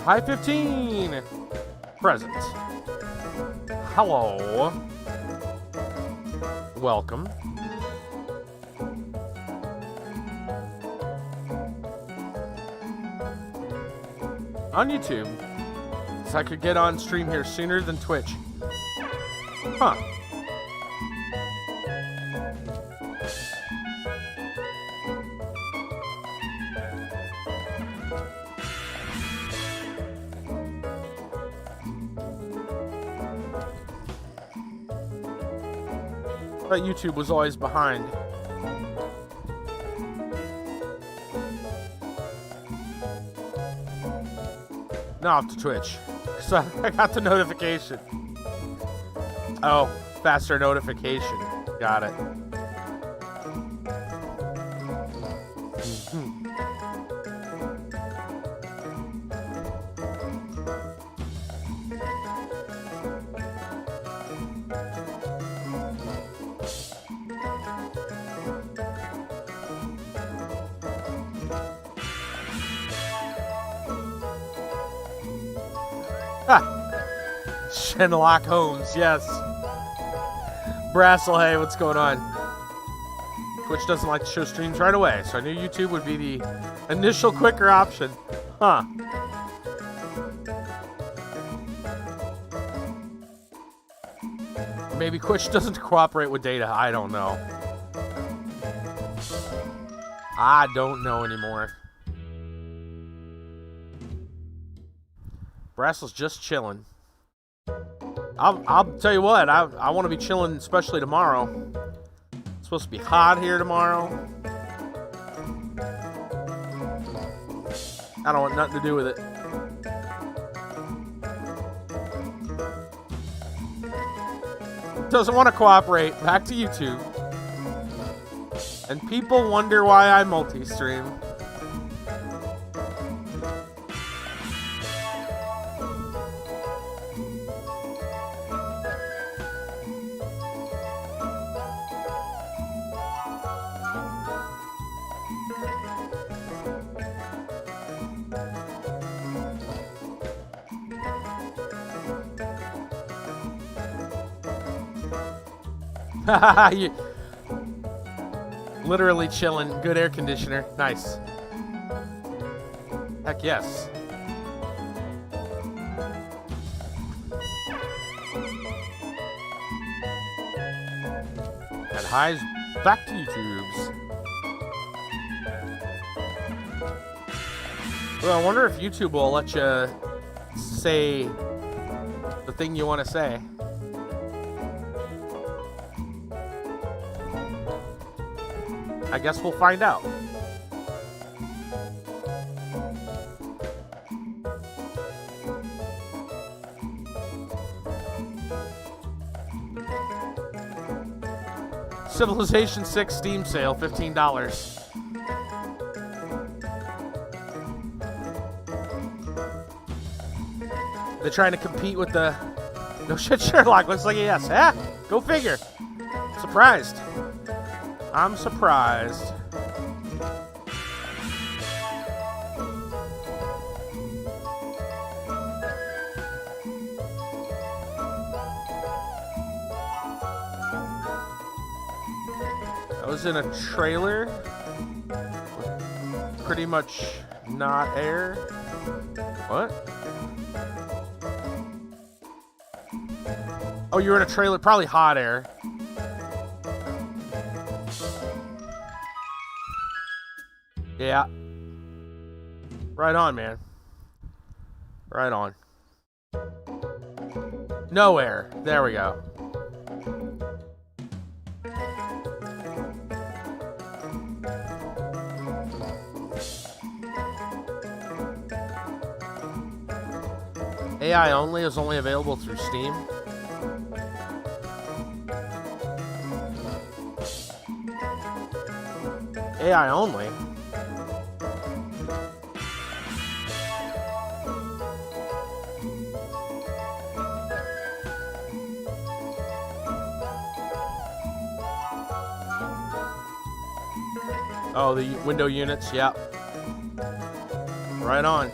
Hi 15! Present. Hello. Welcome. On YouTube. So I could get on stream here sooner than Twitch. Huh. I thought YouTube was always behind. No, off to Twitch. So I got the notification. Oh, faster notification. Got it. Sherlock Holmes, yes. Brassel, hey, what's going on? Twitch doesn't like to show streams right away, so I knew YouTube would be the initial quicker option. Huh. Maybe Twitch doesn't cooperate with data, I don't know. I don't know anymore. Brassel's just chilling. I'll tell you what, I want to be chilling, especially tomorrow. It's supposed to be hot here tomorrow. I don't want nothing to do with it. Doesn't want to cooperate. Back to YouTube. And people wonder why I multi-stream. You literally chilling. Good air conditioner. Nice. Heck yes. And highs back to YouTube's. Well, I wonder if YouTube will let you say the thing you want to say. I guess we'll find out. Civilization 6 Steam sale, $15. They're trying to compete with the... No shit, Sherlock. Looks like a yes. Ah, go figure. Surprised. I'm surprised. I was in a trailer with pretty much not air. What? Oh, you were in a trailer, probably hot air. Yeah. Right on, man. Right on. No air. There we go. AI only is only available through Steam. AI only? Oh, the window units, yeah. Right on.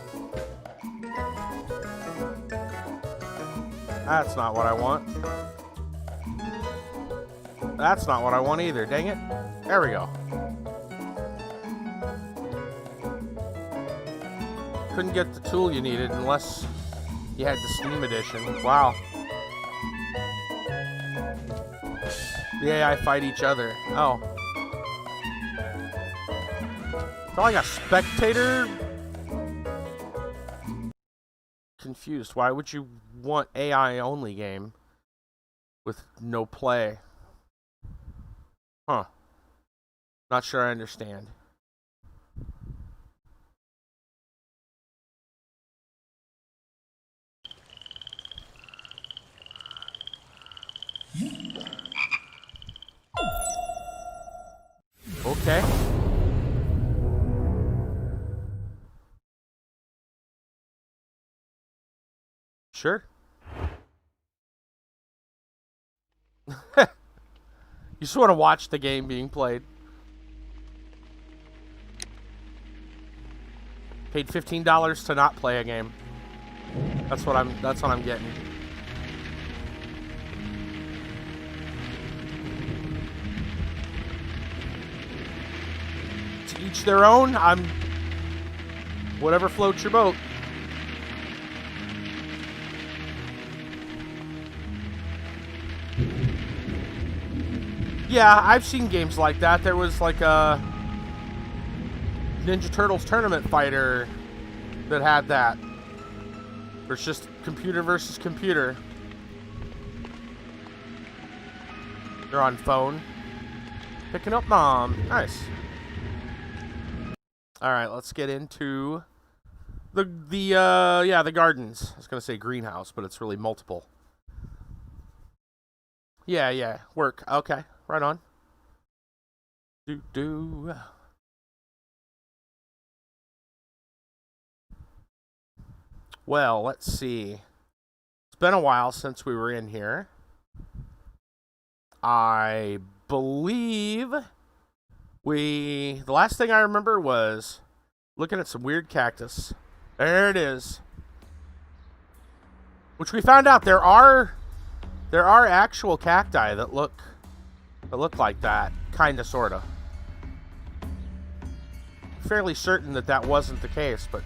That's not what I want. That's not what I want either, dang it. There we go. Couldn't get the tool you needed unless you had the Steam edition. Wow. The AI fight each other. Oh. It's like a spectator? Confused. Why would you want AI only game with no play? Huh. Not sure I understand. Okay. Sure. You just want to watch the game being played. Paid $15 to not play a game. That's what I'm getting. To each their own. Whatever floats your boat. Yeah, I've seen games like that. There was like a Ninja Turtles tournament fighter that had that. Where it's just computer versus computer. They're on phone. Picking up mom. Nice. Alright, let's get into the gardens. I was gonna say greenhouse, but it's really multiple. Yeah. Work. Okay. Right on. Well, let's see. It's been a while since we were in here. I believe the last thing I remember was looking at some weird cactus. There it is. Which we found out there are actual cacti that look like that, kind of, sort of. Fairly certain that wasn't the case, but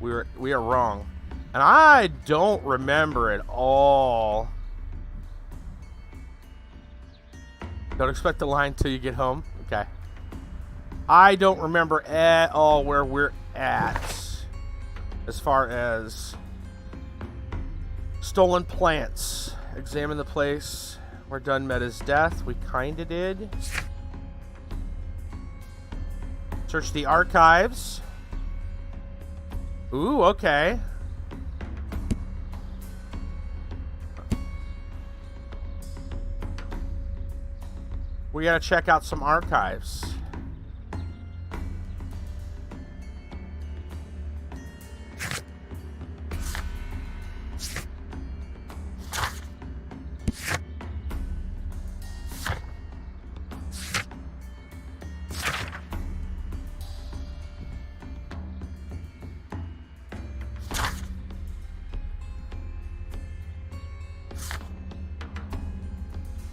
we are wrong. And I don't remember at all. Don't expect the line till you get home. Okay. I don't remember at all where we're at as far as stolen plants. Examine the place where Dunn met his death. We kinda did. Search the archives. Ooh, okay. We gotta check out some archives.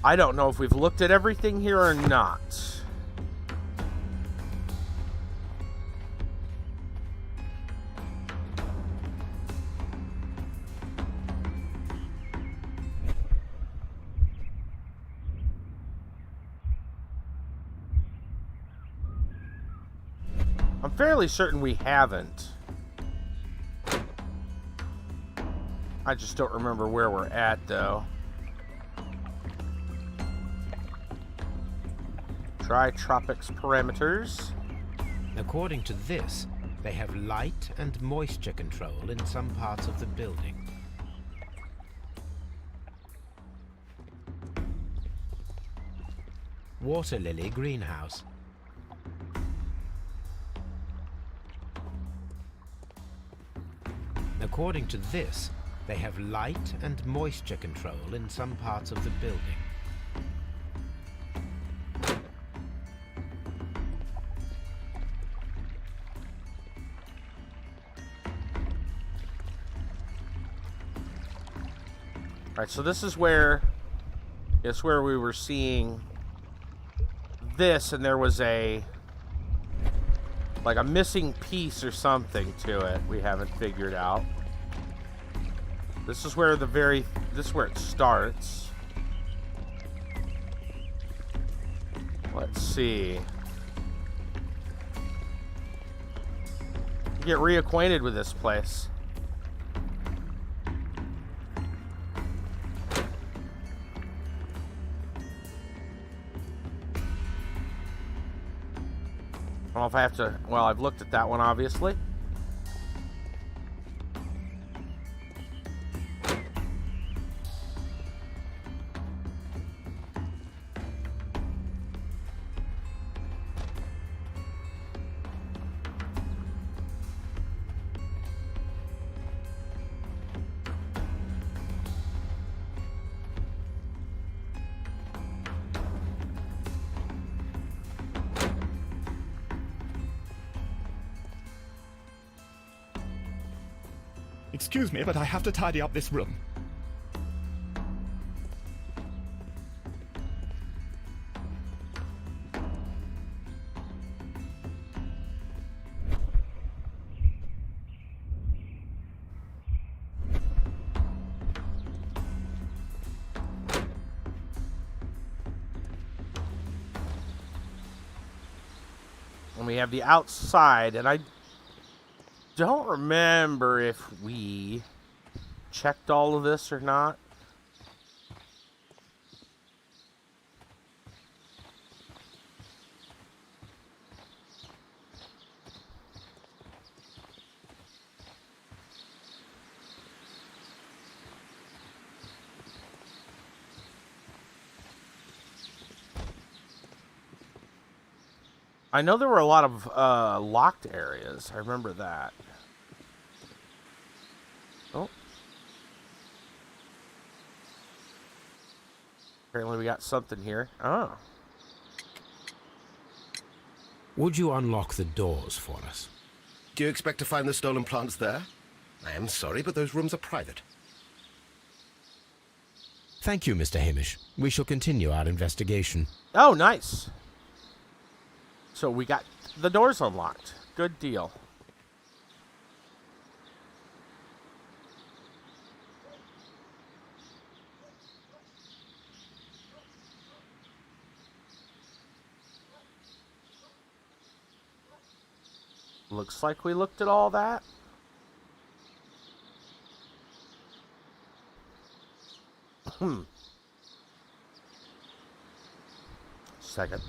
I don't know if we've looked at everything here or not. I'm fairly certain we haven't. I just don't remember where we're at, though. Try tropics parameters. According to this, they have light and moisture control in some parts of the building. Water lily greenhouse. According to this, they have light and moisture control in some parts of the building. Alright, so this is where... It's where we were seeing this, and there was a... like a missing piece or something to it we haven't figured out. This is where this is where it starts. Let's see. Get reacquainted with this place. I don't know if I have to... Well, I've looked at that one, obviously. Excuse me, but I have to tidy up this room. And we have the outside, and I don't remember if we checked all of this or not. I know there were a lot of locked areas. I remember that. Oh. Apparently we got something here. Oh. Would you unlock the doors for us? Do you expect to find the stolen plants there? I am sorry, but those rooms are private. Thank you, Mr. Hamish. We shall continue our investigation. Oh, nice. So we got the doors unlocked. Good deal. Looks like we looked at all that. Second.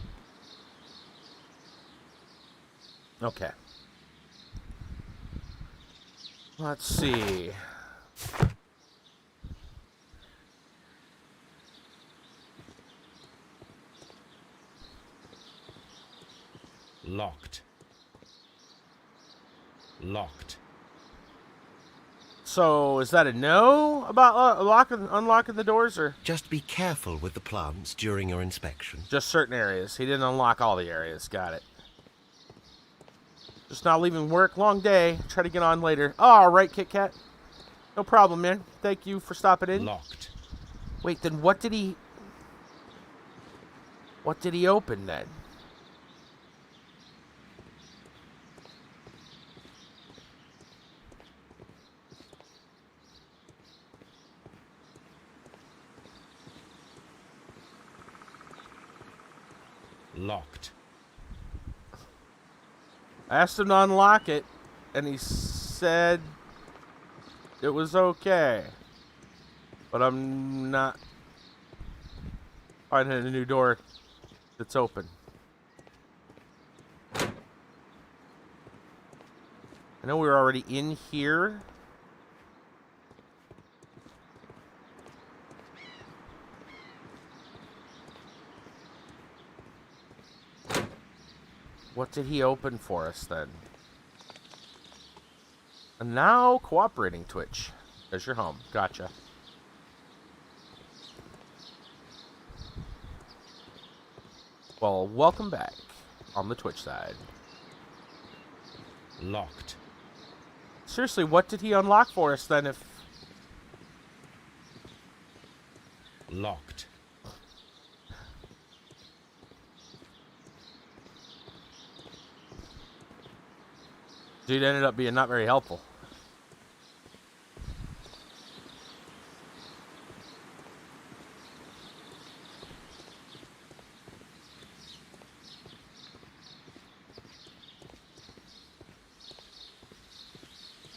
Okay. Let's see. Locked. Locked. So, is that a no about unlocking the doors, or Just be careful with the plants during your inspection. just certain areas? He didn't unlock all the areas. Got it. Just not leaving work. Long day. Try to get on later. Oh, all right, Kit Kat. No problem, man. Thank you for stopping in. Locked. Wait, then what did he... What did he open, then? Locked. I asked him to unlock it, and he said it was okay. But I'm not finding a new door that's open. I know we were already in here. What did he open for us then? And now cooperating Twitch. There's your home. Gotcha. Well, welcome back on the Twitch side. Locked. Seriously, what did he unlock for us then if... Locked. Dude ended up being not very helpful.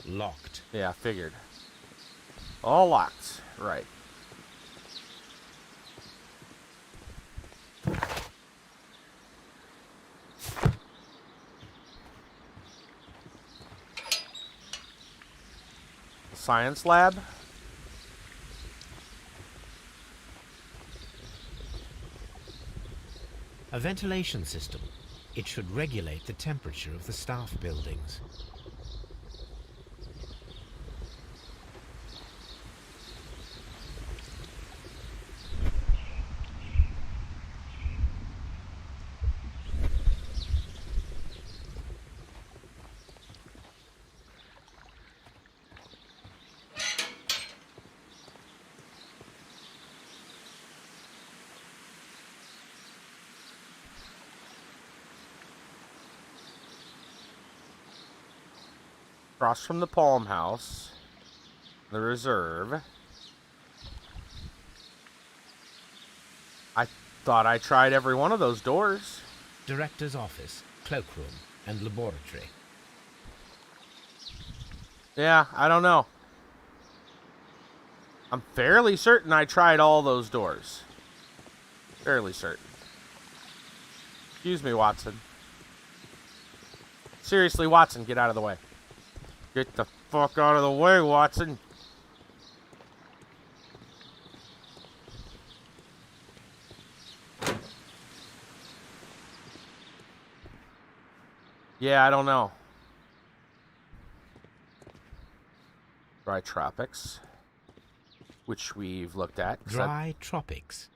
Locked. Yeah, figured. All locked. Right. Science lab? A ventilation system. It should regulate the temperature of the staff buildings. Across from the Palm House. The reserve. I thought I tried every one of those doors. Director's office, cloakroom, and laboratory. Yeah, I don't know. I'm fairly certain I tried all those doors. Fairly certain. Excuse me, Watson. Seriously, Watson, get out of the way. Get the fuck out of the way, Watson. Yeah, I don't know. Dry tropics, which we've looked at. Dry tropics.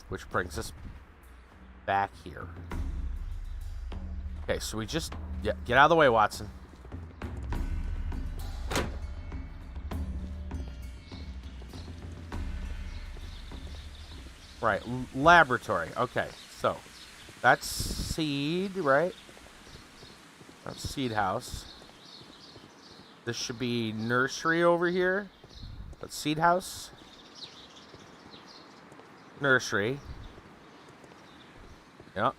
Which brings us back here. Okay, so we just... Yeah, get out of the way, Watson. Right, laboratory. Okay, so that's seed, right? That's seed house. This should be nursery over here. That's seed house. Nursery. Yep.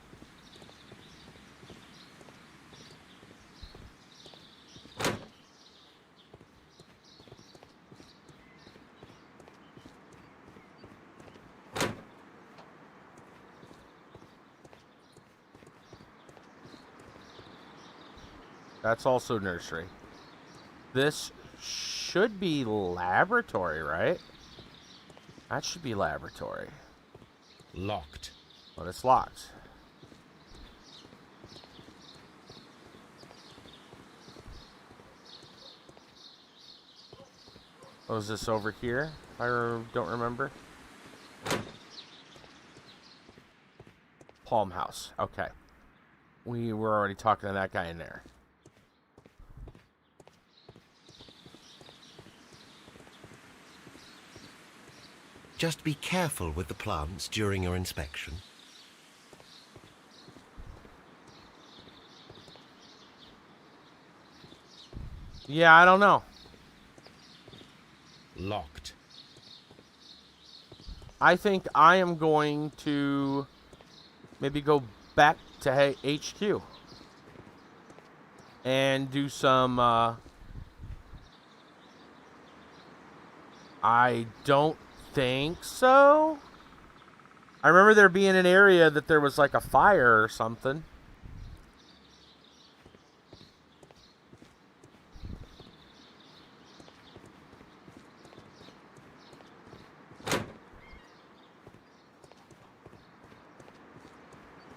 That's also nursery. This should be laboratory, right? That should be laboratory. Locked. But it's locked. Oh, is this over here? I don't remember. Palm House. Okay. We were already talking to that guy in there. Just be careful with the plants during your inspection. Yeah, I don't know. Locked. I think I am going to maybe go back to HQ and do some I don't think so. I remember there being an area that there was like a fire or something.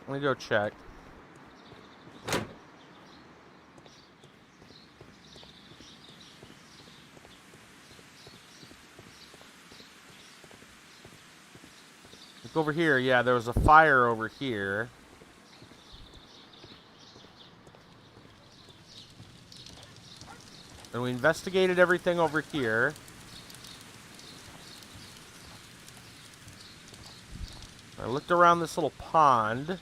Let me go check. Look over here. Yeah, there was a fire over here. And we investigated everything over here. I looked around this little pond.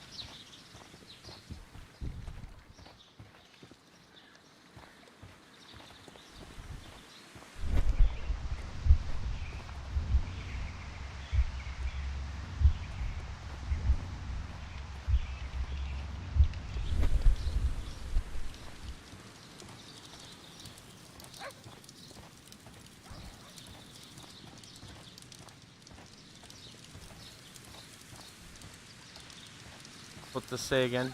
What's this say again?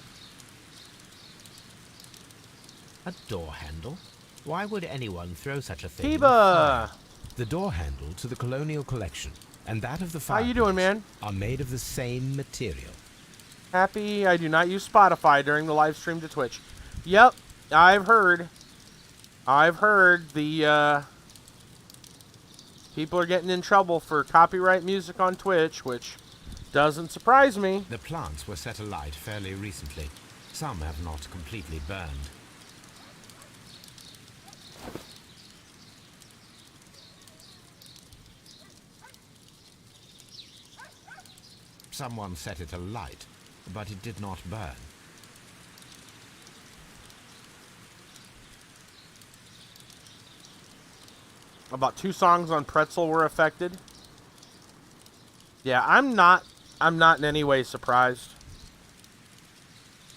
A door handle? Why would anyone throw such a thing? in the Tiba! fire? The door handle to the Colonial Collection and that of the How fireplace you doing, man? are made of the same material. Happy I do not use Spotify during the live stream to Twitch. Yep, I've heard. I've heard the, people are getting in trouble for copyright music on Twitch, which doesn't surprise me. The plants were set alight fairly recently. Some have not completely burned. Someone set it alight, but it did not burn. About 2 songs on Pretzel were affected. Yeah, I'm not in any way surprised.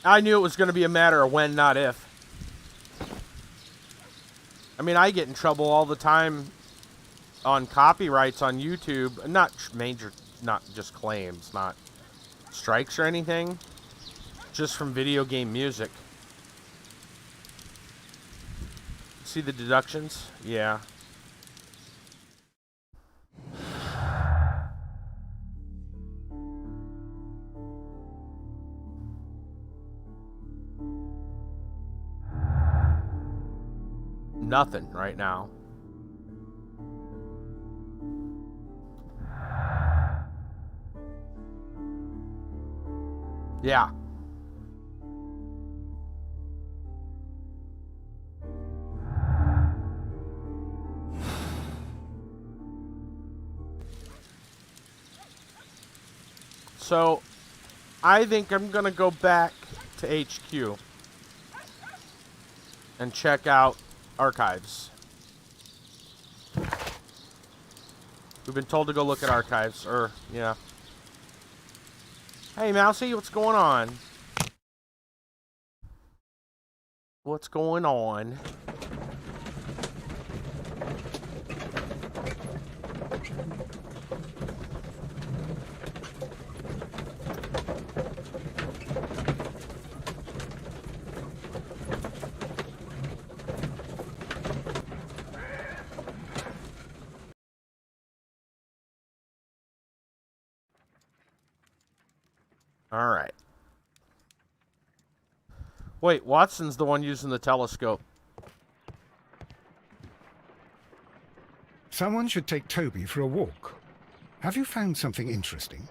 I knew it was going to be a matter of when, not if. I mean, I get in trouble all the time on copyrights on YouTube. Not major, not just claims, not strikes or anything. Just from video game music. See the deductions? Yeah. Nothing right now. Yeah. So, I think I'm gonna go back to HQ and check out archives. We've been told to go look at archives, or, yeah. Hey, Mousy, what's going on? What's going on? All right. Wait, Watson's the one using the telescope. Someone should take Toby for a walk. Have you found something interesting?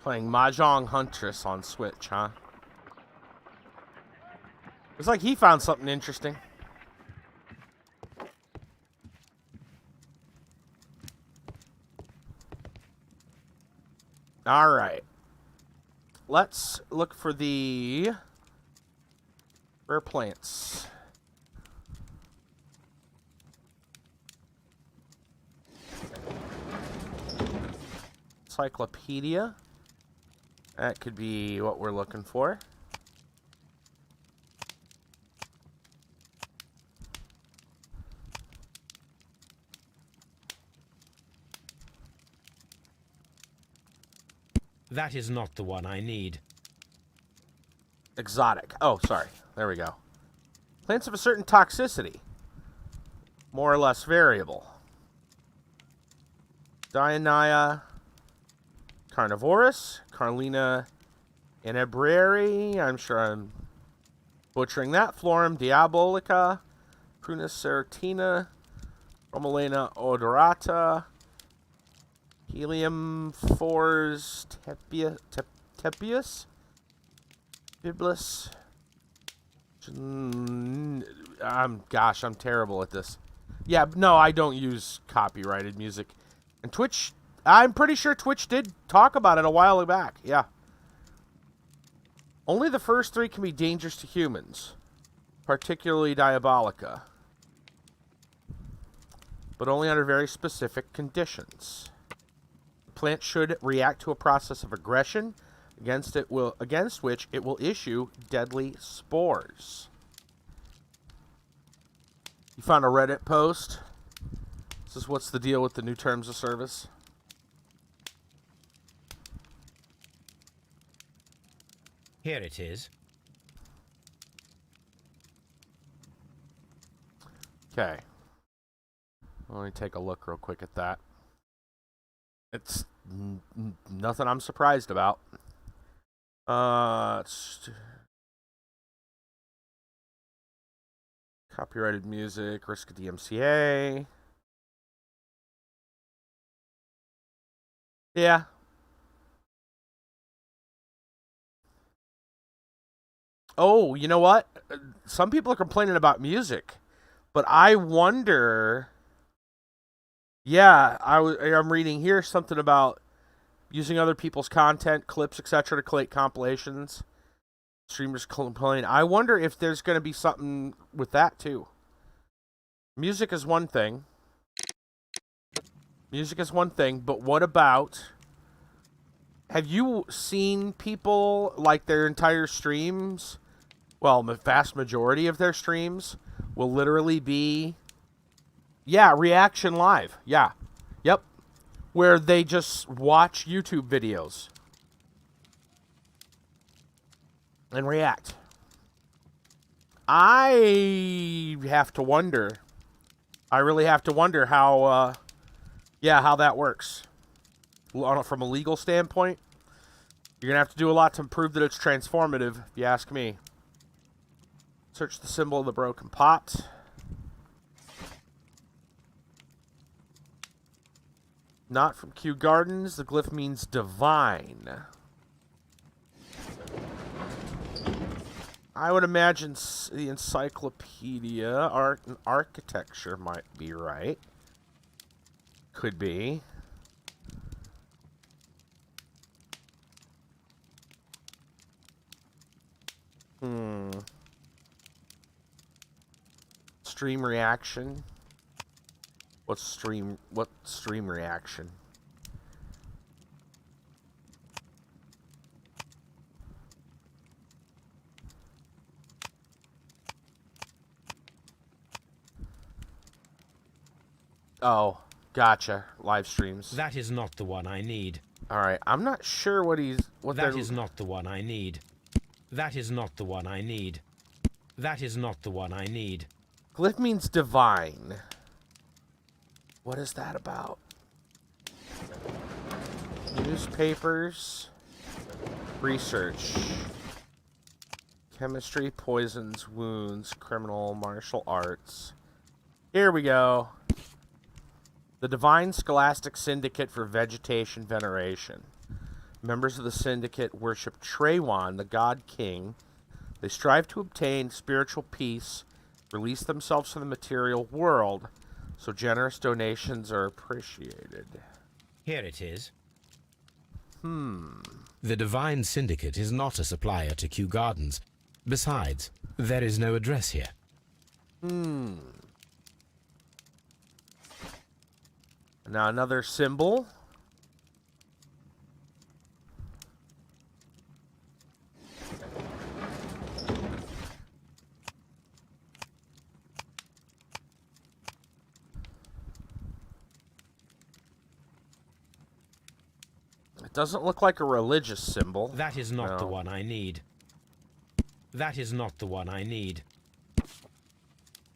Playing Mahjong Huntress on Switch, huh? Looks like he found something interesting. All right. Let's look for the rare plants. Encyclopedia. That could be what we're looking for. That is not the one I need. Exotic. Oh, sorry. There we go. Plants of a certain toxicity. More or less variable. Diania carnivorous. Carlina inebriari. I'm sure I'm butchering that. Florum diabolica. Prunus serratina. Romalena odorata. Helium fours tepius. Biblis. Gosh, I'm terrible at this. Yeah, no, I don't use copyrighted music. And Twitch I'm pretty sure Twitch did talk about it a while back. Yeah. Only the first 3 can be dangerous to humans, particularly Diabolica, but only under very specific conditions. The plant should react to a process of aggression against which it will issue deadly spores. You found a Reddit post? This is what's the deal with the new terms of service? Here it is. Okay. Let me take a look real quick at that. It's nothing I'm surprised about. Copyrighted music, risk of DMCA. Yeah. Oh, you know what? Some people are complaining about music, but I wonder. Yeah, I'm reading here something about using other people's content, clips, etc. to collate compilations. Streamers complain. I wonder if there's going to be something with that too. Music is one thing. But what about... Have you seen people, like, their entire streams? Well, the vast majority of their streams will literally be... Yeah, reaction live. Yeah. Yep. Where they just watch YouTube videos and react. I have to wonder. I really have to wonder how, how that works. From a legal standpoint, you're going to have to do a lot to prove that it's transformative, if you ask me. Search the symbol of the broken pot. Not from Kew Gardens. The glyph means divine. I would imagine the encyclopedia, art and architecture might be right. Could be. Stream reaction. What stream reaction? Oh, gotcha. Live streams. That is not the one I need. All right, I'm not sure what That is not the one I need. That is not the one I need. That is not the one I need. Glyph means divine. What is that about? Newspapers. Research. Chemistry, poisons, wounds, criminal, martial arts. Here we go. The Divine Scholastic Syndicate for Vegetation Veneration. Members of the syndicate worship Traywan, the God King. They strive to obtain spiritual peace, release themselves from the material world, so generous donations are appreciated. Here it is. The Divine Syndicate is not a supplier to Kew Gardens. Besides, there is no address here. Now another symbol. It doesn't look like a religious symbol. That is not the one I need. That is not the one I need.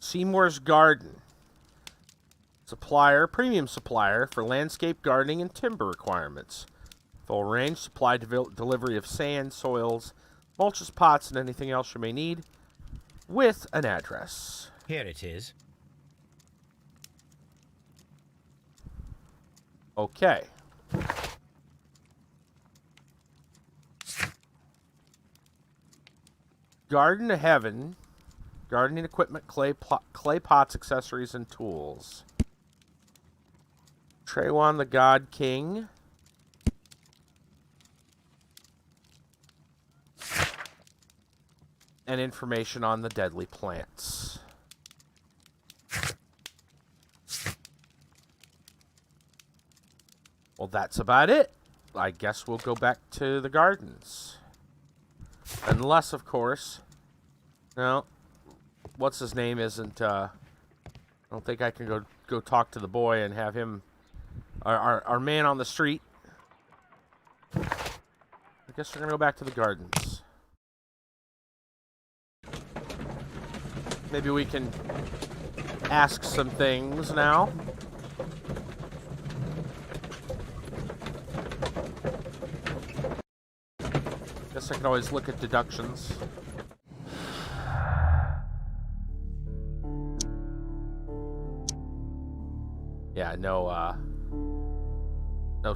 Seymour's Garden. Supplier, premium supplier for landscape gardening and timber requirements. Full range supply delivery of sand, soils, mulches, pots, and anything else you may need, with an address. Here it is. Okay. Garden of Heaven. Gardening equipment, clay pots, accessories, and tools. Traywan the God King. And information on the deadly plants. Well, that's about it. I guess we'll go back to the gardens. Unless, of course... No. What's his name isn't, I don't think I can go talk to the boy and have him... Our man on the street. I guess we're gonna go back to the gardens. Maybe we can ask some things now. Guess I can always look at deductions. Yeah, no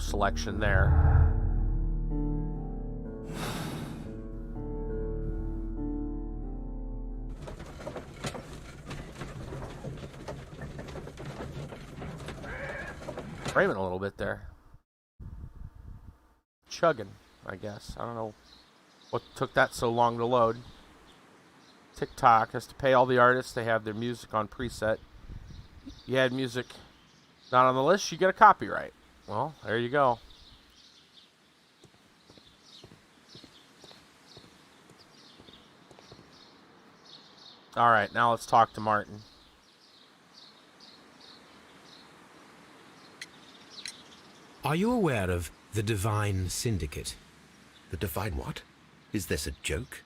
selection there. Framing a little bit there. Chugging, I guess. I don't know what took that so long to load. TikTok has to pay all the artists. They have their music on preset. You had music not on the list, you get a copyright. Well, there you go. Alright, now let's talk to Martin. Are you aware of the Divine Syndicate? The Divine what? Is this a joke?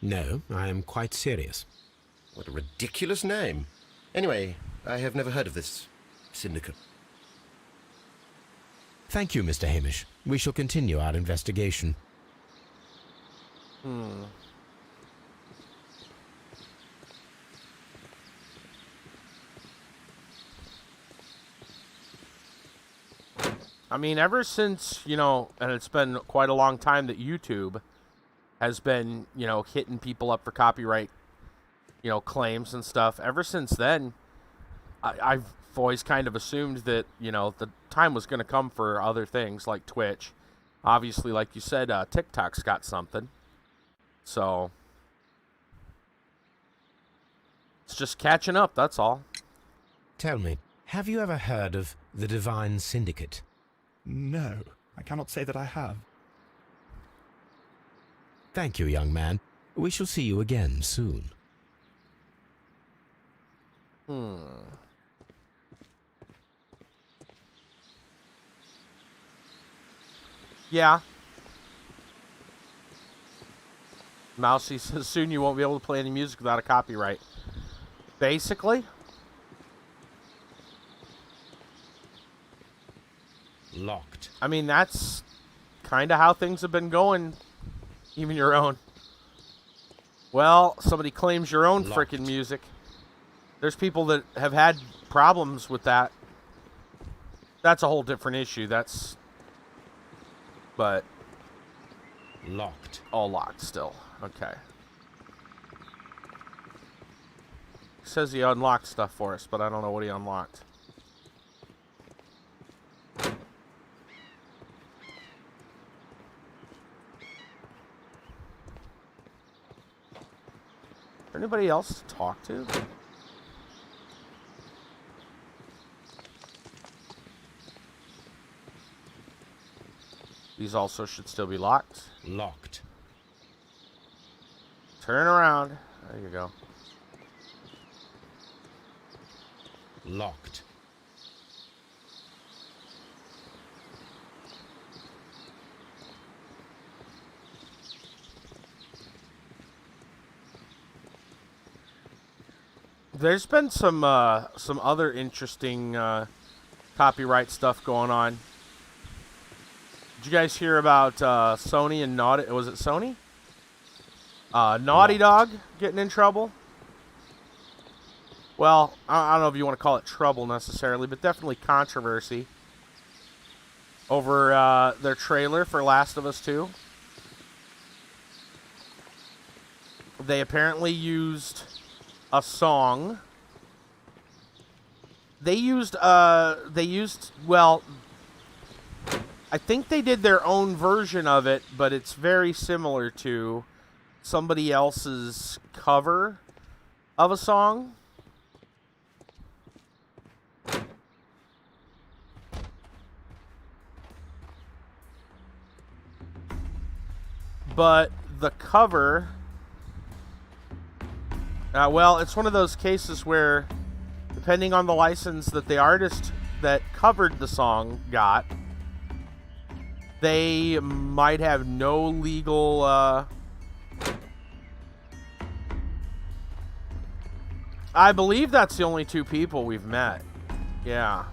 No, I am quite serious. What a ridiculous name. Anyway, I have never heard of this syndicate. Thank you, Mr. Hamish. We shall continue our investigation. I mean, ever since, you know, and it's been quite a long time that YouTube has been, you know, hitting people up for copyright, you know, claims and stuff. Ever since then, I've always kind of assumed that, you know, the time was going to come for other things like Twitch. Obviously, like you said, TikTok's got something. So, it's just catching up, that's all. Tell me, have you ever heard of the Divine Syndicate? No, I cannot say that I have. Thank you, young man. We shall see you again soon. Yeah. Mousy says soon you won't be able to play any music without a copyright. Basically. Locked. I mean, that's kind of how things have been going. Even your own. Well, somebody claims your own frickin' music. There's people that have had problems with that. That's a whole different issue. That's... But... Locked. All locked still. Okay. He says he unlocked stuff for us, but I don't know what he unlocked. Anybody else to talk to? These also should still be locked. Locked. Turn around. There you go. Locked. There's been some other interesting copyright stuff going on. Did you guys hear about Sony and Naughty? Was it Sony? Naughty Dog getting in trouble. Well, I don't know if you want to call it trouble necessarily, but definitely controversy over their trailer for Last of Us 2. They apparently used a song They used, well, I think they did their own version of it, but it's very similar to somebody else's cover of a song. But the cover, well, it's one of those cases where, depending on the license that the artist that covered the song got, they might have no legal, I believe that's the only two people we've met. Yeah.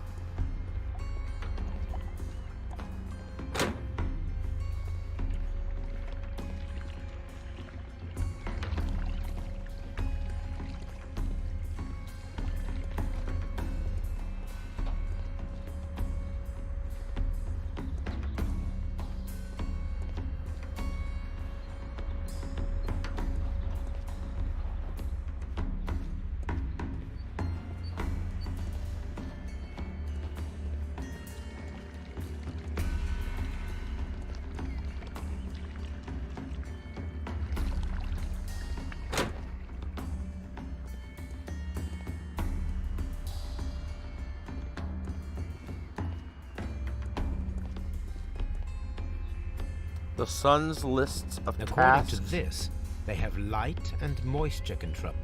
The Sun's lists of According tasks. to this, they have light and moisture control.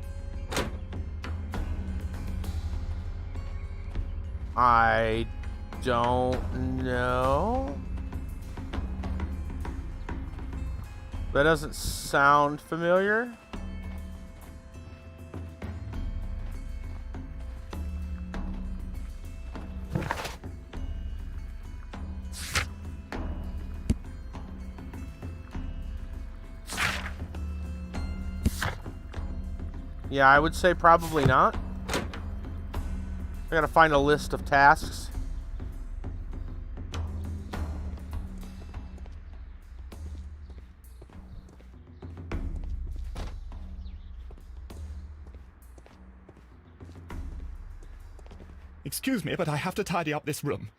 I don't know. That doesn't sound familiar. Yeah, I would say probably not. I gotta find a list of tasks. Excuse me, but I have to tidy up this room.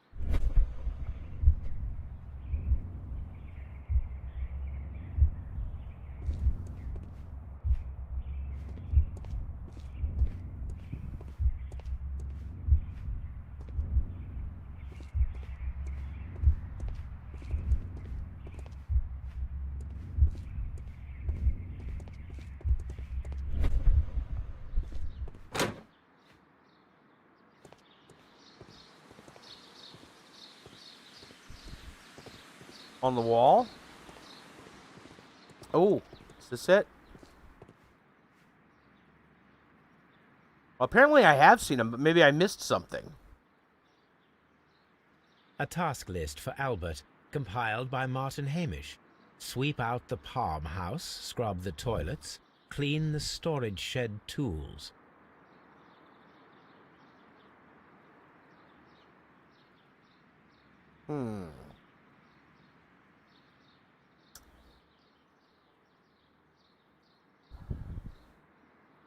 On the wall. Oh, is this it? Well, apparently I have seen him, but maybe I missed something. A task list for Albert, compiled by Martin Hamish. Sweep out the palm house, scrub the toilets, clean the storage shed tools.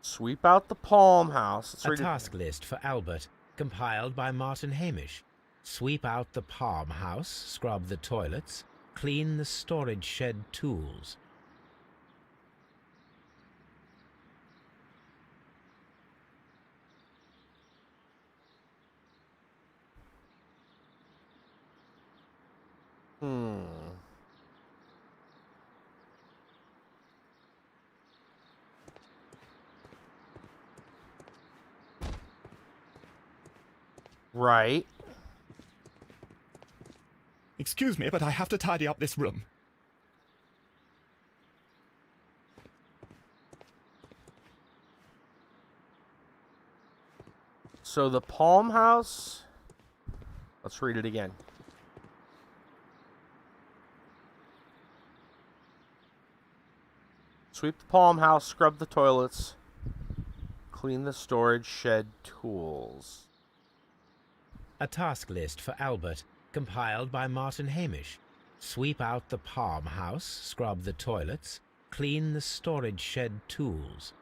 Sweep out the palm house. Let's A read it. task list for Albert, compiled by Martin Hamish. Sweep out the palm house, scrub the toilets, clean the storage shed tools. Right. Excuse me, but I have to tidy up this room. So the palm house. Let's read it again. Sweep the palm house, scrub the toilets, clean the storage shed tools. A task list for Albert, compiled by Martin Hamish. Sweep out the palm house, scrub the toilets, clean the storage shed tools.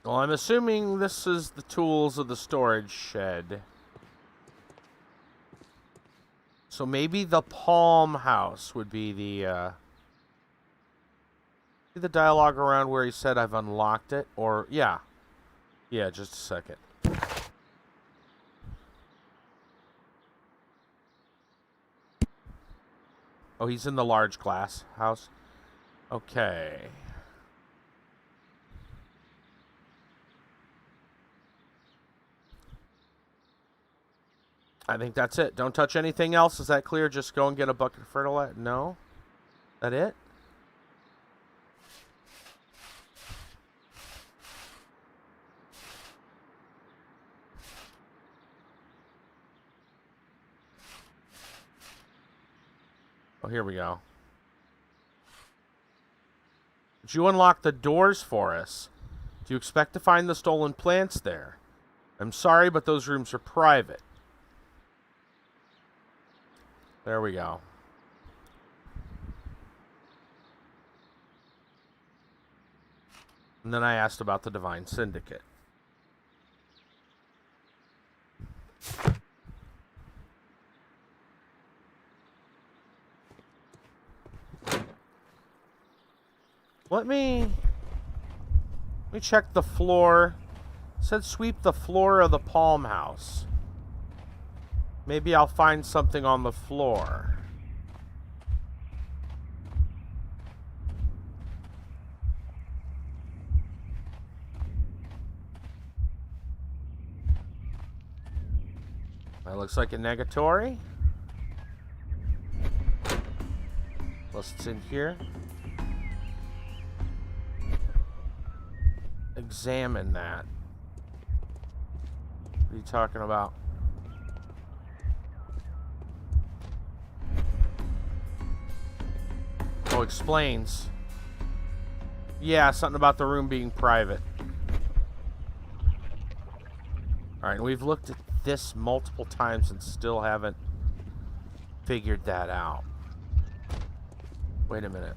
Well, I'm assuming this is the tools of the storage shed. So maybe the Palm House would be the dialogue around where he said I've unlocked it, or yeah, just a second. Oh, he's in the large glass house. Okay. I think that's it. Don't touch anything else. Is that clear? Just go and get a bucket of fertilizer. No? That it? Oh, here we go. Did you unlock the doors for us? Do you expect to find the stolen plants there? I'm sorry, but those rooms are private. There we go. And then I asked about the Divine Syndicate. Let me check the floor. It said sweep the floor of the Palm House. Maybe I'll find something on the floor. That looks like a negatory. Plus it's in here. Examine that. What are you talking about? Oh, explains. Yeah, something about the room being private. Alright, we've looked at this multiple times and still haven't figured that out. Wait a minute.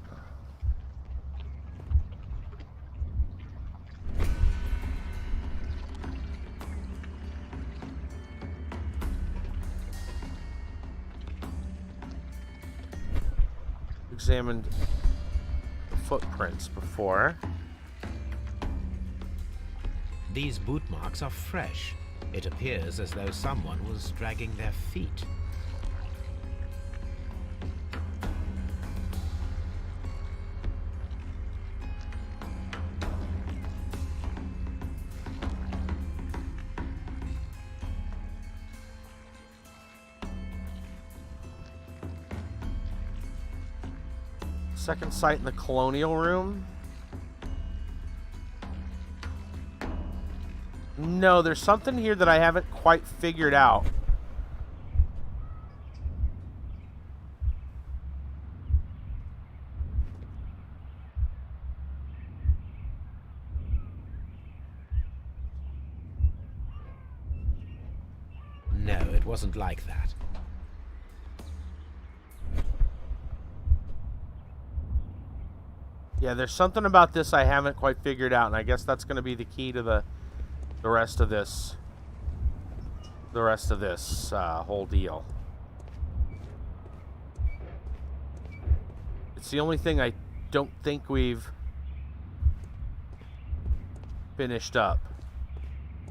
Examined the footprints before. These boot marks are fresh. It appears as though someone was dragging their feet. Second sight in the colonial room. No, there's something here that I haven't quite figured out. No, it wasn't like that. Yeah, there's something about this I haven't quite figured out, and I guess that's going to be the key to the rest of this. The rest of this whole deal. It's the only thing I don't think we've finished up.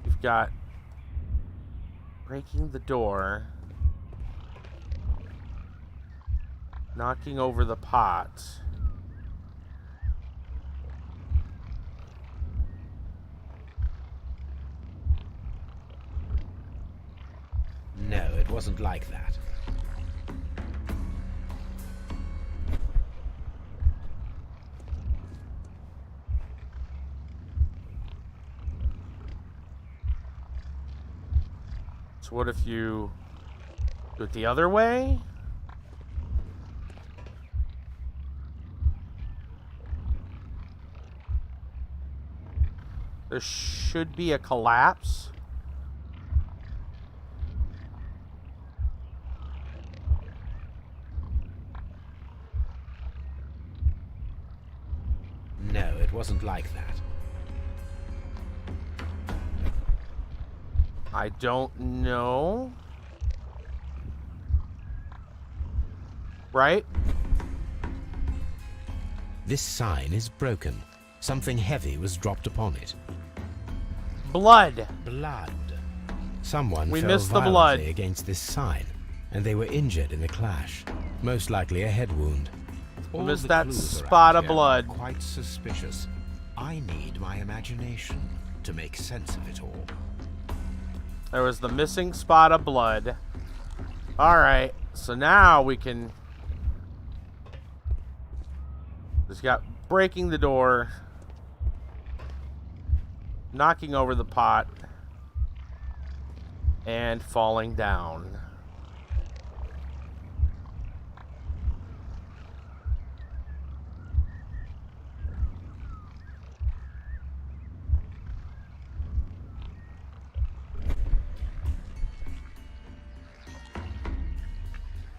We've got breaking the door, knocking over the pot. No, it wasn't like that. So what if you do it the other way? There should be a collapse. No, it wasn't like that. I don't know. Right? This sign is broken. Something heavy was dropped upon it. Blood. Blood. Someone We fell missed the violently blood. against this sign, and they were injured in the clash. Most likely a head wound. All Missed the that clues spot around of here are blood. Quite suspicious. I need my imagination to make sense of it all. There was the missing spot of blood. Alright, so now we can... Just got breaking the door. Knocking over the pot. And falling down.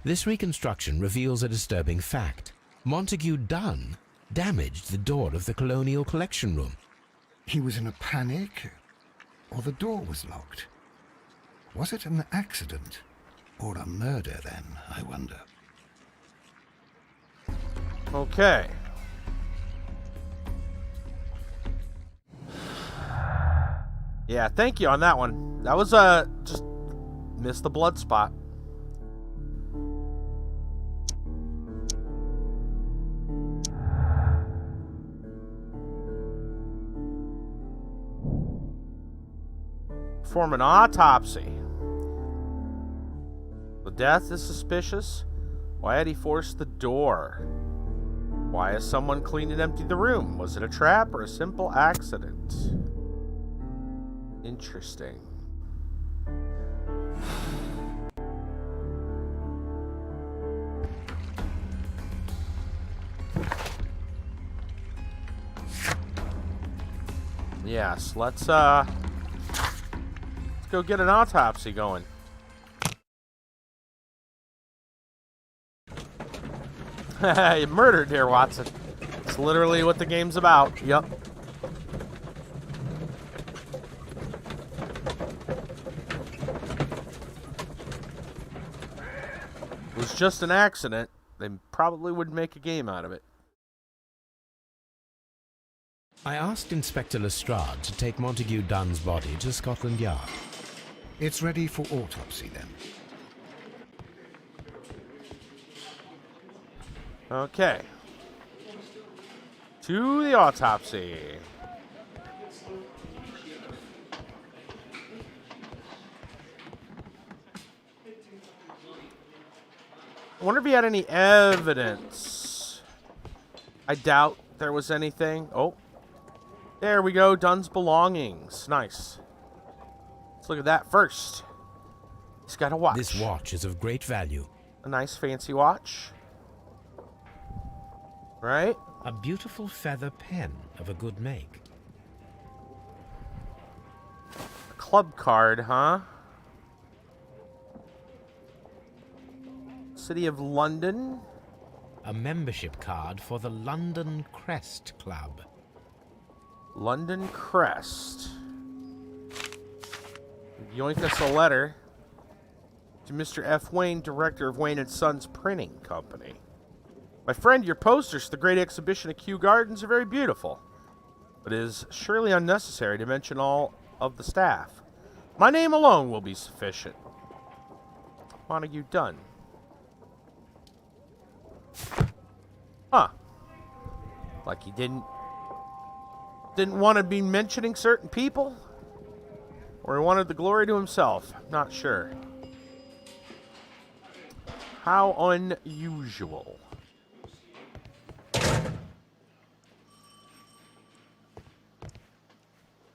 This reconstruction reveals a disturbing fact. Montague Dunn damaged the door of the Colonial Collection Room. He was in a panic, or the door was locked. Was it an accident, or a murder then, I wonder? Okay. Yeah, thank you on that one. That was just missed the blood spot. Perform an autopsy. The death is suspicious. Why had he forced the door? Why has someone cleaned and emptied the room? Was it a trap or a simple accident? Interesting. Yes, let's go get an autopsy going. You murdered here, Watson. It's literally what the game's about. Yep. It was just an accident. They probably would make a game out of it. I asked Inspector Lestrade to take Montague Dunn's body to Scotland Yard. It's ready for autopsy then. Okay. To the autopsy. I wonder if he had any evidence. I doubt there was anything. Oh. There we go. Dunn's belongings. Nice. Let's look at that first. He's got a watch. This watch is of great value. A nice fancy watch. Right? A beautiful feather pen of a good make. A club card, huh? City of London. A membership card for the London Crest Club. London Crest. Yoink us a letter to Mr. F. Wayne, director of Wayne & Sons Printing Company. My friend, your posters for the great exhibition at Kew Gardens are very beautiful, but it is surely unnecessary to mention all of the staff. My name alone will be sufficient. Montague Dunn. Huh. Like he didn't want to be mentioning certain people? Or he wanted the glory to himself? Not sure. How unusual.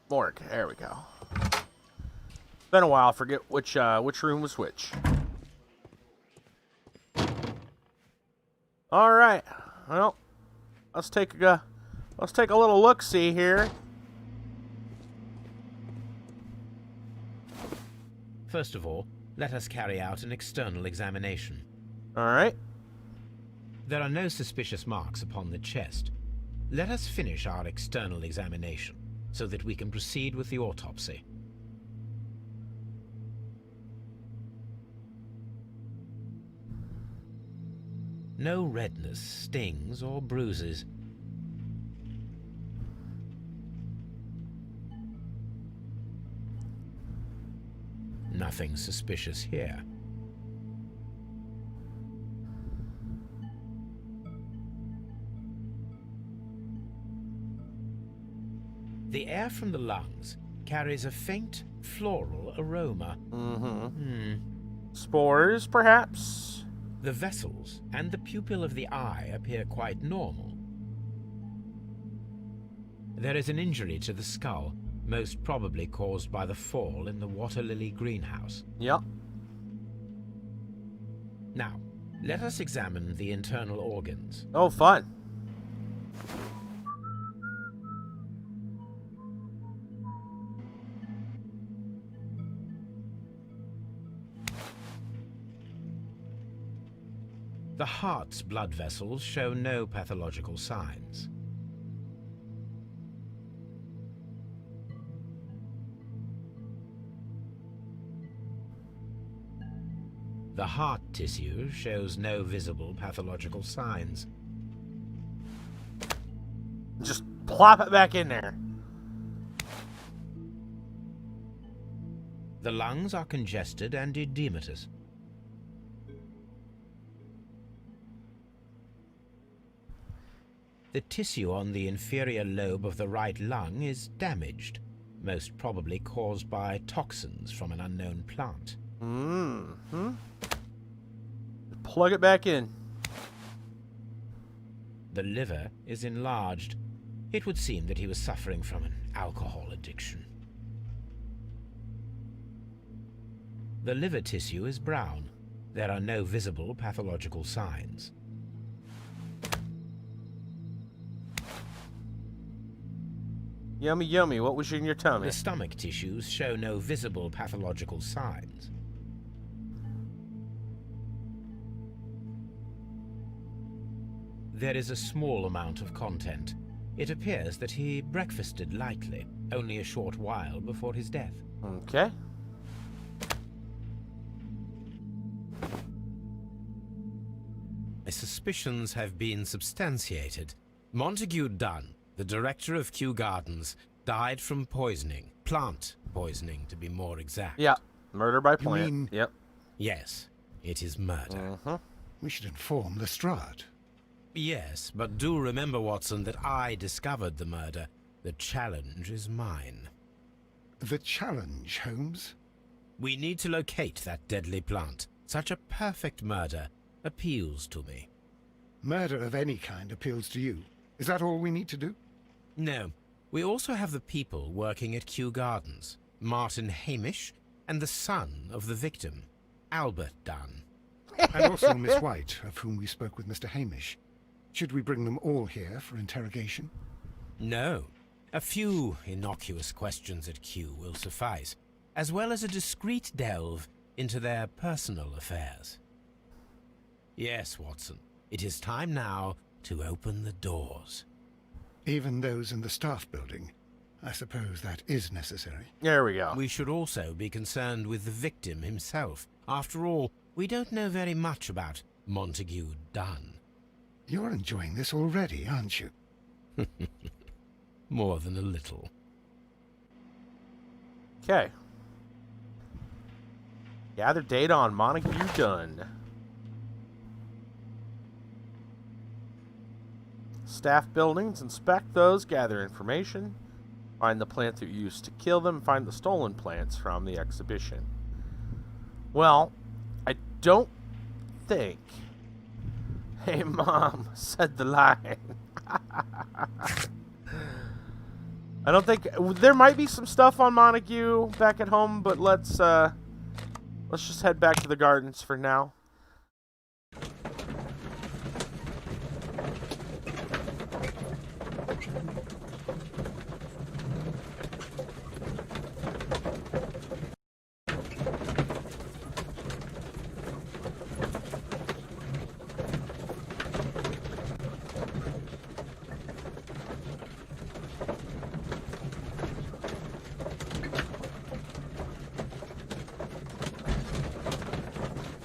Morgue. There we go. Been a while. Forget which room was which. All right. Well, let's take a little look-see here. First of all, let us carry out an external examination. All right. There are no suspicious marks upon the chest. Let us finish our external examination so that we can proceed with the autopsy. No redness, stings, or bruises. Nothing suspicious here. The air from the lungs carries a faint floral aroma. Spores, perhaps? The vessels and the pupil of the eye appear quite normal. There is an injury to the skull, most probably caused by the fall in the water lily greenhouse. Yep. Now, let us examine the internal organs. Oh, fun. The heart's blood vessels show no pathological signs. The heart tissue shows no visible pathological signs. Just plop it back in there. The lungs are congested and edematous. The tissue on the inferior lobe of the right lung is damaged, most probably caused by toxins from an unknown plant. Plug it back in. The liver is enlarged. It would seem that he was suffering from an alcohol addiction. The liver tissue is brown. There are no visible pathological signs. Yummy, yummy. What was in your tummy? The stomach tissues show no visible pathological signs. There is a small amount of content. It appears that he breakfasted lightly, only a short while before his death. Okay. My suspicions have been substantiated. Montague Dunn, the director of Kew Gardens, died from poisoning. Plant poisoning, to be more exact. Yeah. Murder by plant. mean- Yep. Yes, it is murder. We should inform Lestrade. Yes, but do remember, Watson, that I discovered the murder. The challenge is mine. The challenge, Holmes? We need to locate that deadly plant. Such a perfect murder appeals to me. Murder of any kind appeals to you. Is that all we need to do? No, we also have the people working at Kew Gardens. Martin Hamish and the son of the victim, Albert Dunn. And also Miss White, of whom we spoke with Mr. Hamish. Should we bring them all here for interrogation? No. A few innocuous questions at Kew will suffice, as well as a discreet delve into their personal affairs. Yes, Watson, it is time now to open the doors. Even those in the staff building. I suppose that is necessary. There we go. We should also be concerned with the victim himself. After all, we don't know very much about Montague Dunn. You're enjoying this already, aren't you? More than a little. Okay. Gather data on Montague Dunn. Staff buildings, inspect those, gather information, find the plant that used to kill them, find the stolen plants from the exhibition. Well, I don't think... Hey, Mom, said the line. I don't think... There might be some stuff on Montague back at home, but let's just head back to the gardens for now.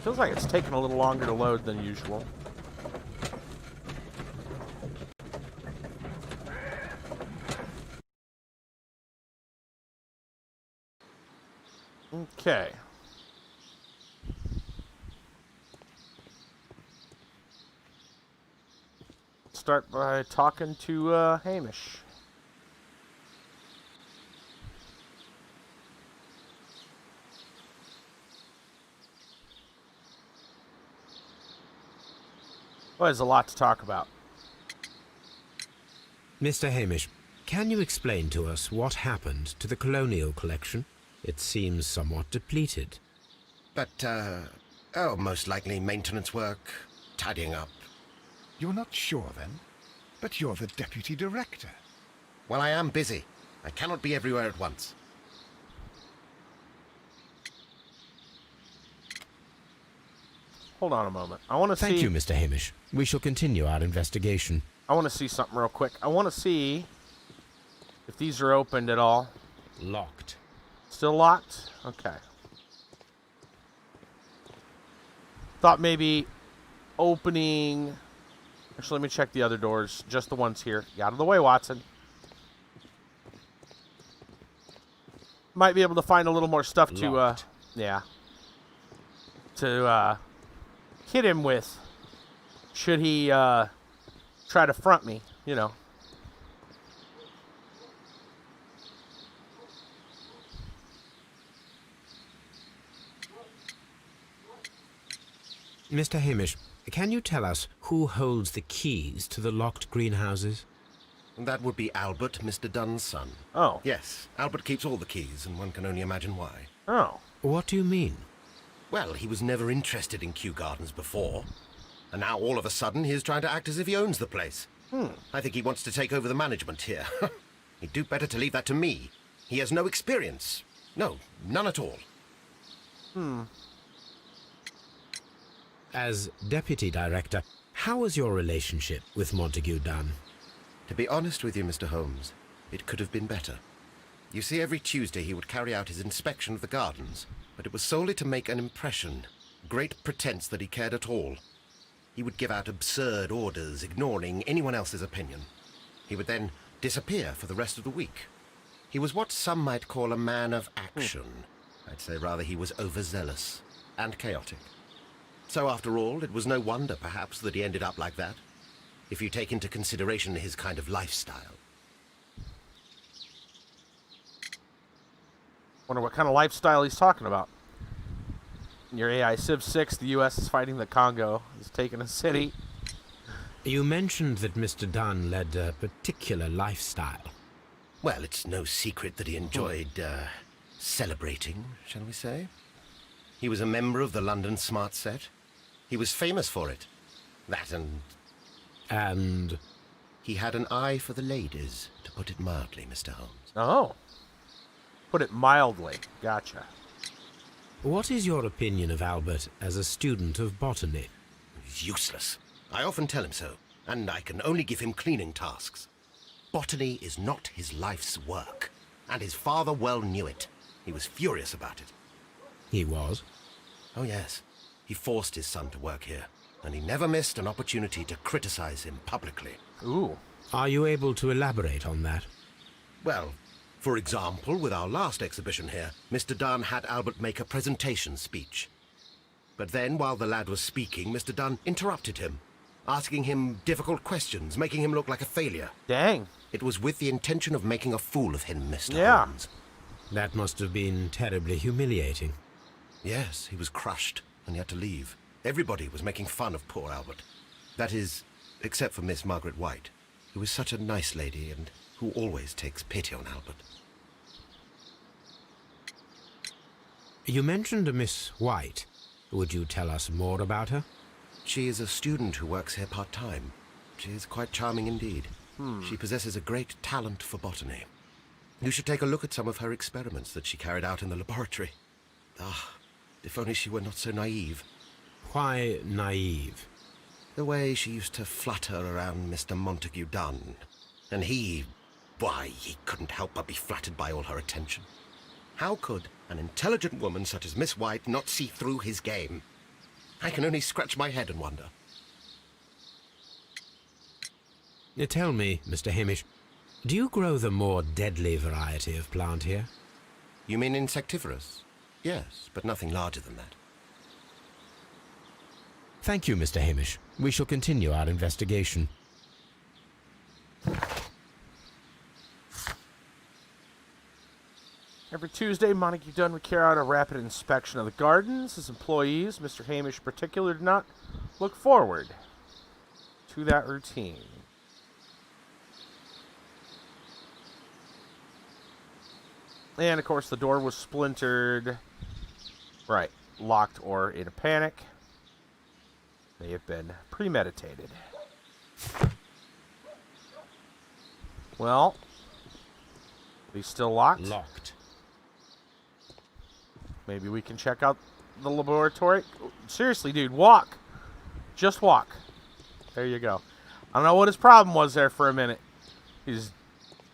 Feels like it's taking a little longer to load than usual. Okay. Start by talking to Hamish. Well, there's a lot to talk about. Mr. Hamish, can you explain to us what happened to the colonial collection? It seems somewhat depleted. But, most likely maintenance work, tidying up. You're not sure, then? But you're the deputy director. Well, I am busy. I cannot be everywhere at once. Hold on a moment. I want to see... Thank you, Mr. Hamish. We shall continue our investigation. I want to see something real quick. I want to see if these are opened at all. Locked. Still locked? Okay. Thought maybe opening... Actually, let me check the other doors. Just the ones here. Get out of the way, Watson. Might be able to find a little more stuff to, Locked. yeah. To, hit him with. Should he, try to front me, you know. Mr. Hamish, can you tell us who holds the keys to the locked greenhouses? That would be Albert, Mr. Dunn's son. Oh. Yes, Albert keeps all the keys, and one can only imagine why. Oh. What do you mean? Well, he was never interested in Kew Gardens before. And now, all of a sudden, he is trying to act as if he owns the place. I think he wants to take over the management here. He'd do better to leave that to me. He has no experience. No, none at all. As deputy director, how was your relationship with Montague Dunn? To be honest with you, Mr. Holmes, it could have been better. You see, every Tuesday he would carry out his inspection of the gardens, but it was solely to make an impression. Great pretense that he cared at all. He would give out absurd orders, ignoring anyone else's opinion. He would then disappear for the rest of the week. He was what some might call a man of action. I'd say rather he was overzealous and chaotic. So after all, it was no wonder, perhaps, that he ended up like that, if you take into consideration his kind of lifestyle. Wonder what kind of lifestyle he's talking about. In your AI Civ 6, the U.S. is fighting the Congo. It's taking a city. You mentioned that Mr. Dunn led a particular lifestyle. Well, it's no secret that he enjoyed, celebrating, shall we say. He was a member of the London Smart Set. He was famous for it. That And he had an eye for the ladies, to put it mildly, Mr. Holmes. Oh. Put it mildly. Gotcha. what is your opinion of Albert as a student of botany? He's useless. I often tell him so, and I can only give him cleaning tasks. Botany is not his life's work, and his father well knew it. He was furious about it. He was. Oh, yes. He forced his son to work here, and he never missed an opportunity to criticize him publicly. Ooh. Are you able to elaborate on that? Well, for example, with our last exhibition here, Mr. Dunn had Albert make a presentation speech. But then, while the lad was speaking, Mr. Dunn interrupted him, asking him difficult questions, making him look like a failure. Dang. It was with the intention of making a fool of him, Mr. Yeah. Holmes. That must have been terribly humiliating. Yes, he was crushed, and he had to leave. Everybody was making fun of poor Albert. That is, except for Miss Margaret White, who was such a nice lady and who always takes pity on Albert. You mentioned a Miss White. Would you tell us more about her? She is a student who works here part-time. She is quite charming indeed. She possesses a great talent for botany. You should take a look at some of her experiments that she carried out in the laboratory. Ah, if only she were not so naive. Why naive? The way she used to flutter around Mr. Montague Dunn. And he couldn't help but be flattered by all her attention. How could an intelligent woman such as Miss White not see through his game? I can only scratch my head and wonder. Tell me, Mr. Hamish, do you grow the more deadly variety of plant here? You mean insectivorous? Yes, but nothing larger than that. Thank you, Mr. Hamish. We shall continue our investigation. Every Tuesday, Montague Dunn would carry out a rapid inspection of the gardens. His employees, Mr. Hamish in particular, did not look forward to that routine. And, of course, the door was splintered. Right. Locked or in a panic. They have been premeditated. Well, he's still locked. Locked. Maybe we can check out the laboratory. Seriously, dude, walk. Just walk. There you go. I don't know what his problem was there for a minute. He's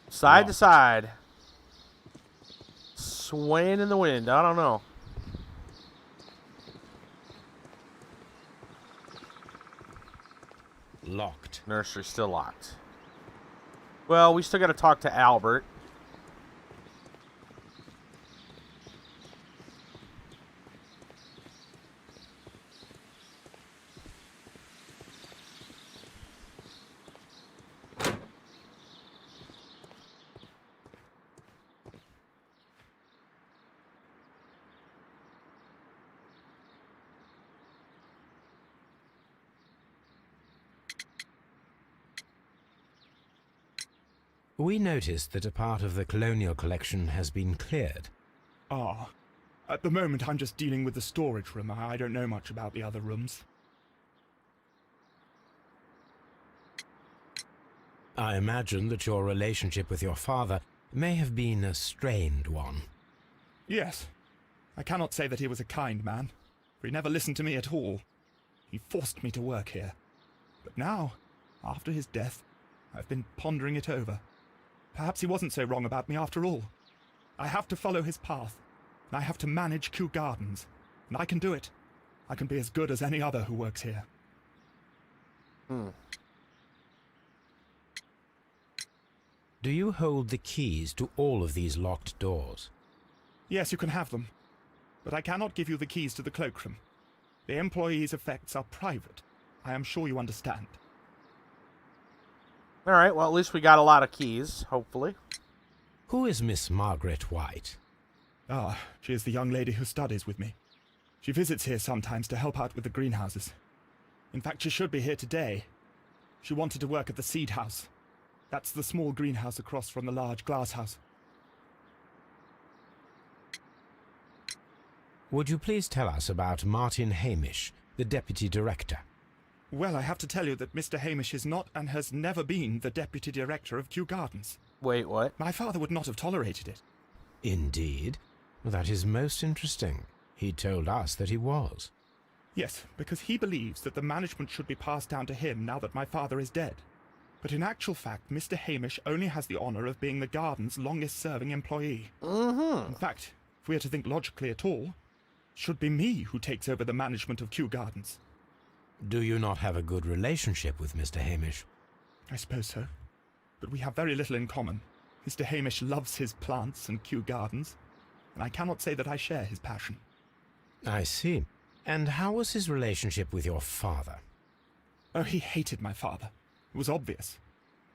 side to side. Swaying in the wind. I don't know. Locked. Nursery still locked. Well, we still got to talk to Albert. We noticed that a part of the colonial collection has been cleared. Ah. At the moment, I'm just dealing with the storage room. I don't know much about the other rooms. I imagine that your relationship with your father may have been a strained one. Yes. I cannot say that he was a kind man, for he never listened to me at all. He forced me to work here. But now, after his death, I've been pondering it over. Perhaps he wasn't so wrong about me after all. I have to follow his path, and I have to manage Kew Gardens, and I can do it. I can be as good as any other who works here. Do you hold the keys to all of these locked doors? Yes, you can have them, but I cannot give you the keys to the cloakroom. The employees' effects are private. I am sure you understand. All right, well, at least we got a lot of keys, hopefully. Who is Miss Margaret White? Ah, she is the young lady who studies with me. She visits here sometimes to help out with the greenhouses. In fact, she should be here today. She wanted to work at the seed house. That's the small greenhouse across from the large glass house. Would you please tell us about Martin Hamish, the deputy director? Well, I have to tell you that Mr. Hamish is not and has never been the deputy director of Kew Gardens. Wait, what? My father would not have tolerated it. Indeed? Well, that is most interesting. He told us that he was. Yes, because he believes that the management should be passed down to him now that my father is dead. But in actual fact, Mr. Hamish only has the honour of being the garden's longest-serving employee. In fact, if we are to think logically at all, it should be me who takes over the management of Kew Gardens. Do you not have a good relationship with Mr. Hamish? I suppose so. But we have very little in common. Mr. Hamish loves his plants and Kew Gardens, and I cannot say that I share his passion. I see. And how was his relationship with your father? Oh, he hated my father. It was obvious.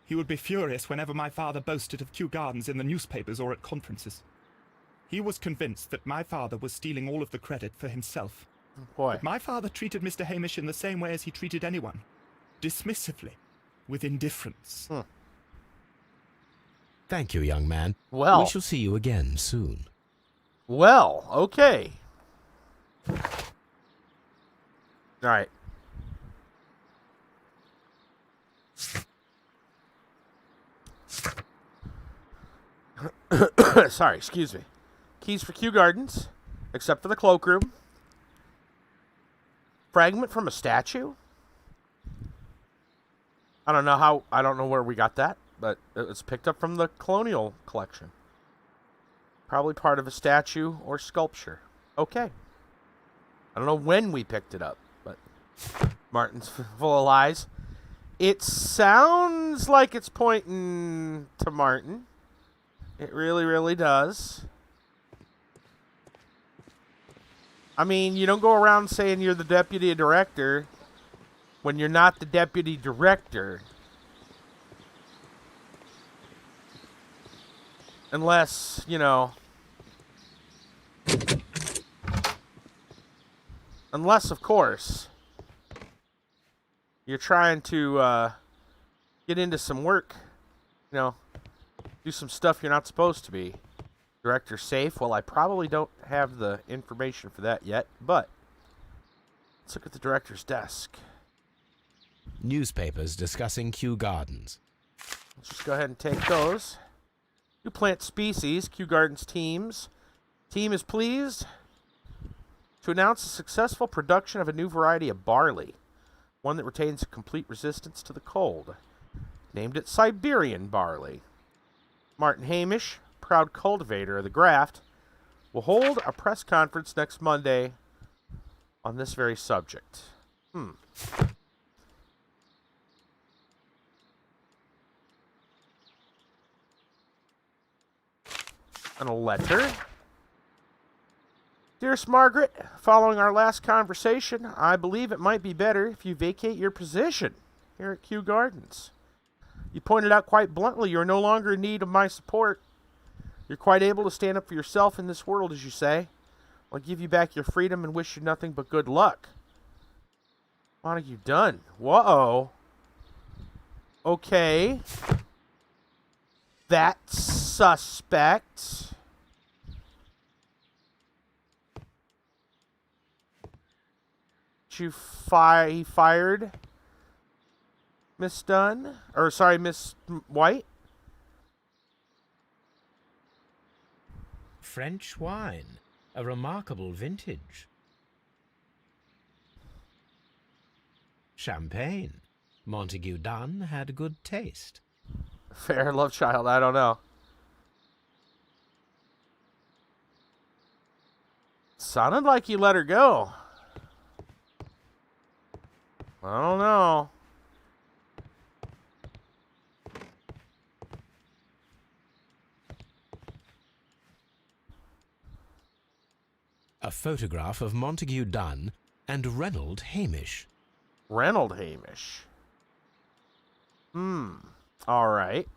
He would be furious whenever my father boasted of Kew Gardens in the newspapers or at conferences. He was convinced that my father was stealing all of the credit for himself. Boy. But my father treated Mr. Hamish in the same way as he treated anyone. Dismissively. With indifference. Thank you, young man. Well. We shall see you again soon. Well, okay. All right. Sorry, excuse me. Keys for Kew Gardens, except for the cloakroom. Fragment from a statue? I don't know where we got that, but it was picked up from the colonial collection. Probably part of a statue or sculpture. Okay. I don't know when we picked it up, but Martin's full of lies. It sounds like it's pointing to Martin. It really, really does. I mean, you don't go around saying you're the deputy director when you're not the deputy director. Unless, you know... Unless, of course, you're trying to get into some work. You know, do some stuff you're not supposed to be. Director safe? Well, I probably don't have the information for that yet, but let's look at the director's desk. Newspapers discussing Kew Gardens. Let's just go ahead and take those. New plant species, Kew Gardens teams. Team is pleased to announce a successful production of a new variety of barley, one that retains a complete resistance to the cold. Named it Siberian barley. Martin Hamish, proud cultivator of the graft, will hold a press conference next Monday on this very subject. And a letter. Dearest Margaret, following our last conversation, I believe it might be better if you vacate your position here at Kew Gardens. You pointed out quite bluntly you are no longer in need of my support. You're quite able to stand up for yourself in this world, as you say. I'll give you back your freedom and wish you nothing but good luck. Montague Dunn. Whoa. Okay. That's suspect. He fired Miss Dunn? Or, sorry, Miss White? French wine, a remarkable vintage. Champagne. Montague Dunn had good taste. Fair love child, I don't know. Sounded like you let her go. I don't know. A photograph of Montague Dunn and Reynold Hamish. Reynold Hamish. All right.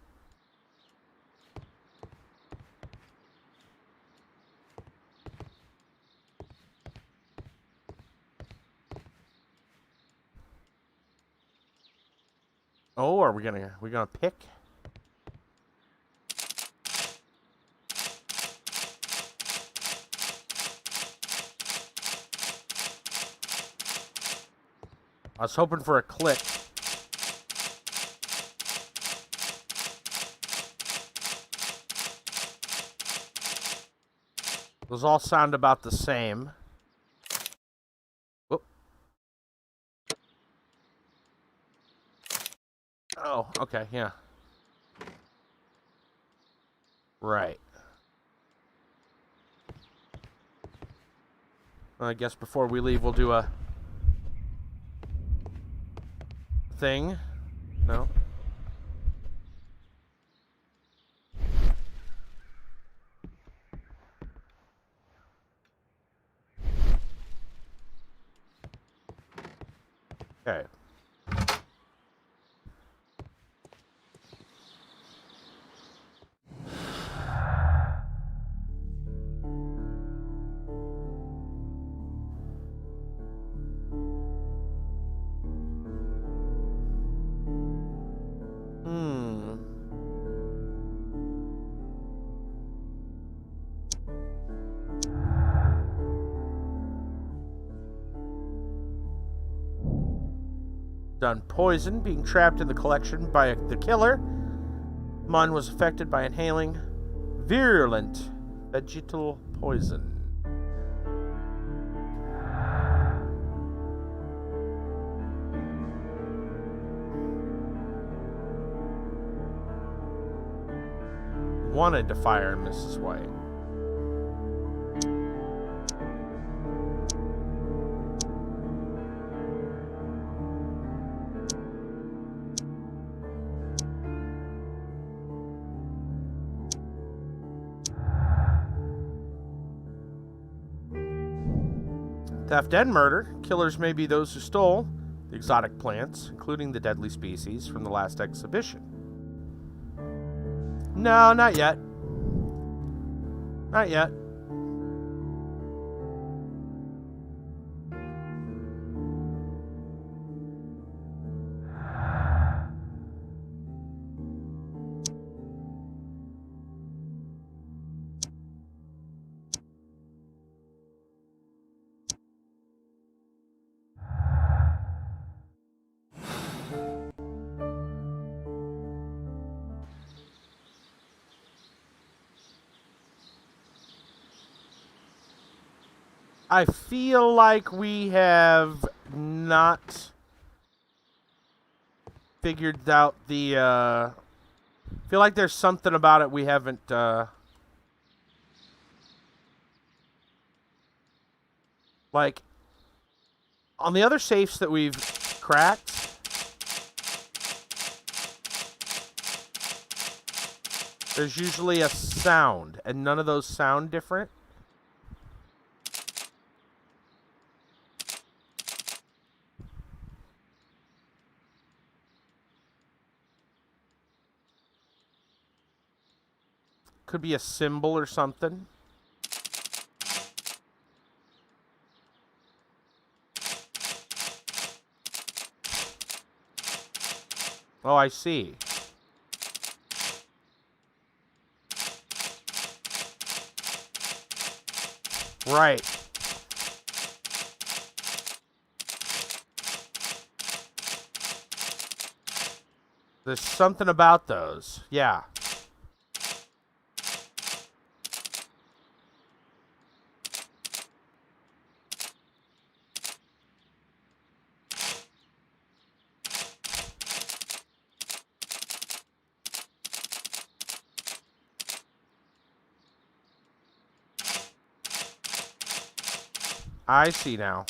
Oh, are we gonna pick? I was hoping for a click. Those all sound about the same. Whoop. Oh, okay, yeah. Right. I guess before we leave, we'll do a thing. No? Okay. Done poison, being trapped in the collection by the killer. Munn was affected by inhaling virulent vegetal poison. Wanted to fire Mrs. White. Theft and murder. Killers may be those who stole the exotic plants, including the deadly species from the last exhibition. No, not yet. Not yet. I feel like we have not figured out the, I feel like there's something about it we haven't, like, on the other safes that we've cracked, there's usually a sound, and none of those sound different. Could be a symbol or something. Oh, I see. Right. There's something about those. Yeah. I see now.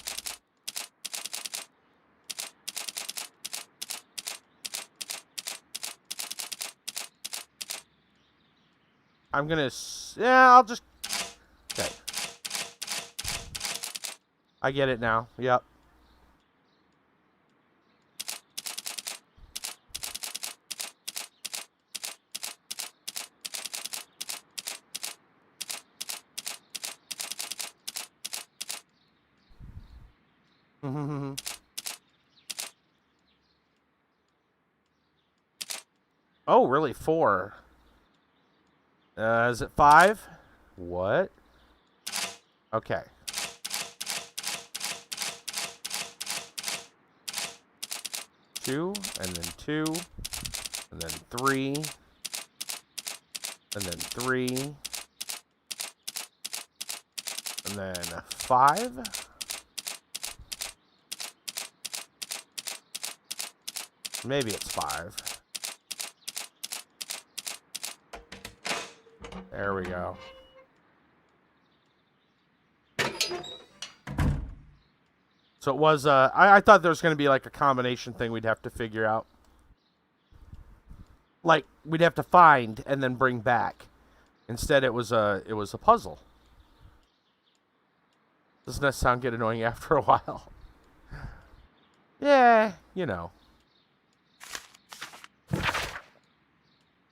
I'm gonna... Yeah, I'll just... Okay. I get it now. Yep. Oh, really? 4. Is it 5? What? Okay. Two, and then 2, and then 3, and then 3, and then 5. Maybe it's 5. There we go. So it was, I thought there was going to be like a combination thing we'd have to figure out. Like, we'd have to find and then bring back. Instead, it was a puzzle. Doesn't that sound get annoying after a while? Yeah, you know.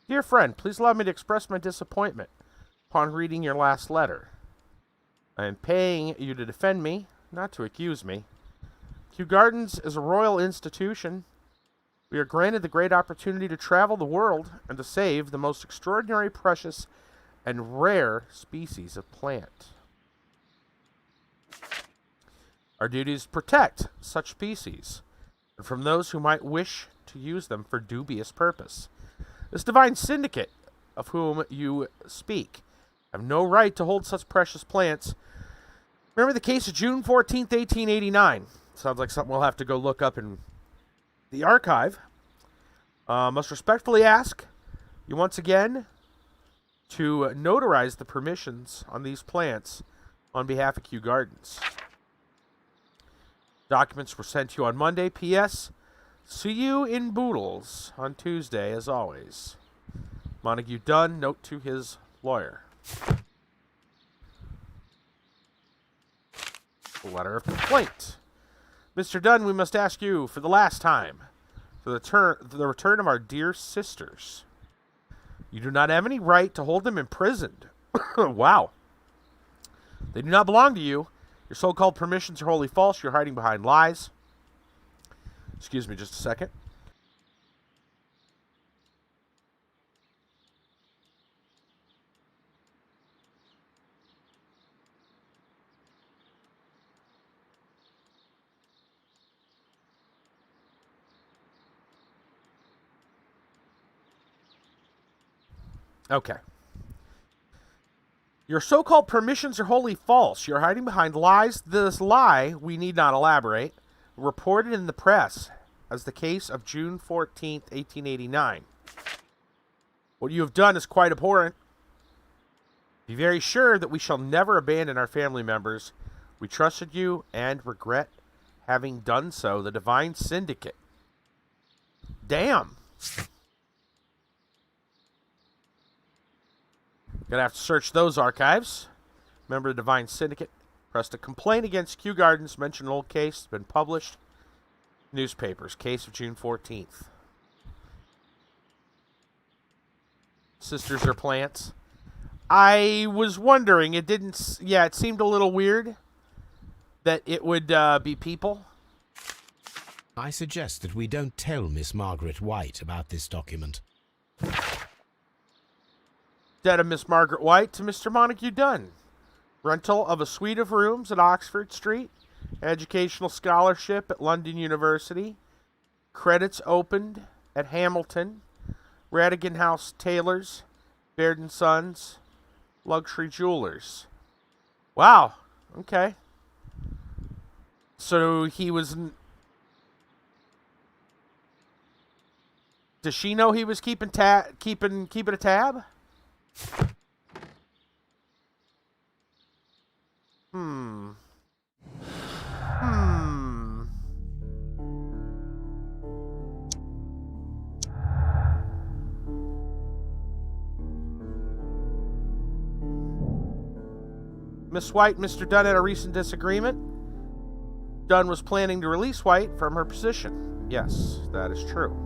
Dear friend, please allow me to express my disappointment upon reading your last letter. I am paying you to defend me, not to accuse me. Kew Gardens is a royal institution. We are granted the great opportunity to travel the world and to save the most extraordinary, precious, and rare species of plant. Our duty is to protect such species and from those who might wish to use them for dubious purpose. This divine syndicate of whom you speak have no right to hold such precious plants. Remember the case of June 14th, 1889. Sounds like something we'll have to go look up in the archive. Must respectfully ask you once again to notarize the permissions on these plants on behalf of Kew Gardens. Documents were sent to you on Monday. P.S. See you in Boodles on Tuesday, as always. Montague Dunn, note to his lawyer. Letter of complaint. Mr. Dunn, we must ask you for the last time for the return of our dear sisters. You do not have any right to hold them imprisoned. Wow. They do not belong to you. Your so-called permissions are wholly false. You're hiding behind lies. Excuse me just a second. Okay. Your so-called permissions are wholly false. You're hiding behind lies. This lie, we need not elaborate, reported in the press as the case of June 14th, 1889. What you have done is quite abhorrent. Be very sure that we shall never abandon our family members. We trusted you and regret having done so. The Divine Syndicate. Damn. Gonna have to search those archives. Remember the Divine Syndicate. Pressed a complaint against Kew Gardens. Mentioned an old case. It's been published. Newspapers. Case of June 14th. Sisters are plants. I was wondering. It didn't... Yeah, it seemed a little weird that it would be people. I suggest that we don't tell Miss Margaret White about this document. Debt of Miss Margaret White to Mr. Montague Dunn. Rental of a suite of rooms at Oxford Street. Educational scholarship at London University. Credits opened at Hamilton. Radigan House Tailors. Baird & Sons. Luxury Jewelers. Wow. Okay. So he was... Does she know he was keeping a tab? Miss White and Mr. Dunn had a recent disagreement. Dunn was planning to release White from her position. Yes, that is true.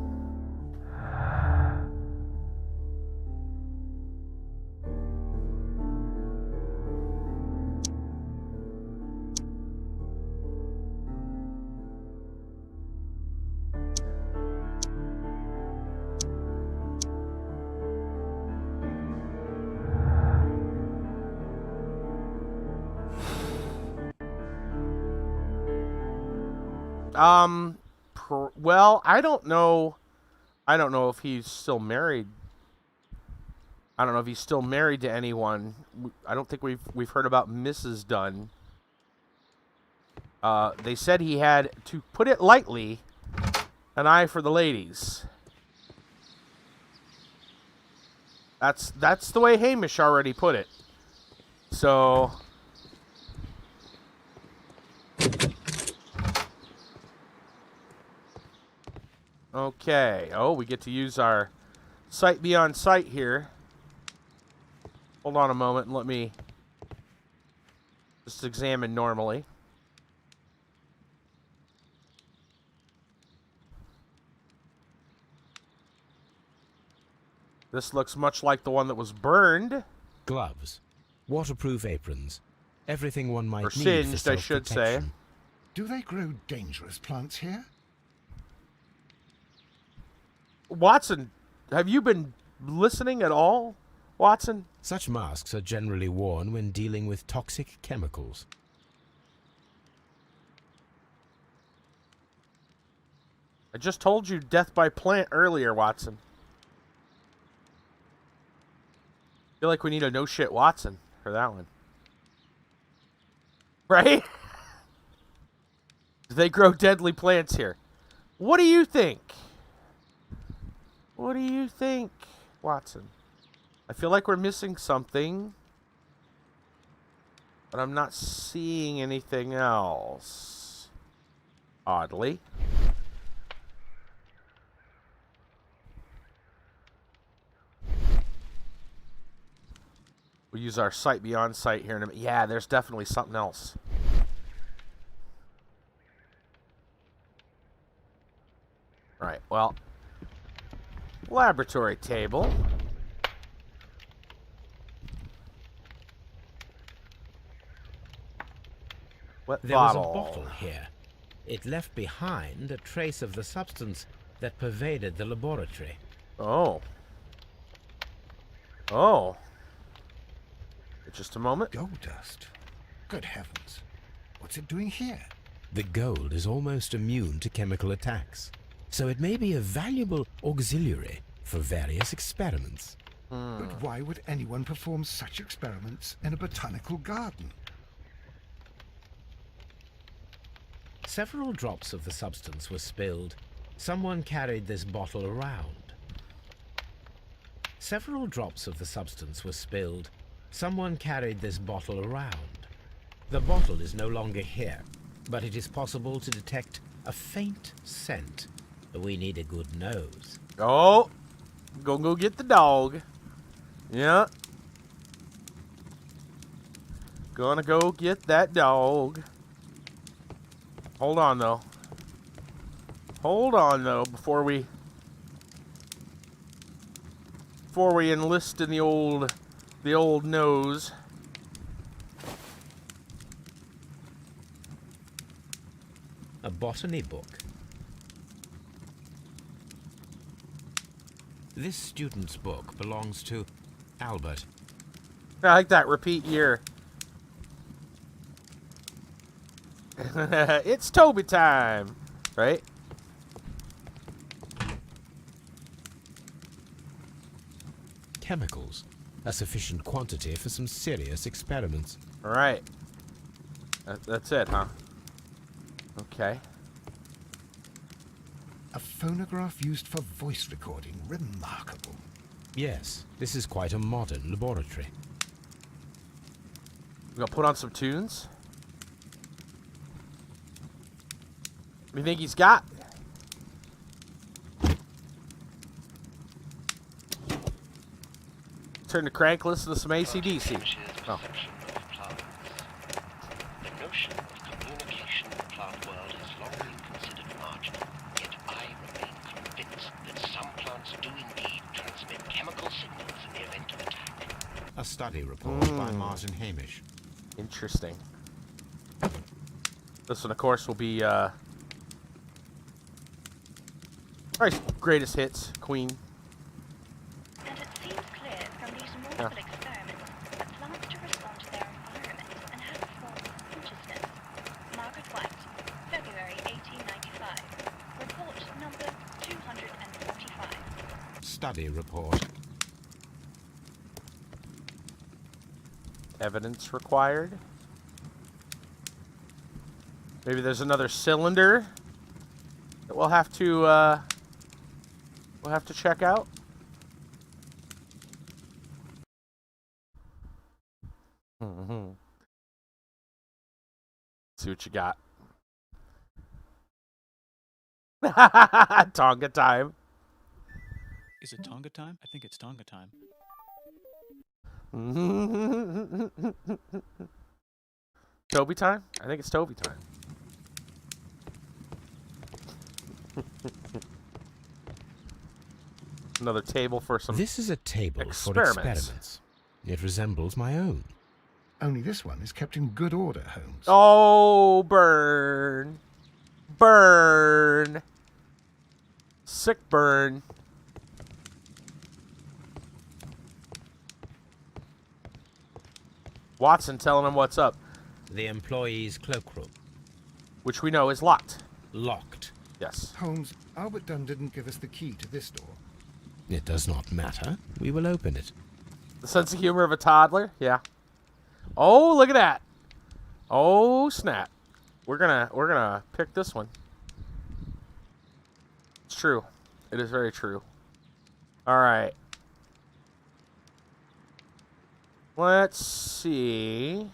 Well, I don't know if he's still married. I don't know if he's still married to anyone. I don't think we've heard about Mrs. Dunn. They said he had, to put it lightly, an eye for the ladies. That's the way Hamish already put it. So... Okay. Oh, we get to use our sight beyond sight here. Hold on a moment and let me just examine normally. This looks much like the one that was burned. Gloves, waterproof aprons, everything one might or need singed, for I should say. Do they grow dangerous plants here? Watson, have you been listening at all, Watson? Such masks are generally worn when dealing with toxic chemicals. I just told you death by plant earlier, Watson. I feel like we need a no shit Watson for that one. Right? Do they grow deadly plants here? What do you think? What do you think, Watson? I feel like we're missing something, but I'm not seeing anything else. Oddly. We'll use our sight beyond sight here in a minute. Yeah, there's definitely something else. Right, well, laboratory table. What There was bottle? a bottle here. It left behind a trace of the substance that pervaded the laboratory. Oh. Oh. Just a moment. Gold dust. Good heavens. What's it doing here? The gold is almost immune to chemical attacks, so it may be a valuable auxiliary for various experiments. But why would anyone perform such experiments in a botanical garden? Several drops of the substance were spilled. Someone carried this bottle around. Several drops of the substance were spilled. Someone carried this bottle around. The bottle is no longer here, but it is possible to detect a faint scent. We need a good nose. Oh. Go get the dog. Yeah. Gonna go get that dog. Hold on, though. Hold on, though, before we enlist in the old nose. A botany book. This student's book belongs to Albert. I like that repeat year. It's Toby time, right? Chemicals, a sufficient quantity for some serious experiments. All right. That's it, huh? Okay. A phonograph used for voice recording. Remarkable. Yes, this is quite a modern laboratory. We gonna put on some tunes. What do you think he's got? Turn the crank, listen to some AC/DC. Oh. The notion of communication in the plant world has long been considered marginal, yet I remain convinced that some plants do indeed transmit chemical signals in the event of attack. A study report by Martin Hamish. Interesting. This one, of course, will be Christ's greatest hits, Queen. And it seems clear from these multiple experiments that plants to respond to their environment and have a form of consciousness. Margaret White, February 1895. Report number 245. Study report. Evidence required. Maybe there's another cylinder that we'll have to check out. See what you got. Tonga time. Is it Tonga time? I think it's Tonga time. Toby time? I think it's Toby time. Another table for some. This is a table for experiments. experiments. It resembles my own. Only this one is kept in good order, Holmes. Oh, burn. Burn. Sick burn. Watson telling him what's up, The employee's cloakroom. which we know is locked. Locked. Yes. Holmes, Albert Dunn didn't give us the key to this door. It does not matter. We will open it. The sense of humor of a toddler? Yeah. Oh, look at that. Oh, snap. We're gonna pick this one. It's true. It is very true. All right. Let's see.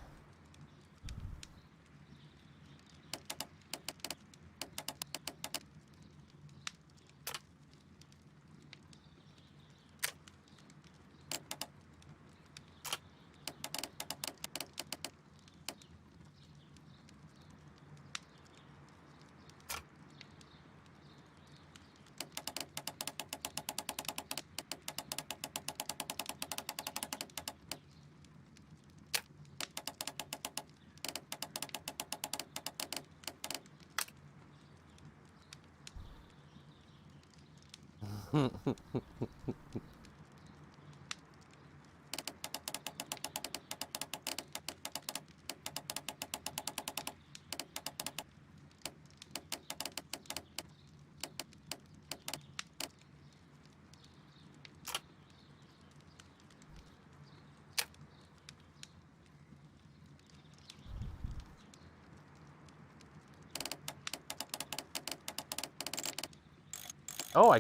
Oh, I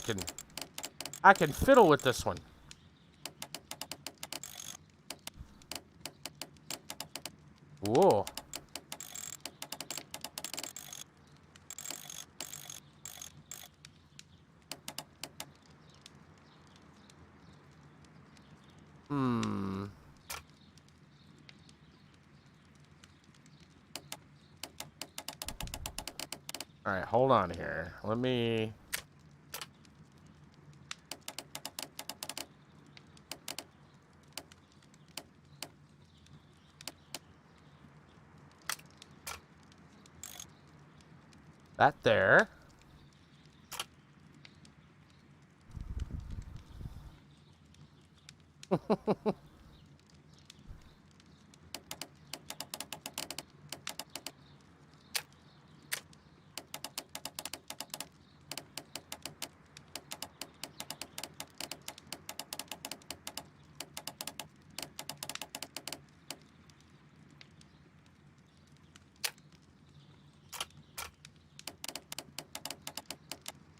can fiddle with this one. Whoa. Hmm. All right, hold on here. Let me... That there.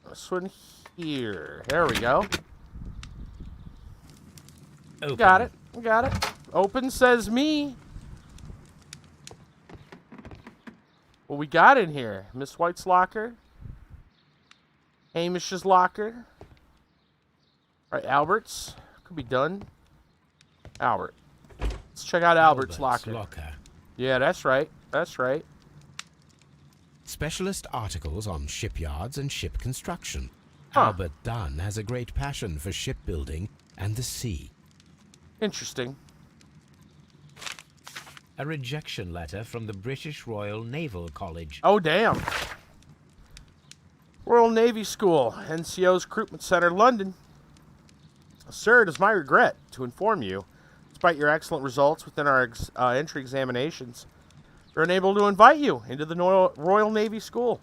This one here. There we go. Open. Got it. Got it. Open says me. What we got in here? Miss White's locker. Hamish's locker. All right, Albert's. Could be done. Albert. Let's check out Albert's locker. Yeah, that's right. That's right. Specialist articles on shipyards and ship construction. Huh. Albert Dunn has a great passion for shipbuilding and the sea. Interesting. A rejection letter from the British Royal Naval College. Oh, damn. Royal Navy School, NCO's Recruitment Center, London. Sir, it is my regret to inform you, despite your excellent results within our entry examinations, we're unable to invite you into the Royal Navy School.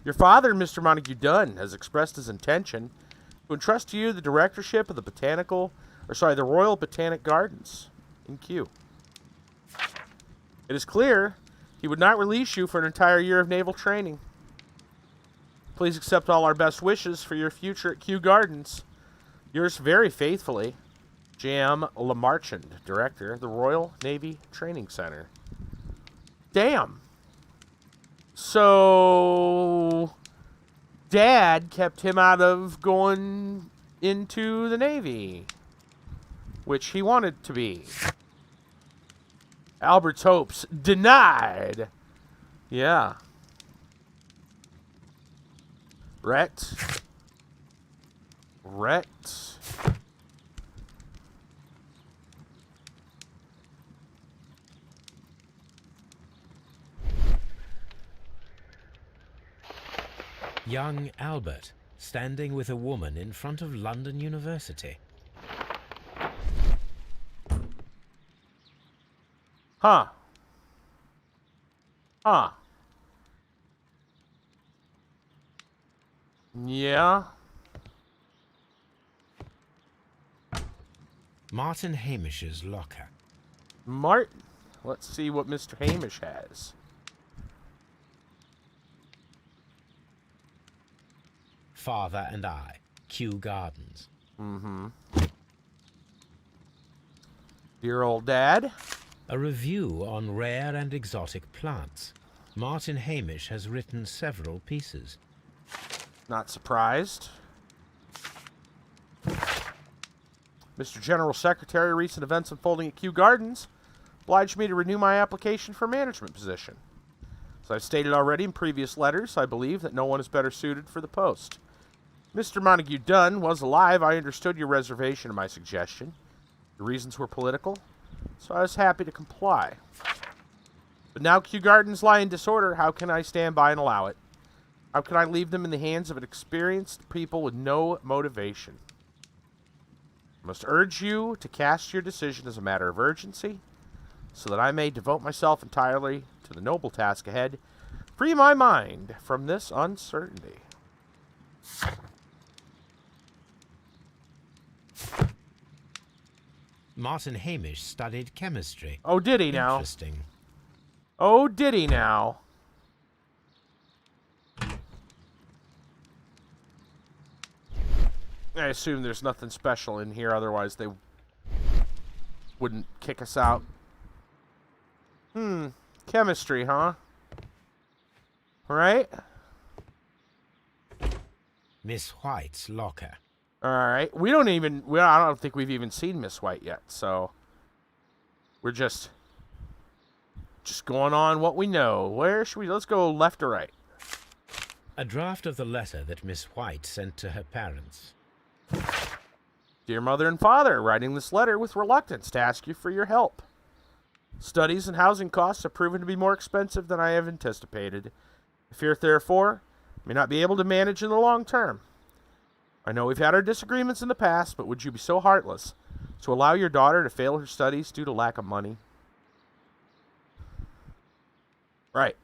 Your father, Mr. Montague Dunn, has expressed his intention to entrust to you the directorship of the Royal Botanic Gardens in Kew. It is clear he would not release you for an entire year of naval training. Please accept all our best wishes for your future at Kew Gardens. Yours very faithfully, J.M. Lamarchand, Director of the Royal Navy Training Center. Damn. So, Dad kept him out of going into the Navy, which he wanted to be. Albert's hopes denied. Yeah. Wrecked. Young Albert, standing with a woman in front of London University. Huh. Yeah. Martin Hamish's locker. Martin. Let's see what Mr. Hamish has. Father and I, Kew Gardens. Mm-hmm. Dear old Dad. A review on rare and exotic plants. Martin Hamish has written several pieces. Not surprised. Mr. General Secretary, recent events unfolding at Kew Gardens obliged me to renew my application for a management position. As I've stated already in previous letters, I believe that no one is better suited for the post. Mr. Montague Dunn was alive. I understood your reservation of my suggestion. Your reasons were political, so I was happy to comply. But now Kew Gardens lie in disorder. How can I stand by and allow it? How can I leave them in the hands of inexperienced people with no motivation? I must urge you to cast your decision as a matter of urgency, so that I may devote myself entirely to the noble task ahead, free my mind from this uncertainty. Martin Hamish studied chemistry. Oh, did he now? Interesting. Oh, did he now? I assume there's nothing special in here, otherwise they wouldn't kick us out. Chemistry, huh? Right? Miss White's locker. Alright. I don't think we've even seen Miss White yet, so we're just going on what we know. Let's go left or right? A draft of the letter that Miss White sent to her parents. Dear Mother and Father, writing this letter with reluctance to ask you for your help. Studies and housing costs have proven to be more expensive than I have anticipated. I fear, therefore, I may not be able to manage in the long term. I know we've had our disagreements in the past, but would you be so heartless to allow your daughter to fail her studies due to lack of money? Right.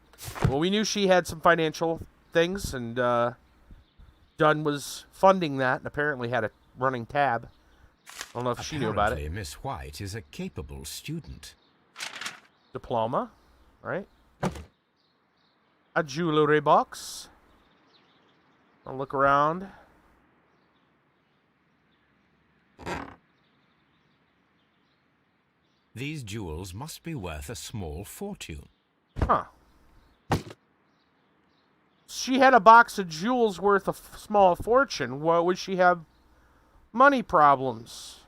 Well, we knew she had some financial things, and Dunn was funding that, and apparently had a running tab. I don't know if she knew about it. Miss White is a capable student. Diploma, right? A jewelry box. I'll look around. These jewels must be worth a small fortune. Huh. She had a box of jewels worth a small fortune. What would she have? Money problems.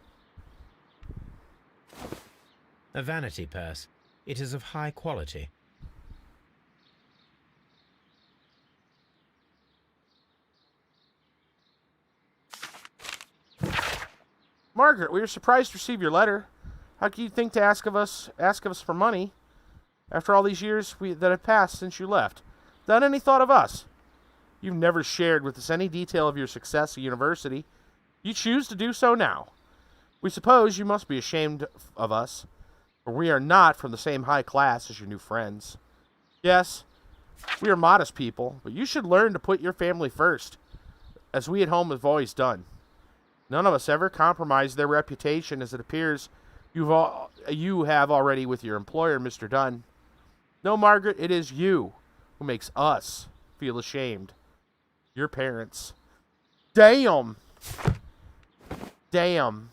A vanity purse. It is of high quality. Margaret, we were surprised to receive your letter. How can you think to ask of us for money after all these years that have passed since you left? Without any thought of us. You've never shared with us any detail of your success at university. You choose to do so now. We suppose you must be ashamed of us, for we are not from the same high class as your new friends. Yes, we are modest people, but you should learn to put your family first, as we at home have always done. None of us ever compromised their reputation, as it appears you have already with your employer, Mr. Dunn. No, Margaret, it is you who makes us feel ashamed. Your parents. Damn. Damn.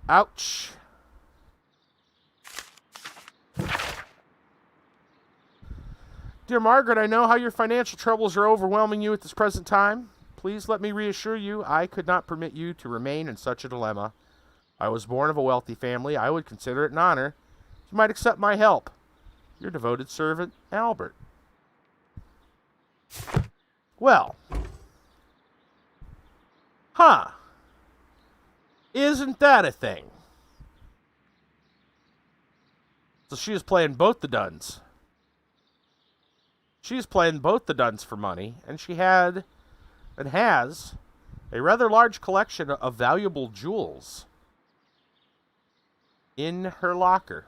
Ouch. Dear Margaret, I know how your financial troubles are overwhelming you at this present time. Please let me reassure you, I could not permit you to remain in such a dilemma. I was born of a wealthy family. I would consider it an honor if you might accept my help. Your devoted servant, Albert. Well. Huh. Isn't that a thing? So she is playing both the Dunns. She is playing both the Dunns for money, and she had and has a rather large collection of valuable jewels in her locker.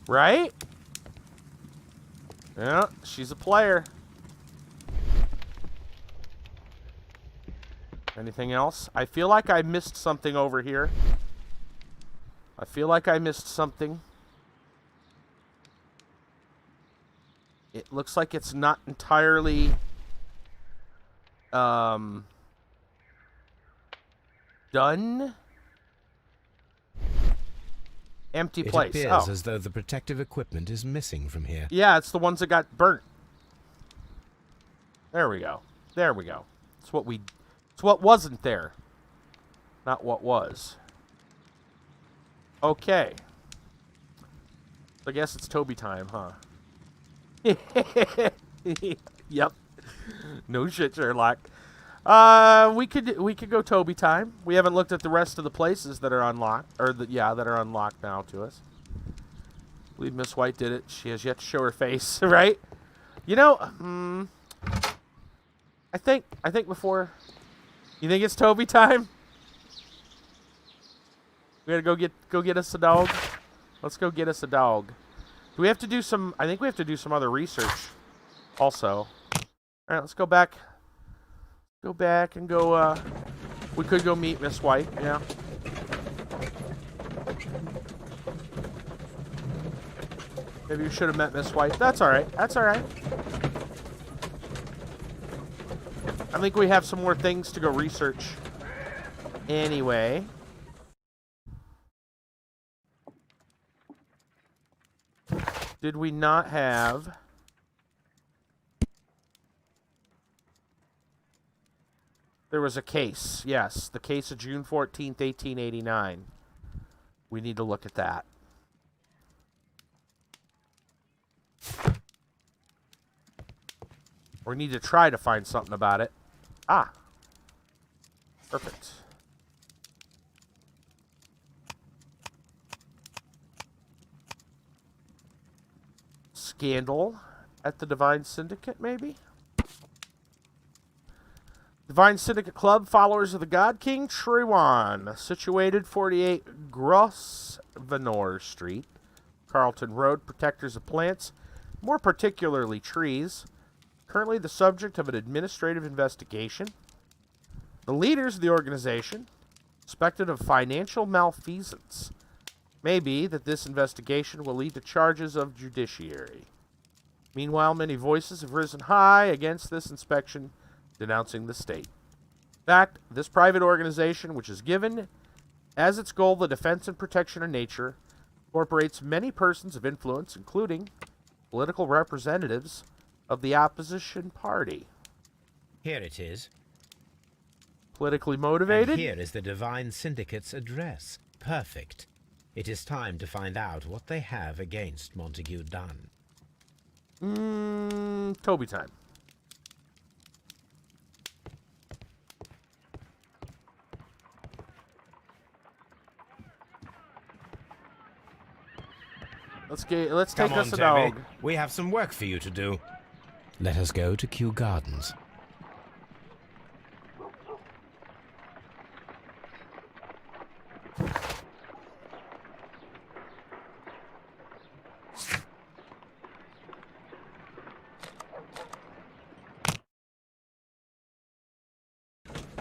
Right? Yeah, she's a player. Anything else? I feel like I missed something over here. I feel like I missed something. It looks like it's not entirely done. Empty place. It appears as though the protective equipment is missing from here. Yeah, it's the ones that got burnt. There we go. There we go. It's what wasn't there. Not what was. Okay. I guess it's Toby time, huh? Yep. No shit, Sherlock. We could go Toby time. We haven't looked at the rest of the places that are unlocked, or that are unlocked now to us. I believe Miss White did it. She has yet to show her face, right? You know, I think before. You think it's Toby time? We gotta go get us a dog. Let's go get us a dog. Do we have to do some? I think we have to do some other research. Also, all right. Let's go back. Go back and go. We could go meet Miss White. Yeah. Maybe we should have met Miss White. That's all right. That's all right. I think we have some more things to go research. Anyway. Did we not have... There was a case. Yes, the case of June 14th, 1889. We need to look at that. We need to try to find something about it. Ah. Perfect. Scandal at the Divine Syndicate, maybe? Divine Syndicate Club, followers of the God King Triwan, situated 48 Grosvenor Street, Carlton Road, protectors of plants, more particularly trees, currently the subject of an administrative investigation. The leaders of the organization, suspected of financial malfeasance, may be that this investigation will lead to charges of judiciary. Meanwhile, many voices have risen high against this inspection, denouncing the state. In fact, this private organization, which is given as its goal the defense and protection of nature, incorporates many persons of influence, including political representatives of the opposition party. Here it is. Politically motivated? And here is the Divine Syndicate's address. Perfect. It is time to find out what they have against Montague Dunn. Toby time. Let's take us a dog. We have some work for you to do. Let us go to Kew Gardens.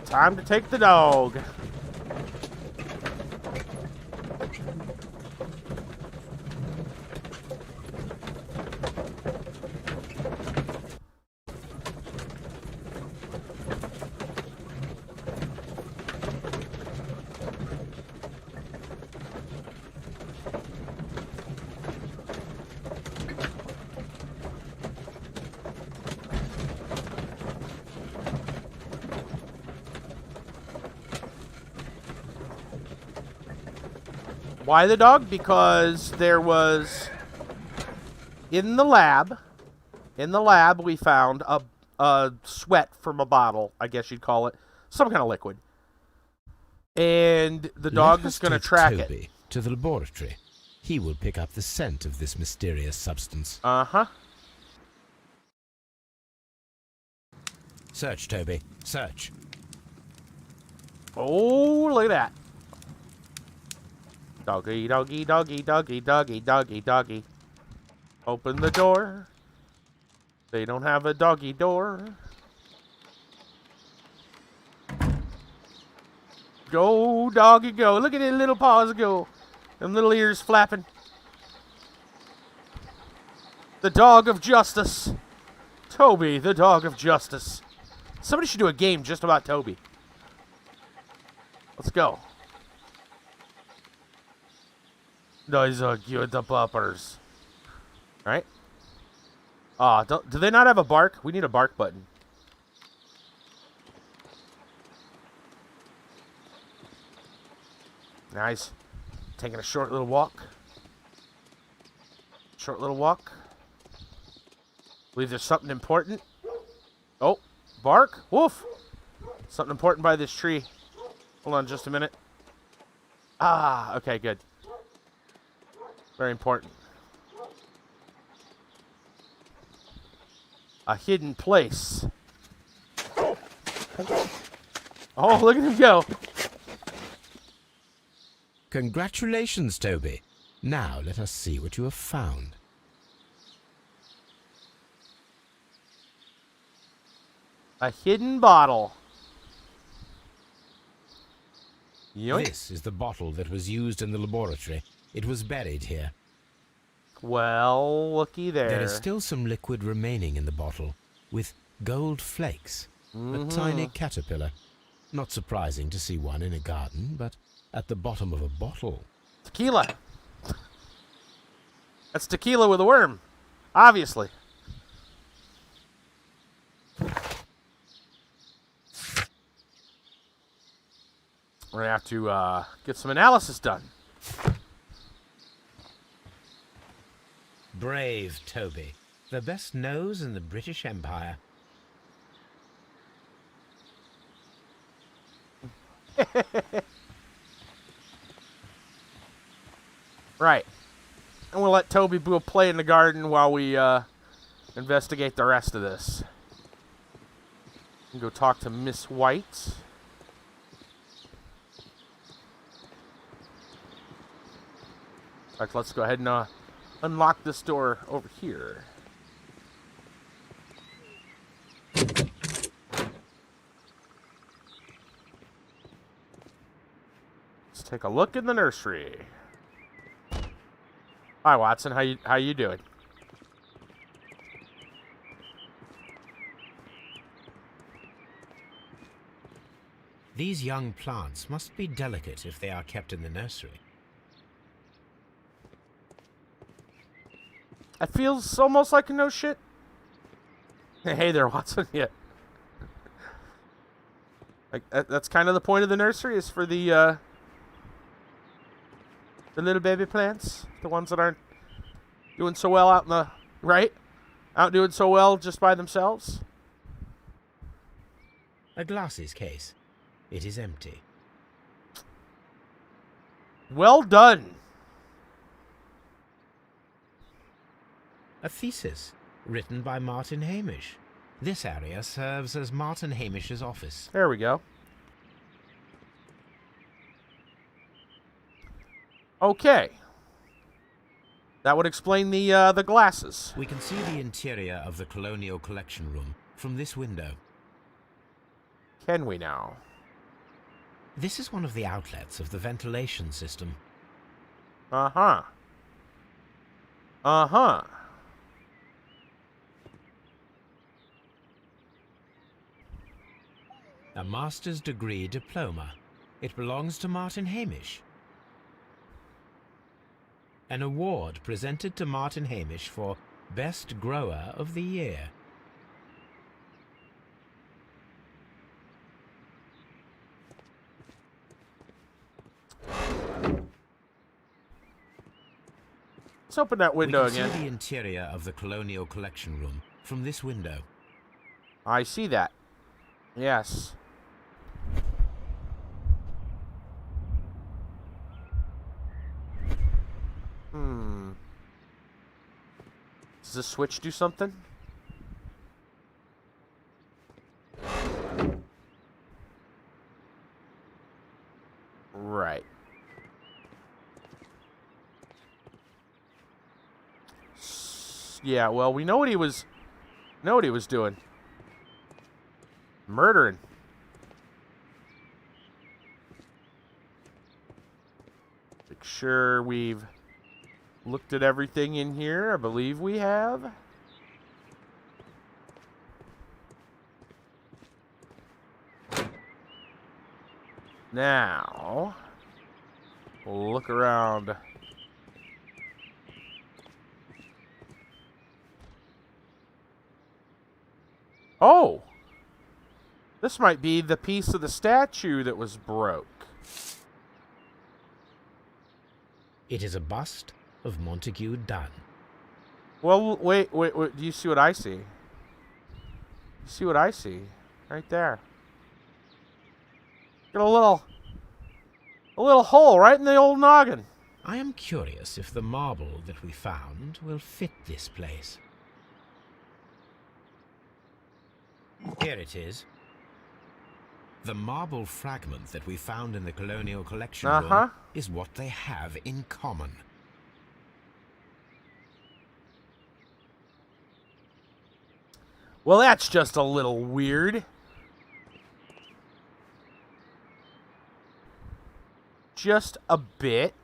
Time to take the dog. Why the dog? Because there was, in the lab we found a sweat from a bottle, I guess you'd call it, some kind of liquid. And the dog is going to track Toby it. To the laboratory. He will pick up the scent of this mysterious substance. Uh-huh. Search, Toby. Search. Oh, look at that. Doggy, doggy, doggy, doggy, doggy, doggy, doggy. Open the door. They don't have a doggy door. Go, doggy, go. Look at the little paws go. Them little ears flapping. The dog of justice. Toby, the dog of justice. Somebody should do a game just about Toby. Let's go. Those are cute puppers. Alright. Do they not have a bark? We need a bark button. Nice. Taking a short little walk. Short little walk. Believe there's something important. Oh, bark. Woof. Something important by this tree. Hold on just a minute. Ah, okay, good. Very important. A hidden place. Oh, look at him go. Congratulations, Toby. Now let us see what you have found. A hidden bottle. Yoink. This is the bottle that was used in the laboratory. It was buried here. Well, looky there. There is still some liquid remaining in the bottle, with gold flakes. A tiny caterpillar. Not surprising to see one in a garden, but at the bottom of a bottle. Tequila. That's tequila with a worm. Obviously. We're going to have to get some analysis done. Brave Toby. The best nose in the British Empire. Right. And we'll let Toby Boo play in the garden while we investigate the rest of this. Go talk to Miss White. In fact, let's go ahead and unlock this door over here. Let's take a look in the nursery. Hi, Watson. How you doing? These young plants must be delicate if they are kept in the nursery. It feels almost like a no shit. Hey there, Watson. Yeah. Like that's kind of the point of the nursery, is for the little baby plants, the ones that aren't doing so well out in the out doing so well just by themselves. A glasses case. It is empty. Well done. A thesis, written by Martin Hamish. This area serves as Martin Hamish's office. There we go. Okay. That would explain the glasses. We can see the interior of the Colonial Collection Room from this window. Can we now? This is one of the outlets of the ventilation system. Uh-huh. Uh-huh. A master's degree diploma. It belongs to Martin Hamish. An award presented to Martin Hamish for Best Grower of the Year. Let's open that window we can again. see the interior of the Colonial Collection Room from this window. I see that. Yes. Does this switch do something? Right. Yeah, well, we know what he was doing. Murdering. Make sure we've looked at everything in here. I believe we have. Now, we'll look around. Oh! This might be the piece of the statue that was broke. It is a bust of Montague Dunn. Well, wait. Do you see what I see? You see what I see? Right there. Got a little hole right in the old noggin. I am curious if the marble that we found will fit this place. Here it is. The marble fragment that we found in the Colonial Collection room is what they have in common. Well, that's just a little weird. Just a bit.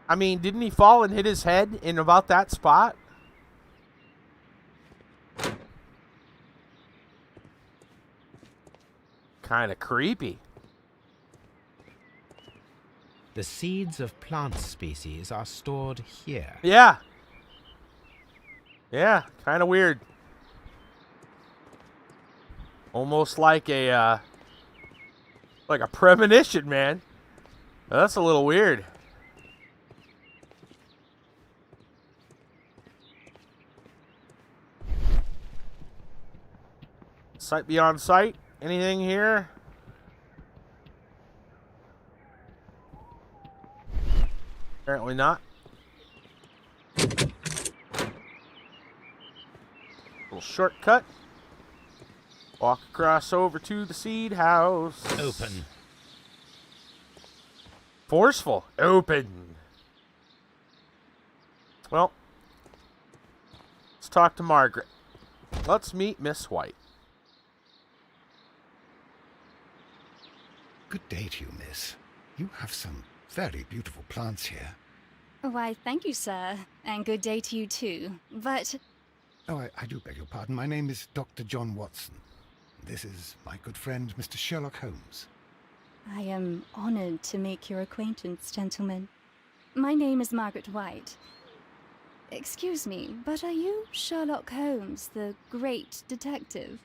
I mean, didn't he fall and hit his head in about that spot? Kind of creepy. The seeds of plant species are stored here. Yeah. Yeah, kind of weird. Almost like a premonition, man. That's a little weird. Sight beyond sight. Anything here? Apparently not. Little shortcut. Walk across over to the seed house. Open. Forceful. Open. Well, let's talk to Margaret. Let's meet Miss White. Good day to you, miss. You have some very beautiful plants here. Why, thank you, sir. And good day to you, too. But... Oh, I do beg your pardon. My name is Dr. John Watson. This is my good friend, Mr. Sherlock Holmes. I am honored to make your acquaintance, gentlemen. My name is Margaret White. Excuse me, but are you Sherlock Holmes, the great detective?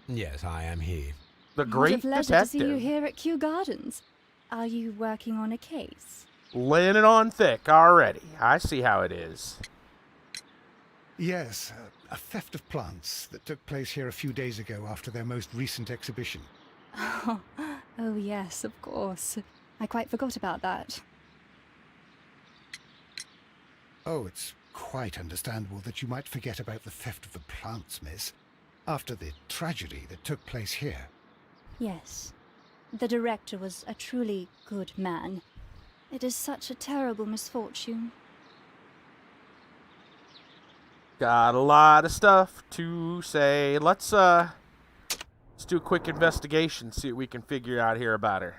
Yes, I am he. The What great a pleasure detective. to see you here at Kew Gardens. Are you working on a case? Laying it on thick already. I see how it is. Yes, a theft of plants that took place here a few days ago after their most recent exhibition. Oh yes, of course. I quite forgot about that. Oh, it's quite understandable that you might forget about the theft of the plants, miss, after the tragedy that took place here. Yes. The director was a truly good man. It is such a terrible misfortune. Got a lot of stuff to say. Let's do a quick investigation, see what we can figure out here about her.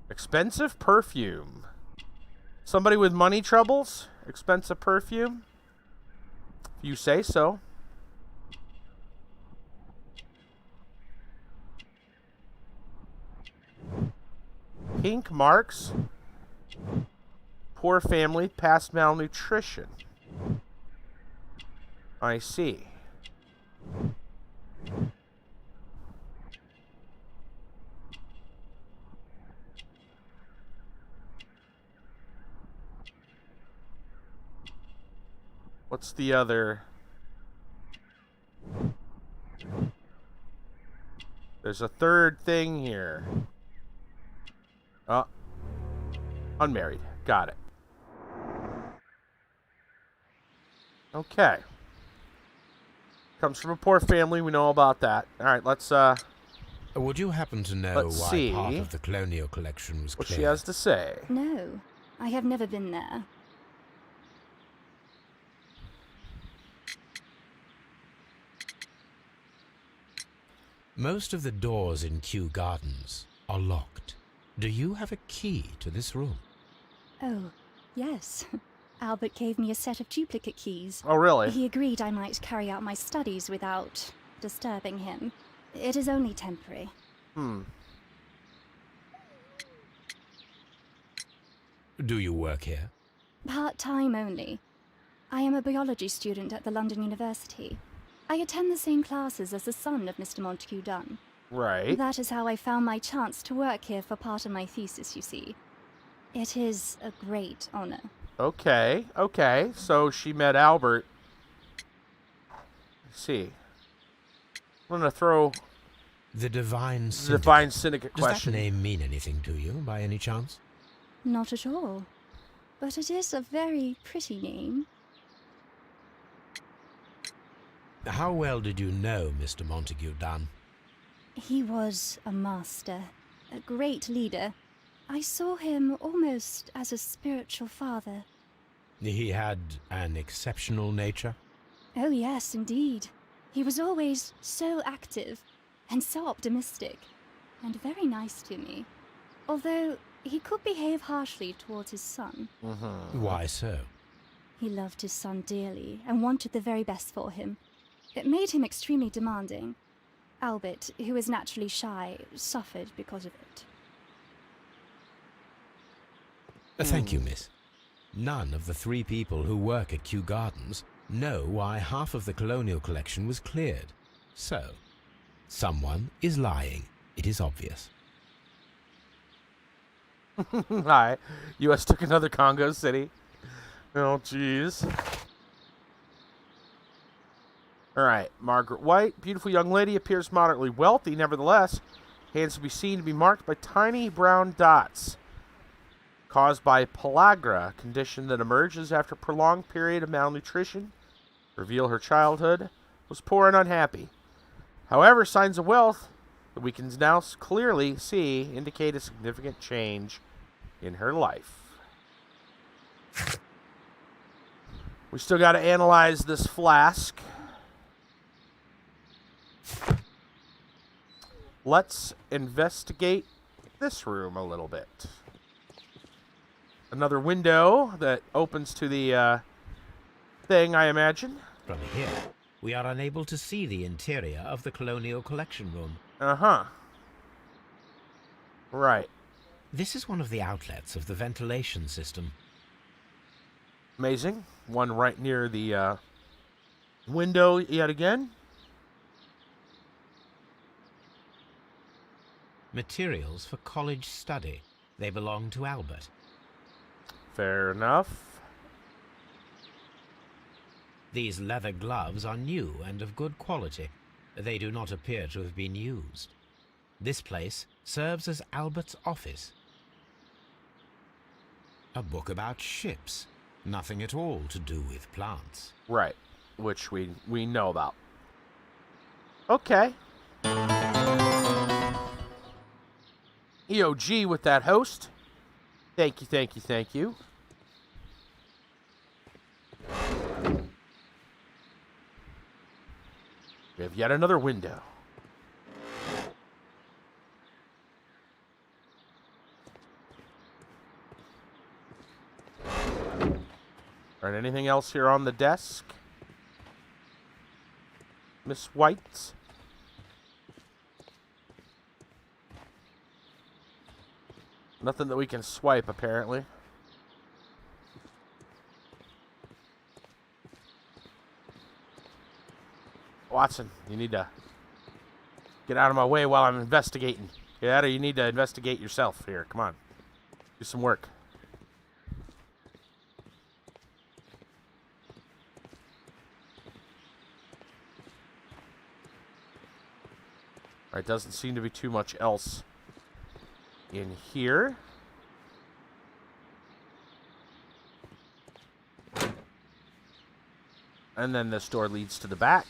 Expensive perfume. Somebody with money troubles? Expensive perfume? If you say so. Pink marks. Poor family, past malnutrition. I see. What's the other? There's a third thing here. Oh. Unmarried. Got it. Okay. Comes from a poor family. We know about that. All right, let's Would you happen to know Let's why see part of the colonial collection was what cleared? she has to say. No, I have never been there. Most of the doors in Kew Gardens are locked. Do you have a key to this room? Oh, yes. Albert gave me a set of duplicate keys. Oh, really? He agreed I might carry out my studies without disturbing him. It is only temporary. Do you work here? Part-time only. I am a biology student at the London University. I attend the same classes as the son of Mr. Montague Dunn. Right. That is how I found my chance to work here for part of my thesis, you see. It is a great honor. Okay. Okay. So she met Albert. Let's see. I'm gonna throw The Divine the Syndicate. Divine Syndicate Does that question. name mean anything to you, by any chance? Not at all. But it is a very pretty name. How well did you know Mr. Montague Dunn? He was a master, a great leader. I saw him almost as a spiritual father. He had an exceptional nature? Oh, yes, indeed. He was always so active and so optimistic, and very nice to me. Although he could behave harshly towards his son. Why so? He loved his son dearly and wanted the very best for him. It made him extremely demanding. Albert, who is naturally shy, suffered because of it. Thank you, miss. None of the 3 people who work at Kew Gardens know why half of the colonial collection was cleared. So, someone is lying. It is obvious. Hi. U.S. took another Congo city. Oh, jeez. All right. Margaret White, beautiful young lady, appears moderately wealthy. Nevertheless, hands to be seen to be marked by tiny brown dots caused by pellagra, a condition that emerges after a prolonged period of malnutrition. Reveal her childhood was poor and unhappy. However, signs of wealth that we can now clearly see indicate a significant change in her life. We still got to analyze this flask. Let's investigate this room a little bit. Another window that opens to the thing, I imagine. From here, we are unable to see the interior of the colonial collection room. Uh-huh. Right. This is one of the outlets of the ventilation system. Amazing. One right near the window yet again. Materials for college study. They belong to Albert. Fair enough. These leather gloves are new and of good quality. They do not appear to have been used. This place serves as Albert's office. A book about ships. Nothing at all to do with plants. Right. Which we know about. Okay. EOG with that host. Thank you, thank you, thank you. We have yet another window. Alright, anything else here on the desk? Miss White? Nothing that we can swipe, apparently. Watson, you need to get out of my way while I'm investigating. Yeah, or you need to investigate yourself here. Come on. Do some work. Alright, doesn't seem to be too much else in here. And then this door leads to the back.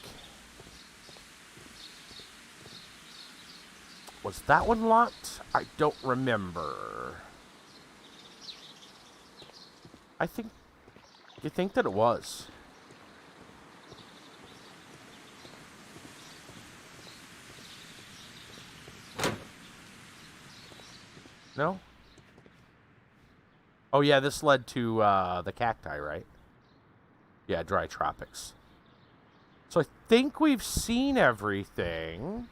Was that one locked? I don't remember. You think that it was. No? Oh yeah, this led to the cacti, right? Yeah, dry tropics. So I think we've seen everything.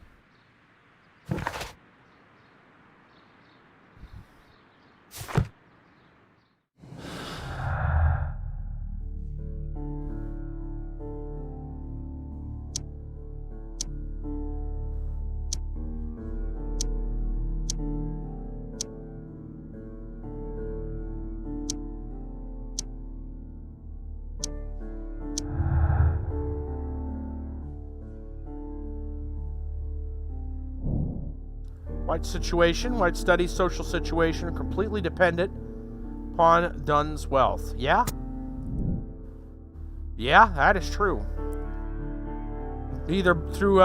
White's situation, White's studies, social situation are completely dependent upon Dunn's wealth. Yeah? Yeah, that is true. Either through,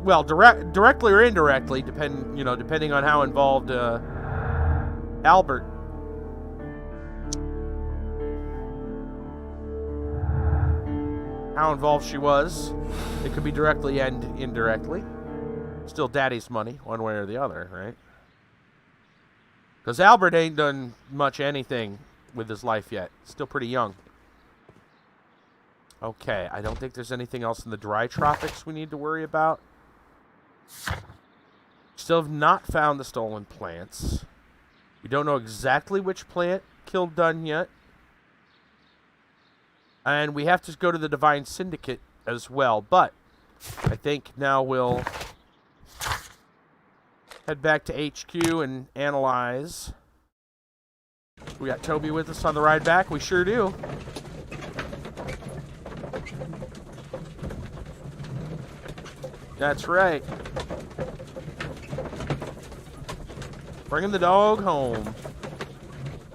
well, directly or indirectly, depending on how involved Albert. How involved she was. It could be directly and indirectly. Still daddy's money, one way or the other, right? Because Albert ain't done much anything with his life yet. Still pretty young. Okay, I don't think there's anything else in the dry tropics we need to worry about. Still have not found the stolen plants. We don't know exactly which plant killed Dunn yet. And we have to go to the Divine Syndicate as well. But I think now we'll head back to HQ and analyze. We got Toby with us on the ride back. We sure do. That's right. Bringing the dog home.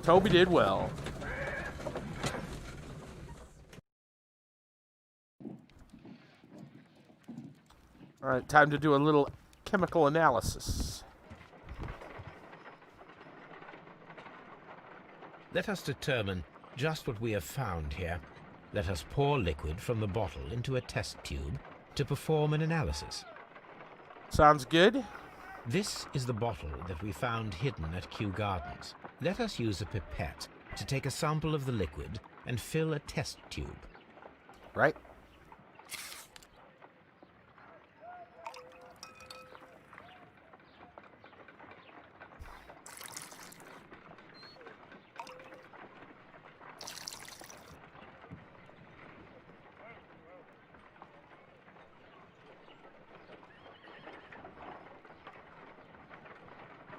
Toby did well. All right, time to do a little chemical analysis. Let us determine just what we have found here. Let us pour liquid from the bottle into a test tube to perform an analysis. Sounds good. This is the bottle that we found hidden at Kew Gardens. Let us use a pipette to take a sample of the liquid and fill a test tube. Right.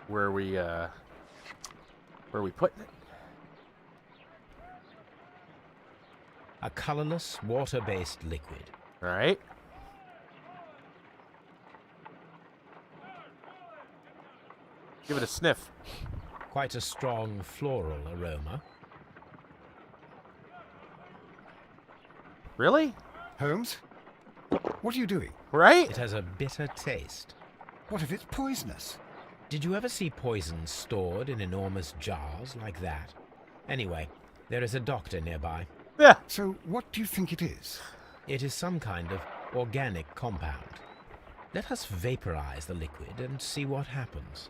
Where are we putting it? A colorless, water-based liquid. All right. Give it a sniff. Quite a strong floral aroma. Really? Holmes? What are you doing? Right? It has a bitter taste. What if it's poisonous? Did you ever see poison stored in enormous jars like that? Anyway, there is a doctor nearby. Yeah. So what do you think it is? It is some kind of organic compound. Let us vaporize the liquid and see what happens.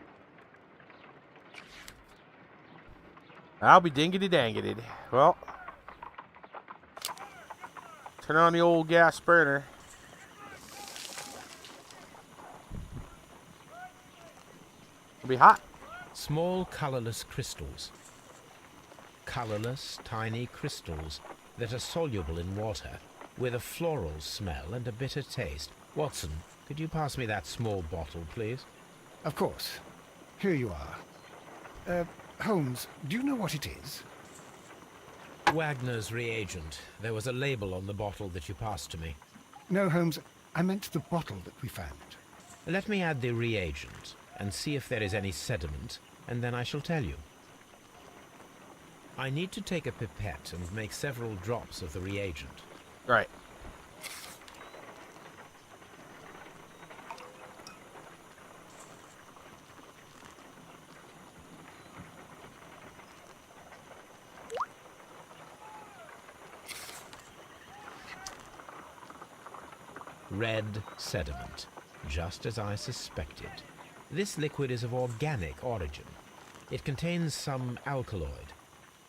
I'll be dingity-dangity. Well, turn on the old gas burner. It'll be hot. Small colorless crystals. Colorless, tiny crystals that are soluble in water with a floral smell and a bitter taste. Watson, could you pass me that small bottle, please? Of course. Here you are. Holmes, do you know what it is? Wagner's reagent. There was a label on the bottle that you passed to me. No, Holmes, I meant the bottle that we found. Let me add the reagent and see if there is any sediment, and then I shall tell you. I need to take a pipette and make several drops of the reagent. Right. Red sediment, just as I suspected. This liquid is of organic origin. It contains some alkaloid.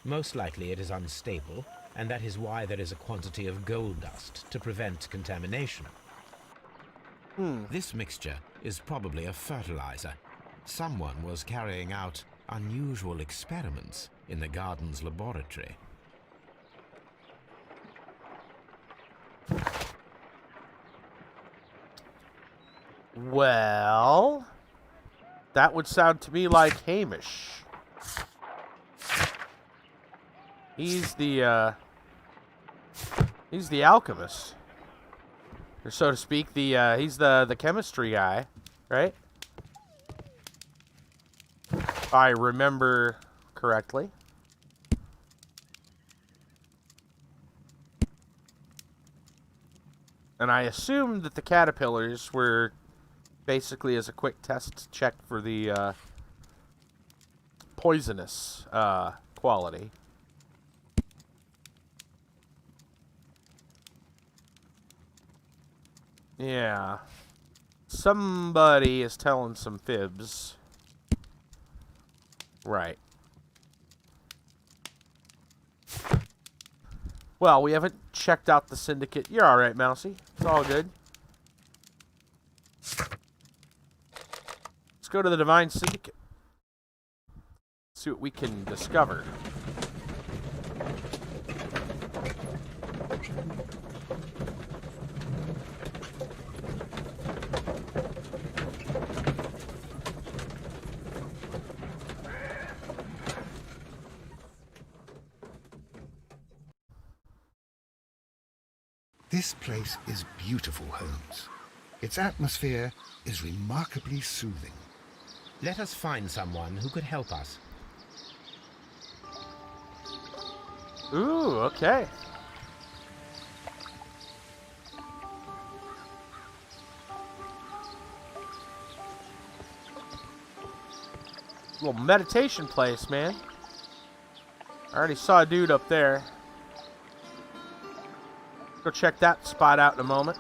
Most likely it is unstable, and that is why there is a quantity of gold dust to prevent contamination. This mixture is probably a fertilizer. Someone was carrying out unusual experiments in the garden's laboratory. Well, that would sound to me like Hamish. He's the alchemist, or so to speak. He's the chemistry guy, right? If I remember correctly. And I assumed that the caterpillars were basically as a quick test check for the poisonous quality. Yeah. Somebody is telling some fibs. Right. Well, we haven't checked out the syndicate. You're alright, Mousy. It's all good. Let's go to the Divine Syndicate. See what we can discover. This place is beautiful, Holmes. Its atmosphere is remarkably soothing. Let us find someone who could help us. Ooh, okay. Little meditation place, man. I already saw a dude up there. Go check that spot out in a moment.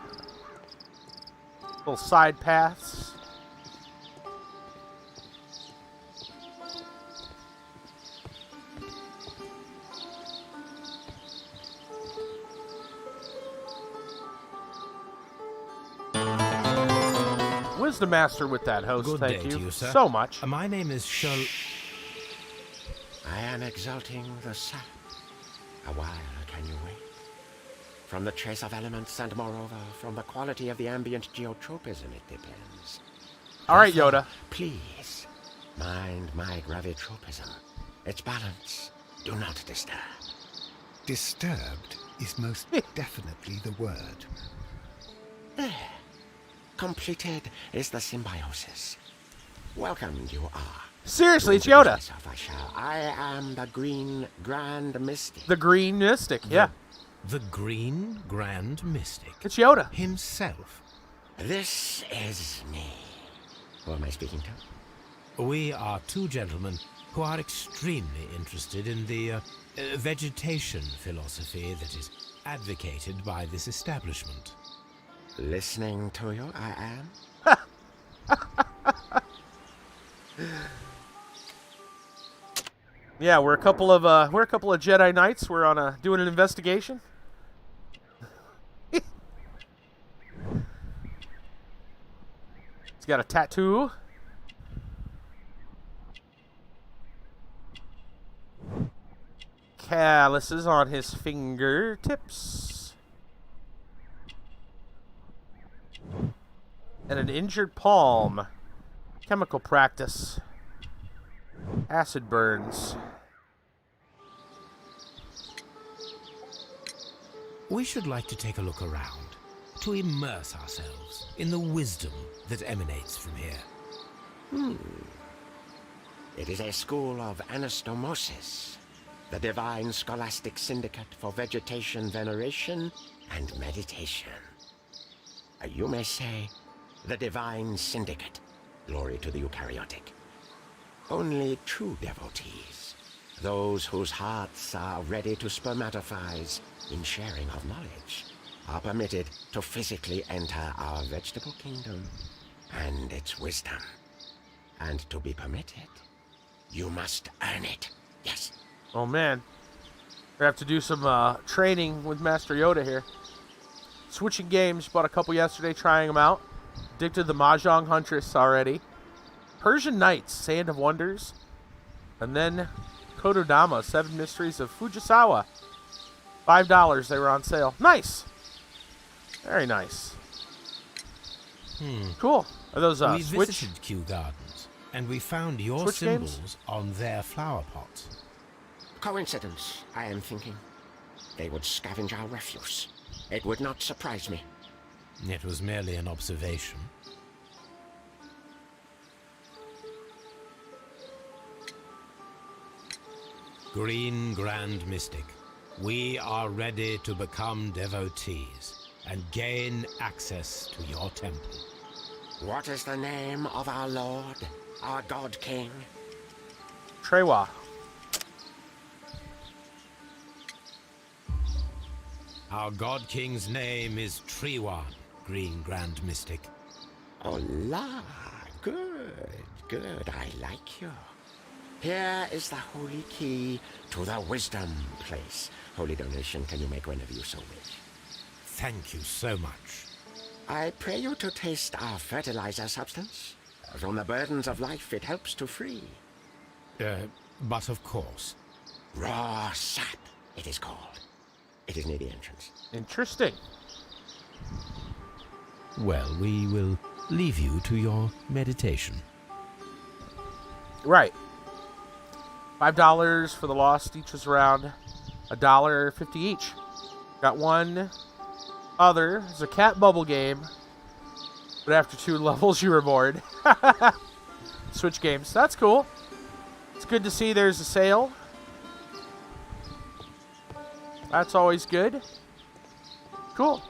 Little side paths. Wisdom Master with that host. Good Thank day you to you, sir. so much. My name is Sherlock. I am exalting the sap. A while can you wait? From the trace of elements and moreover from the quality of the ambient geotropism it depends. All right, Yoda. Please, mind my gravitropism. Its balance. Do not disturb. Disturbed is most definitely the word. There. Completed is the symbiosis. Welcome you are. Seriously, it's To introduce Yoda. myself, I am the Green Grand Mystic. The Green Mystic, yeah. The Green Grand Mystic. It's Yoda. Himself. This is me. Who am I speaking to? We are two gentlemen who are extremely interested in the vegetation philosophy that is advocated by this establishment. Listening to you, I am. Yeah, we're a couple of Jedi Knights. We're on doing an investigation. He's got a tattoo. Calluses on his fingertips. And an injured palm. Chemical practice. Acid burns. We should like to take a look around, to immerse ourselves in the wisdom that emanates from here. It is a school of anastomosis, the divine scholastic syndicate for vegetation veneration and meditation. You may say, the divine syndicate, glory to the eukaryotic. Only true devotees, those whose hearts are ready to spermatophize in sharing of knowledge, are permitted to physically enter our vegetable kingdom and its wisdom. And to be permitted, you must earn it. Yes. Oh man, we have to do some training with Master Yoda here. Switching games, bought a couple yesterday, trying them out. Addicted to the Mahjong Huntress already. Persian Knights, Sand of Wonders. And then Kododama, 7 Mysteries of Fujisawa. $5, they were on sale. Nice! Very nice. Cool. Are those We Switch? visited Kew Gardens, and we found your Switch games? symbols on their flower pots. Coincidence, I am thinking. They would scavenge our refuse. It would not surprise me. It was merely an observation. Green Grand Mystic, we are ready to become devotees and gain access to your temple. What is the name of our lord, our god king? Trewa. Our god king's name is Trewa, Green Grand Mystic. Oh la, good, good, I like you. Here is the holy key to the wisdom place. Holy donation can you make whenever you so wish. Thank you so much. I pray you to taste our fertilizer substance. From the burdens of life it helps to free. But of course. Raw sap, it is called. It is near the entrance. Interesting. Well, we will leave you to your meditation. Right. $5 for the lost. Each was around $1.50 each. Got one other. It's a cat bubble game. But after 2 levels, you were bored. Switch games. That's cool. It's good to see there's a sale. That's always good. Cool.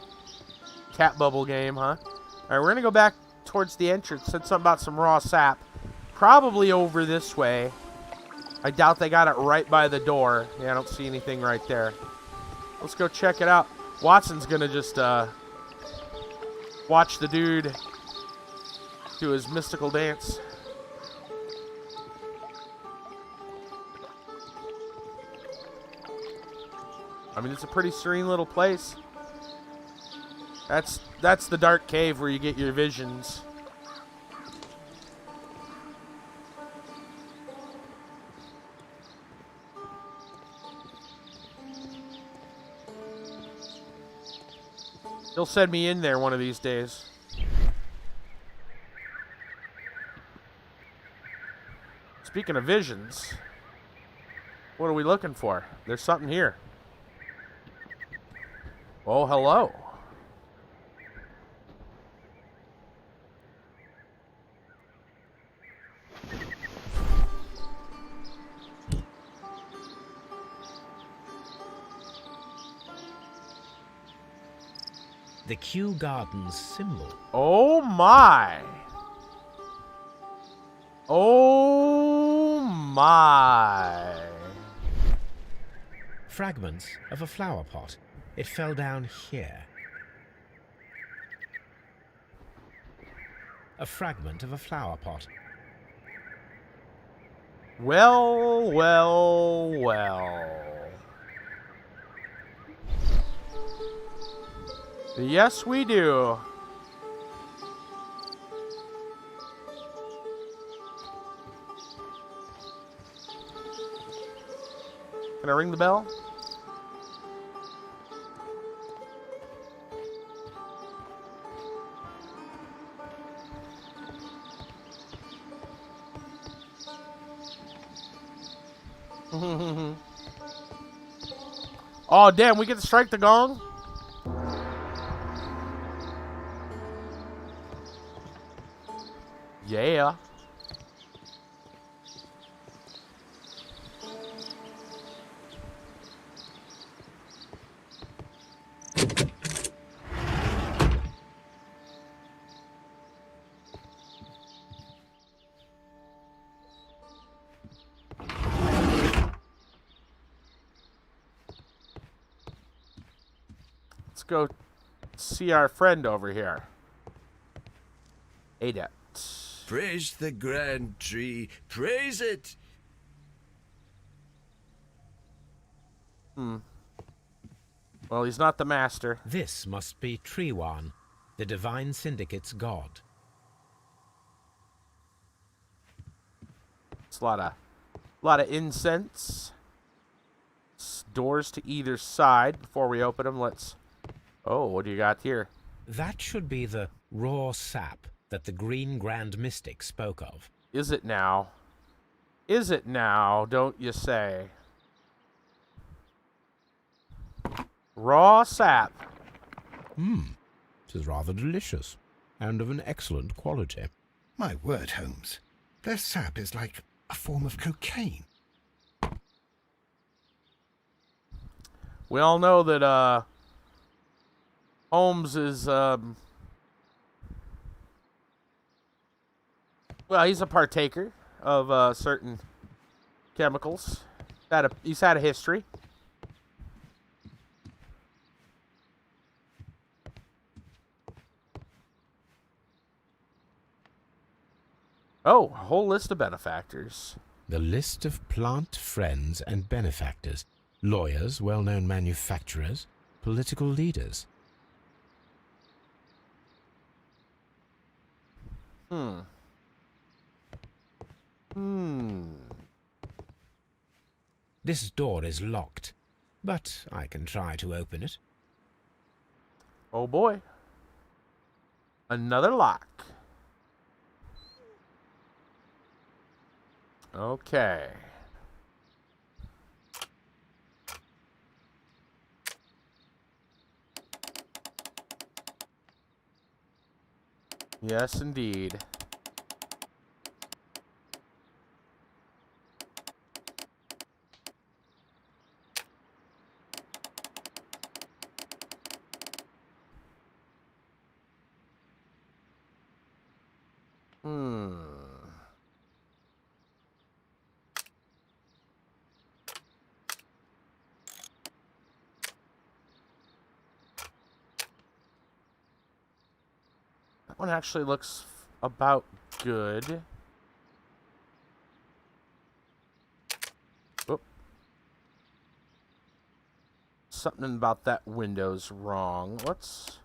Cat bubble game, huh? Alright, we're going to go back towards the entrance. Said something about some raw sap. Probably over this way. I doubt they got it right by the door. Yeah, I don't see anything right there. Let's go check it out. Watson's going to just watch the dude do his mystical dance. I mean, it's a pretty serene little place. That's the dark cave where you get your visions. He'll send me in there one of these days. Speaking of visions, what are we looking for? There's something here. Oh, hello. The Kew Gardens symbol. Oh my. Oh my. Fragments of a flower pot. It fell down here. A fragment of a flower pot. Well, well, well. Yes, we do. Can I ring the bell? Oh, damn, we get to strike the gong? Yeah. Let's go see our friend over here. Adept. Praise the grand tree. Praise it. Well, he's not the master. This must be Trewan, the Divine Syndicate's god. It's a lot of incense. Doors to either side. Before we open them, let's... Oh, what do you got here? That should be the raw sap that the Green Grand Mystic spoke of. Is it now? Is it now, don't you say? Raw sap. It is rather delicious, and of an excellent quality. My word, Holmes. Their sap is like a form of cocaine. We all know that Holmes is well, he's a partaker of certain chemicals. He's had a history. Oh, a whole list of benefactors. The list of plant friends and benefactors. Lawyers, well-known manufacturers, political leaders. This door is locked, but I can try to open it. Oh boy. Another lock. Okay. Yes, indeed. That one actually looks about good. Oop. Something about that window's wrong. Let's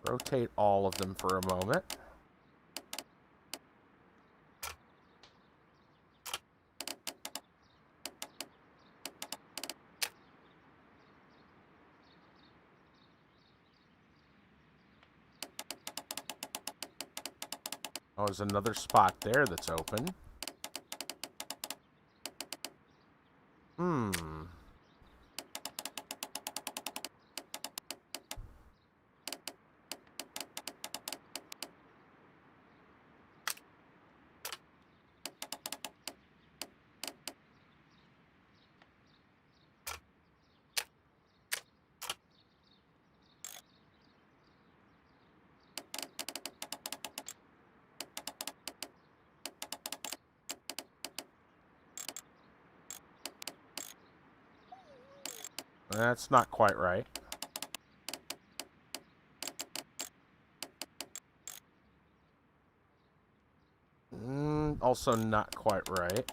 rotate all of them for a moment. Oh, there's another spot there that's open. That's not quite right. Also not quite right.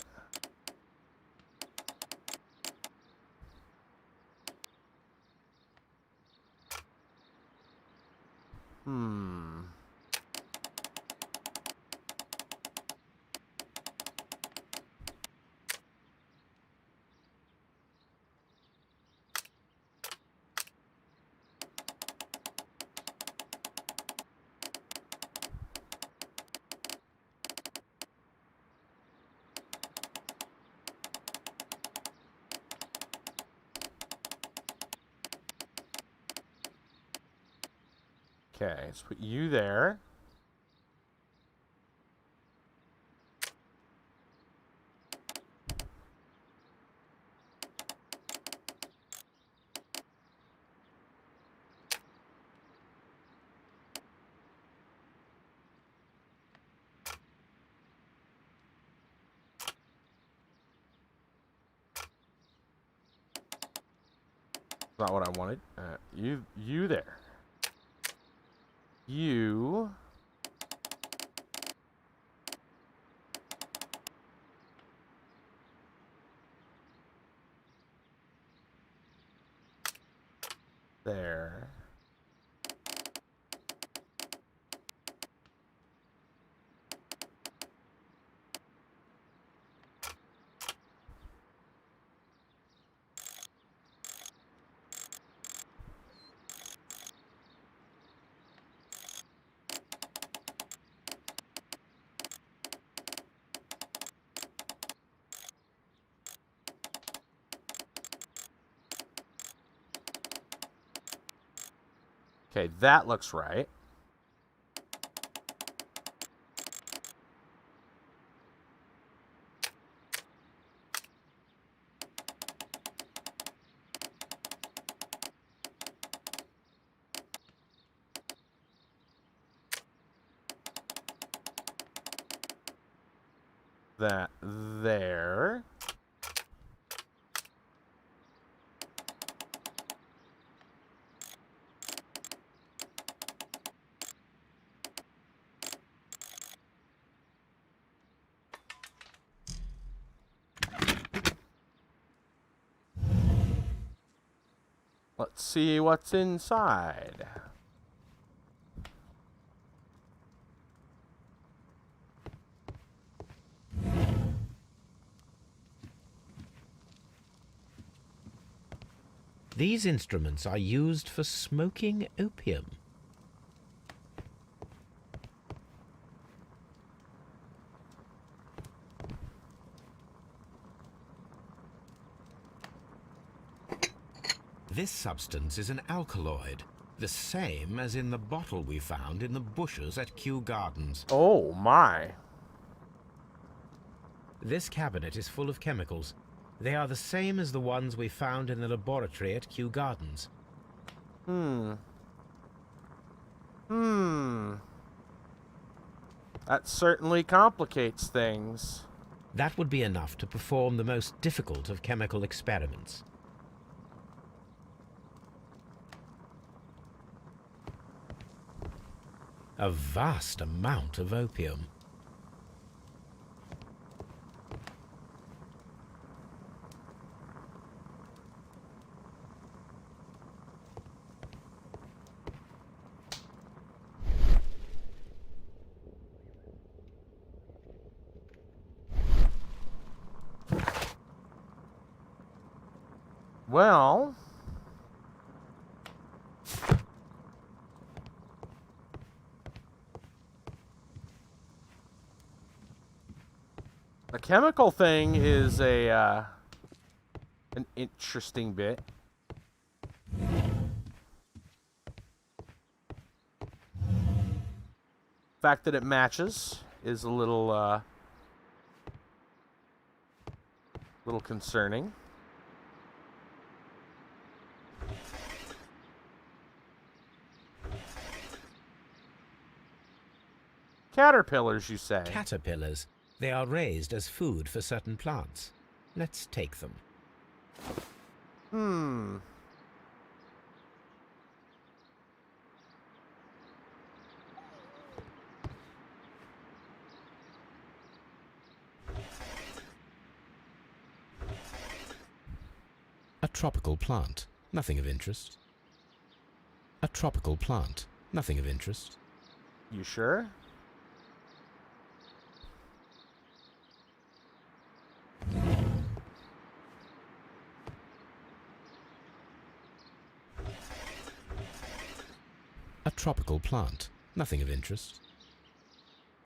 Okay, let's put you there. Not what I wanted. You there. You. There. Okay, that looks right. that there. Let's see what's inside. These instruments are used for smoking opium. This substance is an alkaloid, the same as in the bottle we found in the bushes at Kew Gardens. Oh my. This cabinet is full of chemicals. They are the same as the ones we found in the laboratory at Kew Gardens. That certainly complicates things. That would be enough to perform the most difficult of chemical experiments. A vast amount of opium. Well, the chemical thing is an interesting bit. The fact that it matches is a little concerning. Caterpillars, you say? Caterpillars. They are raised as food for certain plants. Let's take them. A tropical plant. Nothing of interest. A tropical plant. Nothing of interest. You sure? A tropical plant. Nothing of interest.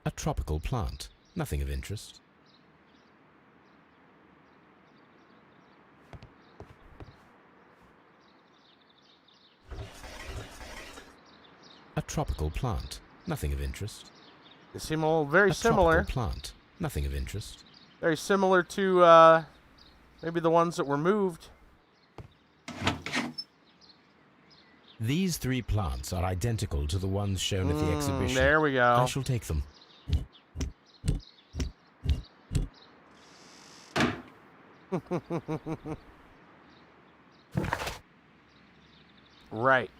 A tropical plant. Nothing of interest. A tropical plant. Nothing of interest. They seem all very A similar. tropical plant. Nothing of interest. Very similar to maybe the ones that were moved. These three plants are identical to the ones shown at the exhibition. There we go. I shall take them. Right.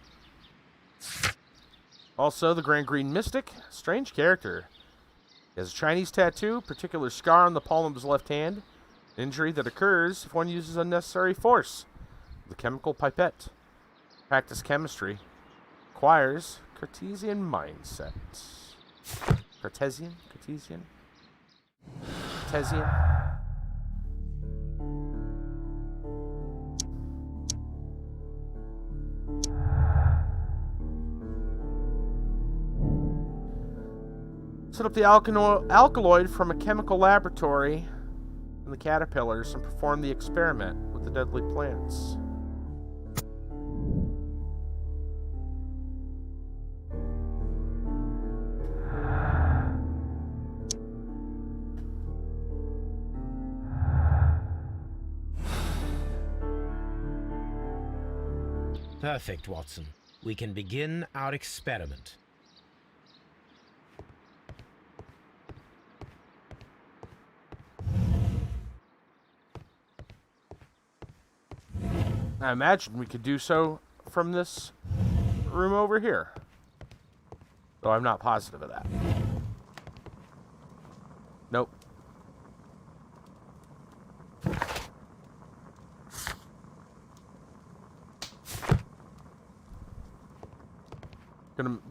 Also, the Grand Green Mystic, strange character. He has a Chinese tattoo, particular scar on the palm of his left hand, an injury that occurs if one uses unnecessary force. The chemical pipette. Practice chemistry. Acquires Cartesian mindset. Cartesian? Cartesian? Cartesian? Set up the alkaloid from a chemical laboratory in the caterpillars and perform the experiment with the deadly plants. Perfect, Watson. We can begin our experiment. I imagine we could do so from this room over here. Though I'm not positive of that. Nope.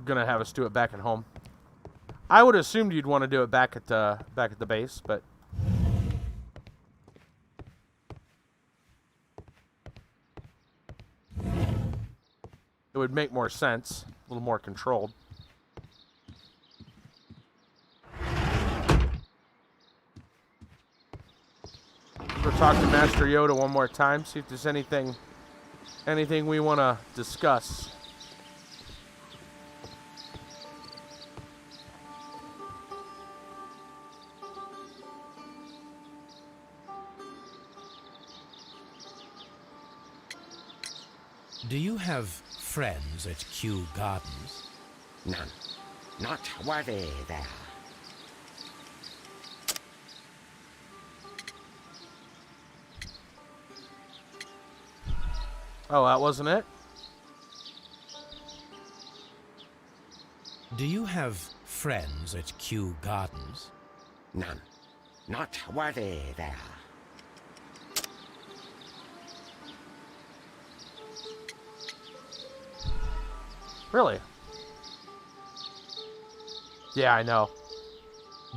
Gonna have us do it back at home. I would assume you'd want to do it back at the base, but it would make more sense, a little more controlled. Go talk to Master Yoda one more time, see if there's anything we want to discuss. Do you have friends at Kew Gardens? None. Not worthy there. Oh, that wasn't it? Do you have friends at Kew Gardens? None. Not worthy there. Really? Yeah, I know.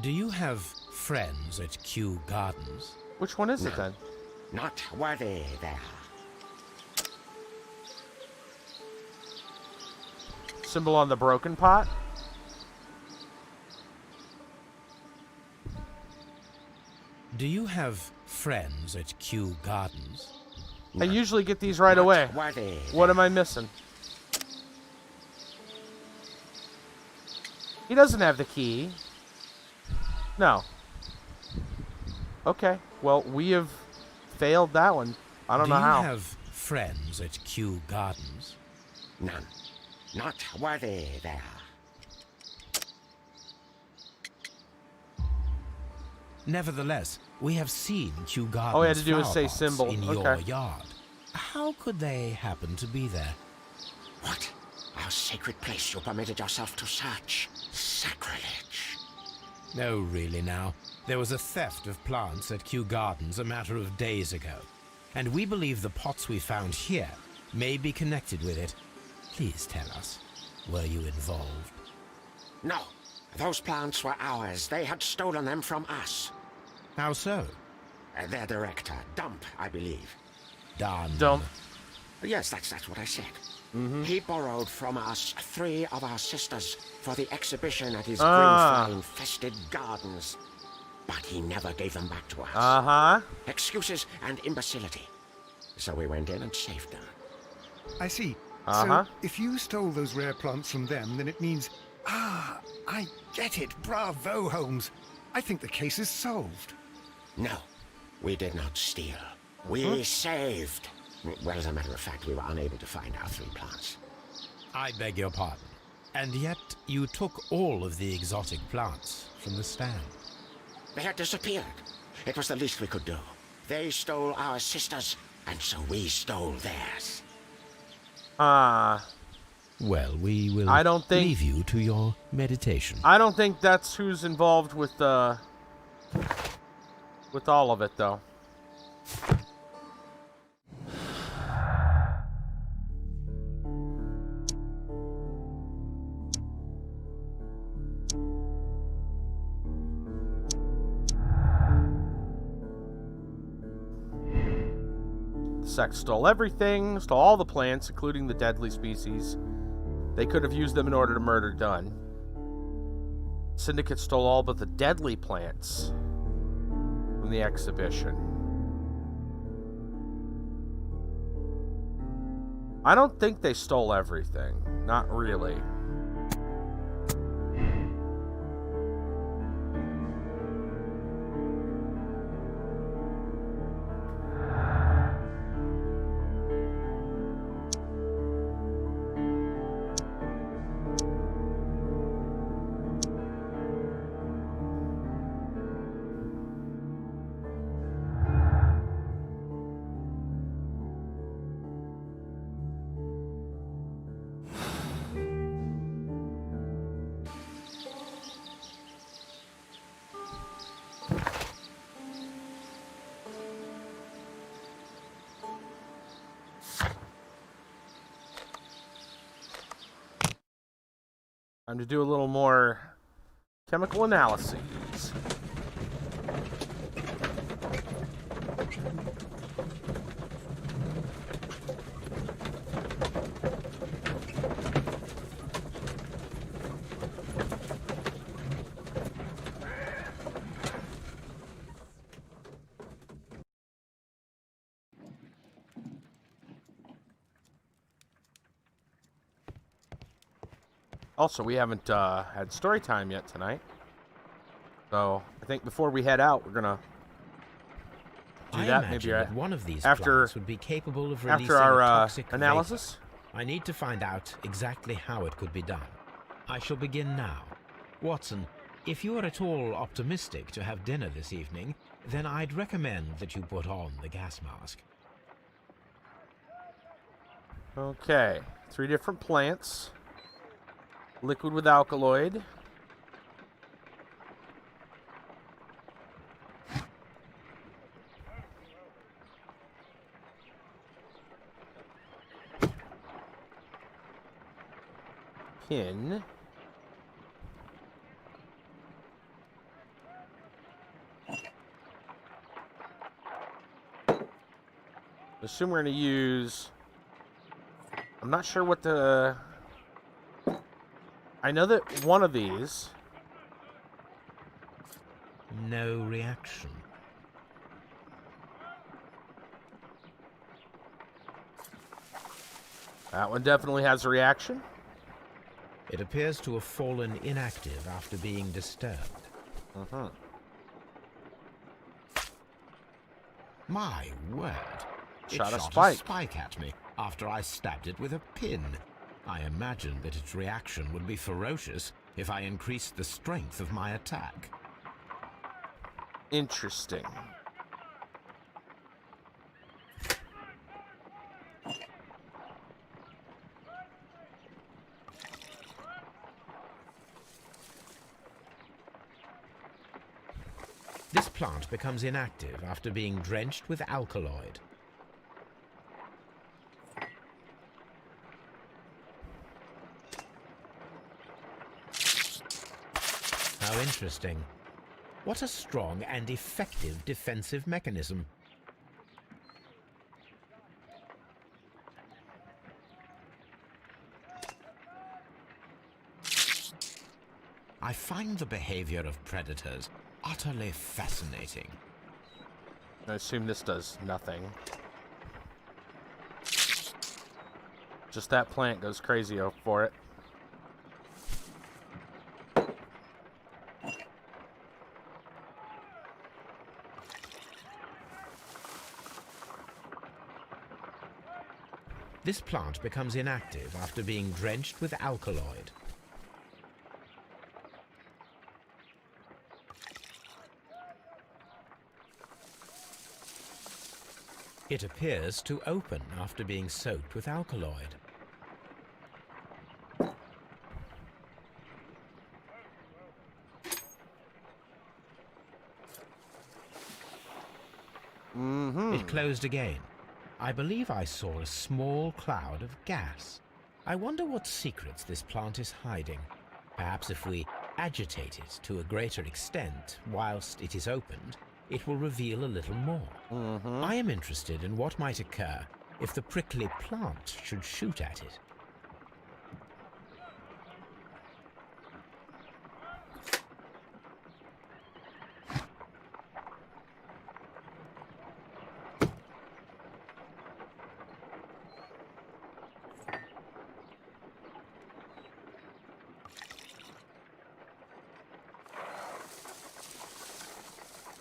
Do you have friends at Kew Gardens? Which one is it then? Not worthy there. Symbol on the broken pot? Do you have friends at Kew Gardens? I usually get these right away. What am I missing? He doesn't have the key. No. Okay. Well, we have failed that one. I don't know how. Do you have friends at Kew Gardens? None. Not worthy there. Nevertheless, we have seen Kew Gardens all we had to do was say flower pots symbol. in Okay. your yard. How could they happen to be there? What? Our sacred place you permitted yourself to search. Sacrilege. No, really now. There was a theft of plants at Kew Gardens a matter of days ago. And we believe the pots we found here may be connected with it. Please tell us, were you involved? No. Those plants were ours. They had stolen them from us. How so? Their director, Dump, I believe. Dump. Yes, that's what I said. He borrowed from us 3 of our sisters for the exhibition at his greenfly-infested gardens. But he never gave them back to us. Excuses and imbecility. So we went in and saved them. I see. So, if you stole those rare plants from them, then it means... Ah, I get it. Bravo, Holmes. I think the case is solved. No, we did not steal. We saved. Well, as a matter of fact, we were unable to find our 3 plants. I beg your pardon. And yet you took all of the exotic plants from the stand. They had disappeared. It was the least we could do. They stole our sisters, and so we stole theirs. Well, we will leave you to your meditation. I don't think that's who's involved with all of it, though. Sect stole everything, stole all the plants, including the deadly species. They could have used them in order to murder Dunn. Syndicate stole all but the deadly plants from the exhibition. I don't think they stole everything. Not really. Time to do a little more chemical analyses. Also, we haven't had story time yet tonight. So, I think before we head out, we're going to do that. Maybe that one of these after, plants would be capable of releasing after our a toxic analysis. Vapor. I need to find out exactly how it could be done. I shall begin now. Watson, if you are at all optimistic to have dinner this evening, then I'd recommend that you put on the gas mask. Okay. 3 different plants. Liquid with alkaloid. Pin. Assume we're going to use... I'm not sure what the... I know that one of these... No reaction. That one definitely has a reaction. It appears to have fallen inactive after being disturbed. My word. Shot It a shot spike. a spike at me after I stabbed it with a pin. I imagined that its reaction would be ferocious if I increased the strength of my attack. Interesting. This plant becomes inactive after being drenched with alkaloid. How interesting. What a strong and effective defensive mechanism. I find the behavior of predators utterly fascinating. I assume this does nothing. Just that plant goes crazy for it. This plant becomes inactive after being drenched with alkaloid. It appears to open after being soaked with alkaloid. It closed again. I believe I saw a small cloud of gas. I wonder what secrets this plant is hiding. Perhaps if we agitate it to a greater extent whilst it is opened, it will reveal a little more. I am interested in what might occur if the prickly plant should shoot at it.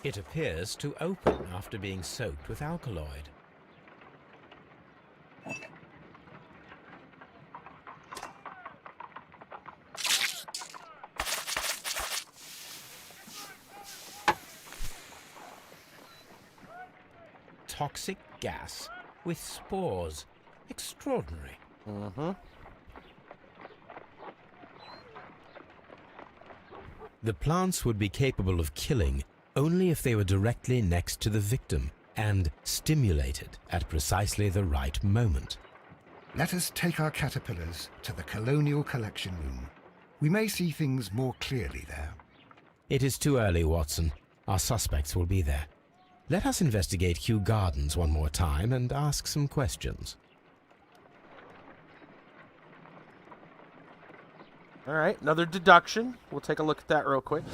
It appears to open after being soaked with alkaloid. Toxic gas with spores. Extraordinary. The plants would be capable of killing only if they were directly next to the victim and stimulated at precisely the right moment. Let us take our caterpillars to the Colonial Collection Room. We may see things more clearly there. It is too early, Watson. Our suspects will be there. Let us investigate Kew Gardens one more time and ask some questions. All right, another deduction. We'll take a look at that real quick.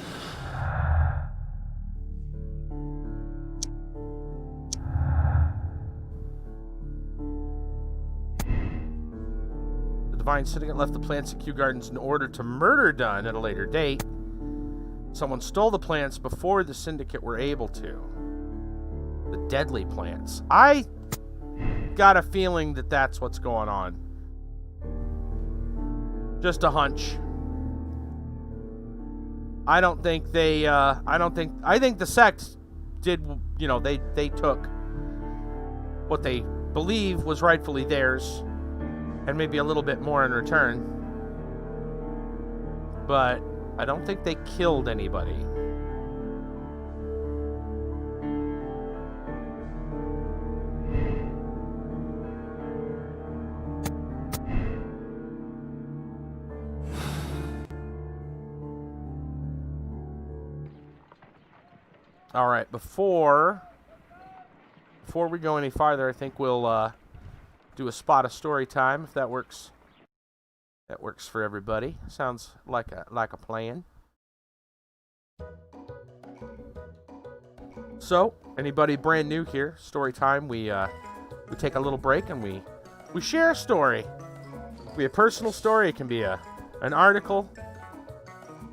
The Divine Syndicate left the plants at Kew Gardens in order to murder Dunn at a later date. Someone stole the plants before the Syndicate were able to. The deadly plants. I got a feeling that that's what's going on. Just a hunch. I think the sect did, they took what they believe was rightfully theirs and maybe a little bit more in return. But I don't think they killed anybody. All right, before we go any farther, I think we'll do a spot of story time if that works. That works for everybody. Sounds like a plan. So, anybody brand new here, story time, we take a little break and we share a story. It can be a personal story, it can be an article,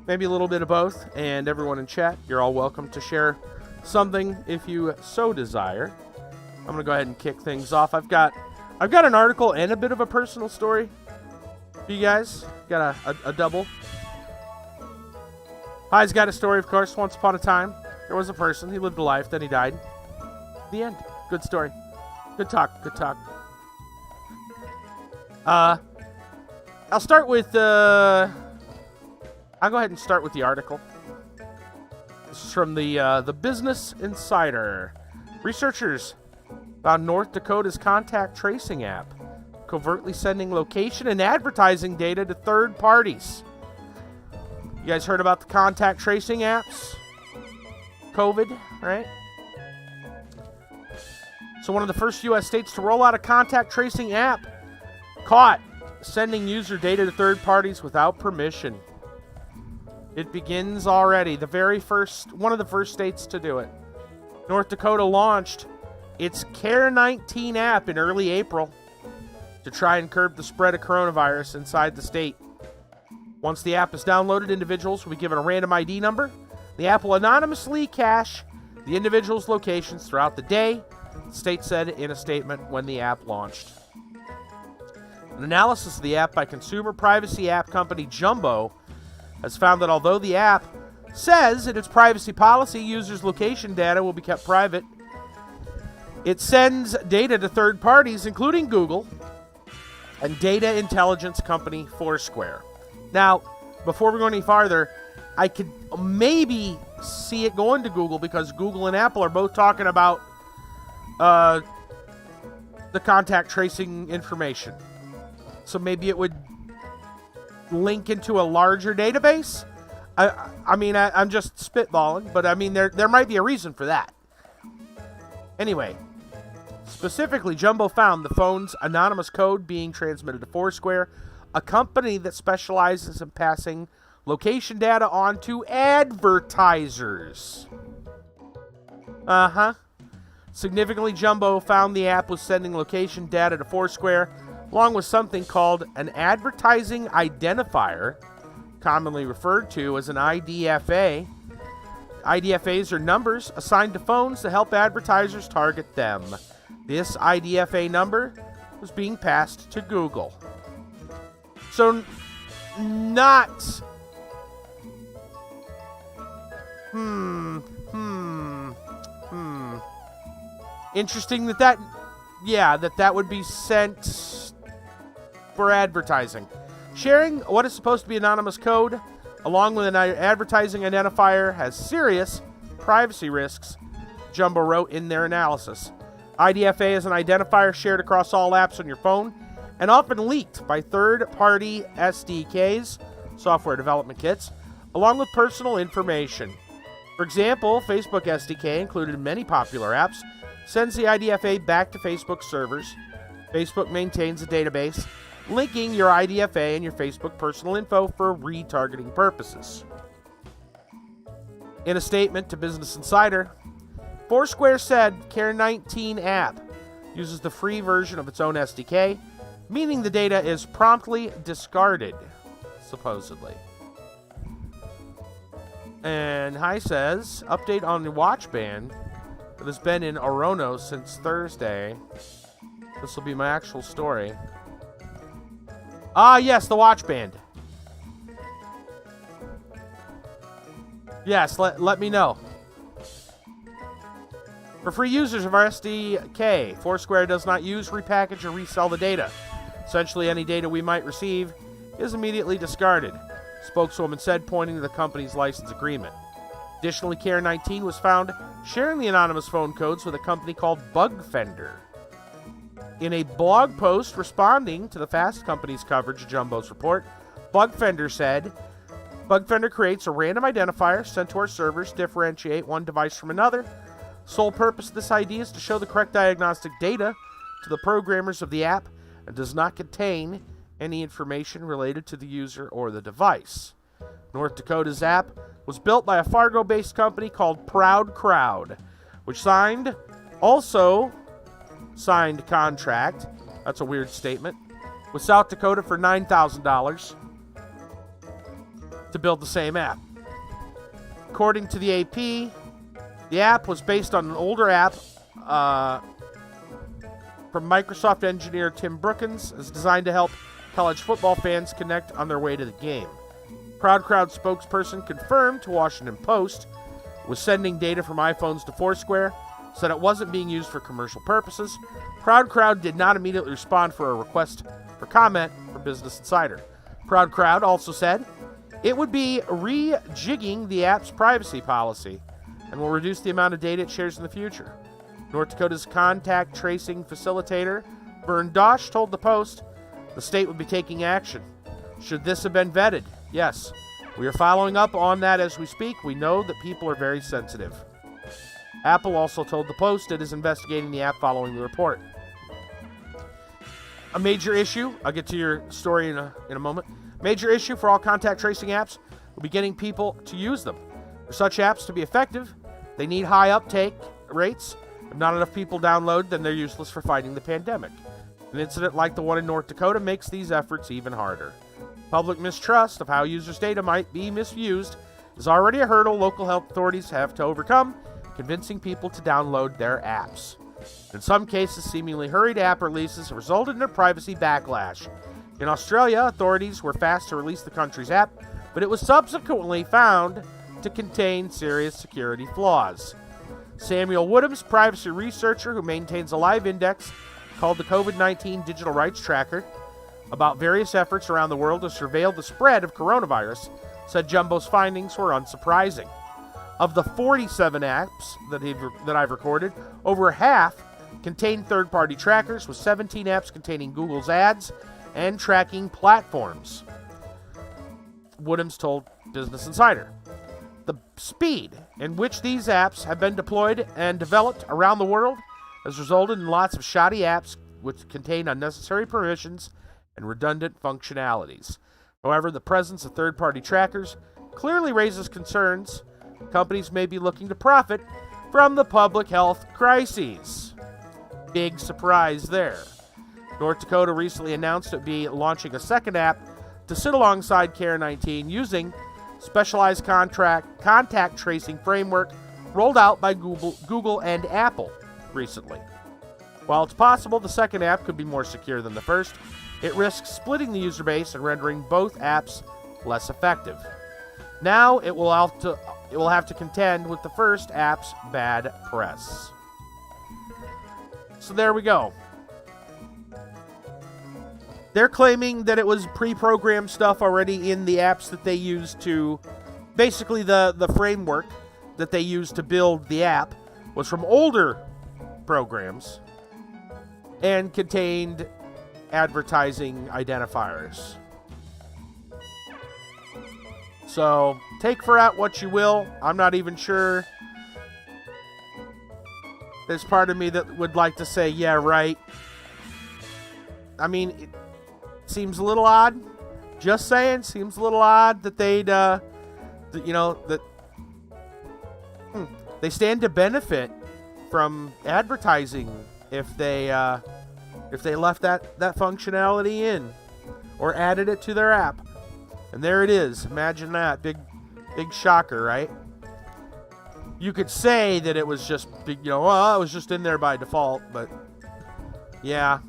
maybe a little bit of both, and everyone in chat, you're all welcome to share something if you so desire. I'm gonna go ahead and kick things off. I've got an article and a bit of a personal story for you guys. Got a double. Hi's got a story, of course. Once upon a time, there was a person. He lived a life, then he died. The end. Good story. Good talk. Good talk. I'll start with I'll go ahead and start with the article. This is from the Business Insider. Researchers found North Dakota's contact tracing app covertly sending location and advertising data to third parties. You guys heard about the contact tracing apps? COVID, right? So one of the first U.S. states to roll out a contact tracing app caught sending user data to third parties without permission. It begins already. One of the first states to do it. North Dakota launched its Care 19 app in early April to try and curb the spread of coronavirus inside the state. Once the app is downloaded, individuals will be given a random ID number. The app will anonymously cache the individual's locations throughout the day, the state said in a statement when the app launched. An analysis of the app by consumer privacy app company Jumbo has found that although the app says in its privacy policy users' location data will be kept private, it sends data to third parties, including Google and data intelligence company Foursquare. Now, before we go any farther, I could maybe see it going to Google because Google and Apple are both talking about the contact tracing information. So maybe it would link into a larger database. I'm just spitballing, but I mean there might be a reason for that. Anyway, specifically, Jumbo found the phone's anonymous code being transmitted to Foursquare, a company that specializes in passing location data on to advertisers. Significantly, Jumbo found the app was sending location data to Foursquare, along with something called an advertising identifier, commonly referred to as an IDFA. IDFAs are numbers assigned to phones to help advertisers target them. This IDFA number was being passed to Google. So, not... Interesting that would be sent for advertising. Sharing what is supposed to be anonymous code along with an advertising identifier has serious privacy risks, Jumbo wrote in their analysis. IDFA is an identifier shared across all apps on your phone and often leaked by third-party SDKs software development kits, along with personal information. For example, Facebook SDK, included in many popular apps, sends the IDFA back to Facebook servers. Facebook maintains a database linking your IDFA and your Facebook personal info for retargeting purposes. In a statement to Business Insider, Foursquare said Care19 app uses the free version of its own SDK, meaning the data is promptly discarded, supposedly. And Hi says, update on the watch band that has been in Orono since Thursday. This will be my actual story. Ah, yes, the watch band. Yes, let me know. For free users of our SDK, Foursquare does not use, repackage, or resell the data. Essentially, any data we might receive is immediately discarded, spokeswoman said, pointing to the company's license agreement. Additionally, Care19 was found sharing the anonymous phone codes with a company called Bugfender. In a blog post responding to the Fast Company's coverage of Jumbo's report, Bugfender said, Bugfender creates a random identifier sent to our servers to differentiate one device from another. Sole purpose of this ID is to show the correct diagnostic data to the programmers of the app and does not contain any information related to the user or the device. North Dakota's app was built by a Fargo-based company called Proud Crowd, which also signed contract, that's a weird statement, with South Dakota for $9,000 to build the same app. According to the AP, the app was based on an older app from Microsoft engineer Tim Brookins. Is designed to help college football fans connect on their way to the game. Proud Crowd spokesperson confirmed to Washington Post was sending data from iPhones to Foursquare, said it wasn't being used for commercial purposes. Proud Crowd did not immediately respond for a request for comment from Business Insider. Proud Crowd also said it would be rejigging the app's privacy policy and will reduce the amount of data it shares in the future. North Dakota's contact tracing facilitator, Vern Dosh, told the Post the state would be taking action. Should this have been vetted? Yes. We are following up on that as we speak. We know that people are very sensitive. Apple also told the Post it is investigating the app following the report. A major issue, I'll get to your story in a moment. Major issue for all contact tracing apps will be getting people to use them. For such apps to be effective, they need high uptake rates. If not enough people download, then they're useless for fighting the pandemic. An incident like the one in North Dakota makes these efforts even harder. Public mistrust of how users' data might be misused is already a hurdle local health authorities have to overcome, convincing people to download their apps. In some cases, seemingly hurried app releases have resulted in a privacy backlash. In Australia, authorities were fast to release the country's app, but it was subsequently found to contain serious security flaws. Samuel Woodham's privacy researcher, who maintains a live index called the COVID-19 Digital Rights Tracker about various efforts around the world to surveil the spread of coronavirus, said Jumbo's findings were unsurprising. Of the 47 apps that I've recorded, over half contain third-party trackers, with 17 apps containing Google's ads and tracking platforms, Woodham's told Business Insider. The speed in which these apps have been deployed and developed around the world has resulted in lots of shoddy apps which contain unnecessary permissions and redundant functionalities. However, the presence of third-party trackers clearly raises concerns. Companies may be looking to profit from the public health crises. Big surprise there. North Dakota recently announced it would be launching a second app to sit alongside Care19 using specialized contact tracing framework rolled out by Google and Apple recently. While it's possible the second app could be more secure than the first, it risks splitting the user base and rendering both apps less effective. Now it will have to contend with the first app's bad press. So there we go. They're claiming that it was pre-programmed stuff already in the apps that they used to... Basically, the framework that they used to build the app was from older programs and contained advertising identifiers. So take for that what you will. I'm not even sure. There's part of me that would like to say, yeah, right. I mean, it seems a little odd. Just saying, seems a little odd that they'd, they stand to benefit from advertising if they left that functionality in or added it to their app. And there it is. Imagine that. Big shocker, right? You could say that it was just, it was just in there by default, but yeah,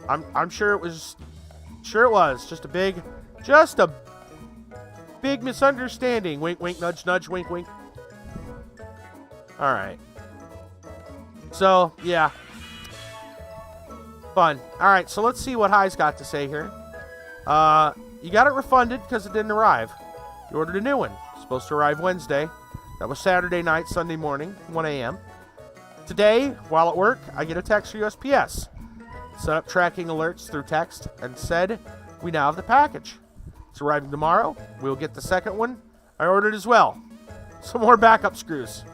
I'm sure it was. Sure it was. Just a big misunderstanding. Wink, wink, nudge, nudge, wink, wink. All right. So yeah, fun. All right. So let's see what High's got to say here. You got it refunded because it didn't arrive. You ordered a new one. It's supposed to arrive Wednesday. That was Saturday night, Sunday morning, 1 a.m. Today, while at work, I get a text from USPS. Set up tracking alerts through text and said, we now have the package. It's arriving tomorrow. We'll get the second one I ordered as well. Some more backup screws.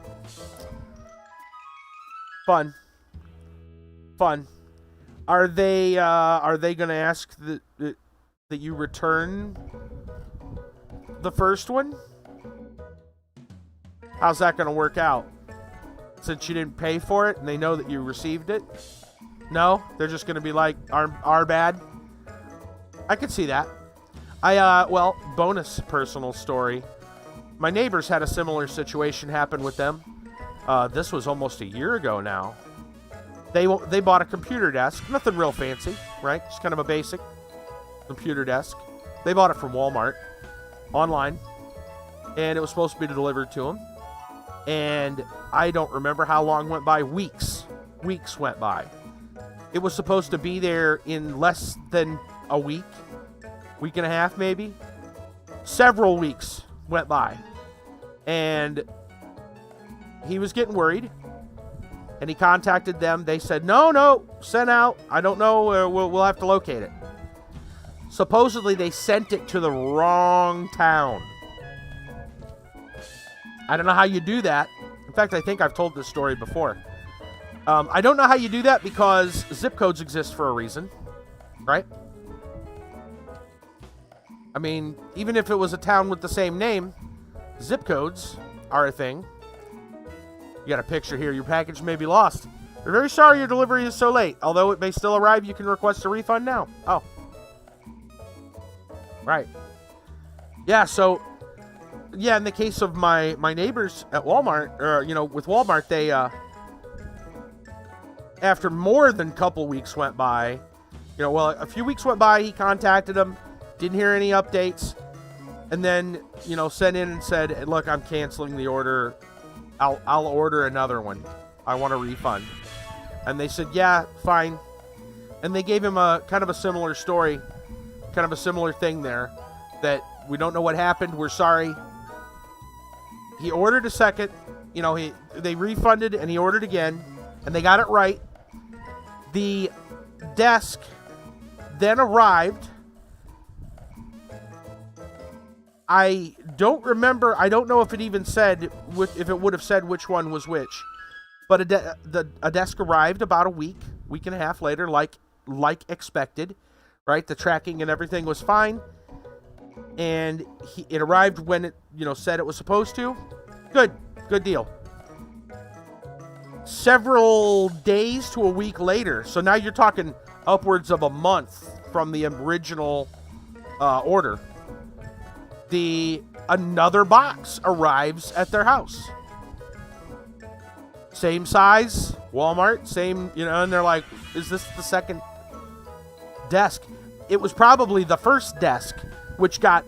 Fun. Are they going to ask that you return the first one? How's that going to work out? Since you didn't pay for it and they know that you received it? No? They're just going to be like, our bad? I could see that. Bonus personal story. My neighbors had a similar situation happen with them. This was almost a year ago now. They bought a computer desk. Nothing real fancy, right? Just kind of a basic computer desk. They bought it from Walmart. Online. And it was supposed to be delivered to them. And I don't remember how long went by. Weeks went by. It was supposed to be there in less than a week and a half maybe. Several weeks went by. And he was getting worried. And he contacted them. They said, no, sent out. I don't know. We'll have to locate it. Supposedly they sent it to the wrong town. I don't know how you do that. In fact, I think I've told this story before. I don't know how you do that because zip codes exist for a reason, right? I mean, even if it was a town with the same name, zip codes are a thing. You got a picture here. Your package may be lost. We're very sorry your delivery is so late. Although it may still arrive, you can request a refund now. Oh. Right. Yeah, so... Yeah, in the case of my neighbors at Walmart, with Walmart, they, after more than a couple weeks went by, a few weeks went by, he contacted them, didn't hear any updates, and then, sent in and said, hey, look, I'm canceling the order. I'll order another one. I want a refund. And they said, yeah, fine. And they gave him a kind of a similar story, kind of a similar thing there, that we don't know what happened. We're sorry. He ordered a second, they refunded and he ordered again and they got it right. The desk then arrived. I don't remember. I don't know if it even said, if it would have said which one was which, but a desk arrived about a week and a half later, like expected, right? The tracking and everything was fine. And it arrived when it, said it was supposed to. Good deal. Several days to a week later, so now you're talking upwards of a month from the original order, another box arrives at their house. Same size, Walmart, same, and they're like, is this the second desk? It was probably the first desk, which got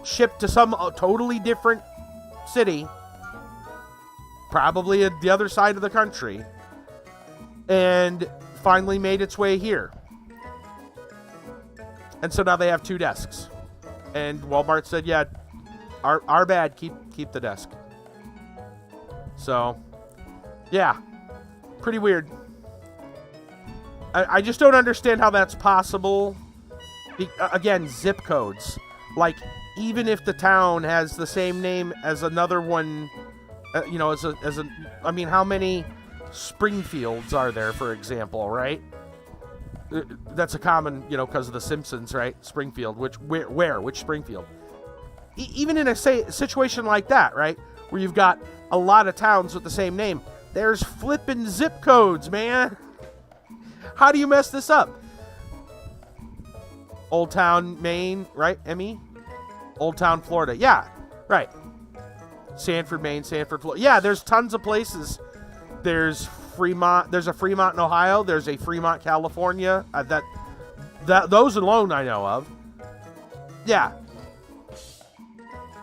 shipped to some totally different city, probably at the other side of the country, and finally made its way here. And so now they have two desks. And Walmart said, yeah, our bad, keep the desk. So, yeah, pretty weird. I just don't understand how that's possible. Again, zip codes. Like, even if the town has the same name as another one, you know, I mean, how many Springfields are there, for example, right? That's a common, you know, because of The Simpsons, right? Springfield, which Springfield? Even in a situation like that, right, where you've got a lot of towns with the same name, there's flipping zip codes, man. How do you mess this up? Old Town, Maine, right, Emmy? Old Town, Florida. Yeah, right. Sanford, Maine, Sanford, Florida. Yeah, there's tons of places. There's Fremont. There's a Fremont in Ohio. There's a Fremont, California. Those alone I know of. Yeah.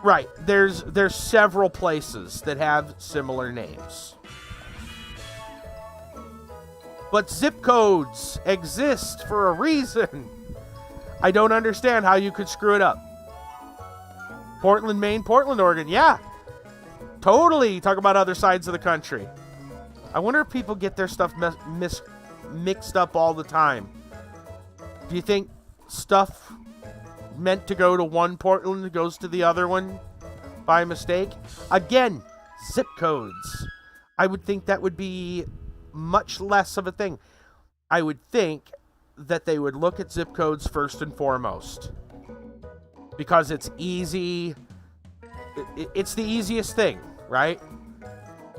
Right. There's several places that have similar names. But zip codes exist for a reason. I don't understand how you could screw it up. Portland, Maine, Portland, Oregon. Yeah. Totally. Talk about other sides of the country. I wonder if people get their stuff mixed up all the time. Do you think stuff meant to go to one Portland goes to the other one by mistake? Again, zip codes. I would think that would be much less of a thing. I would think that they would look at zip codes first and foremost. Because it's easy. It's the easiest thing, right?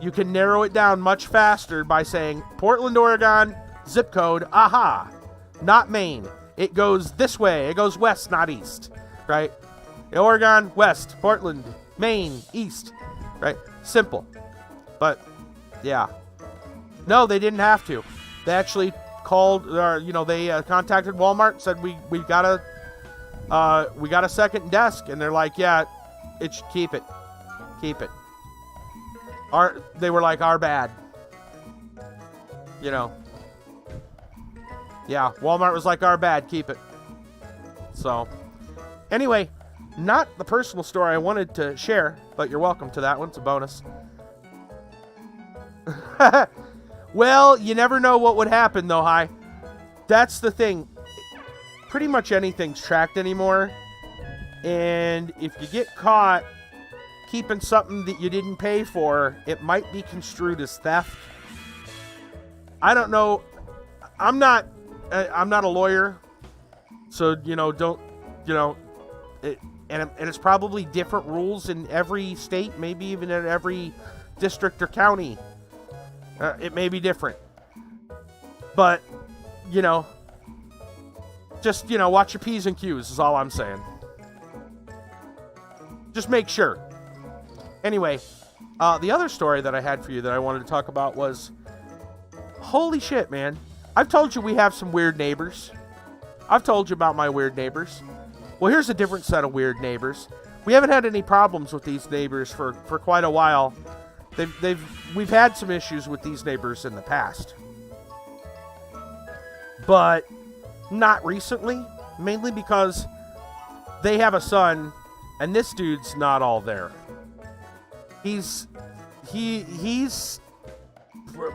You can narrow it down much faster by saying Portland, Oregon, zip code, aha, not Maine. It goes this way. It goes west, not east, right? Oregon, west. Portland, Maine, east, right? Simple. But, yeah. No, they didn't have to. They actually called, they contacted Walmart, said we got a second desk, and they're like, yeah, keep it. They were like, our bad. You know. Yeah, Walmart was like, our bad, keep it. So, anyway, not the personal story I wanted to share, but you're welcome to that one. It's a bonus. Well, you never know what would happen, though, Hi. That's the thing. Pretty much anything's tracked anymore. And if you get caught keeping something that you didn't pay for, it might be construed as theft. I don't know. I'm not a lawyer, so it's probably different rules in every state, maybe even in every district or county. It may be different, but just watch your P's and Q's is all I'm saying. Just make sure. Anyway, the other story that I had for you that I wanted to talk about was, holy shit, man. I've told you we have some weird neighbors. I've told you about my weird neighbors. Well, here's a different set of weird neighbors. We haven't had any problems with these neighbors for quite a while. We've had some issues with these neighbors in the past. But not recently, mainly because they have a son, and this dude's not all there. He's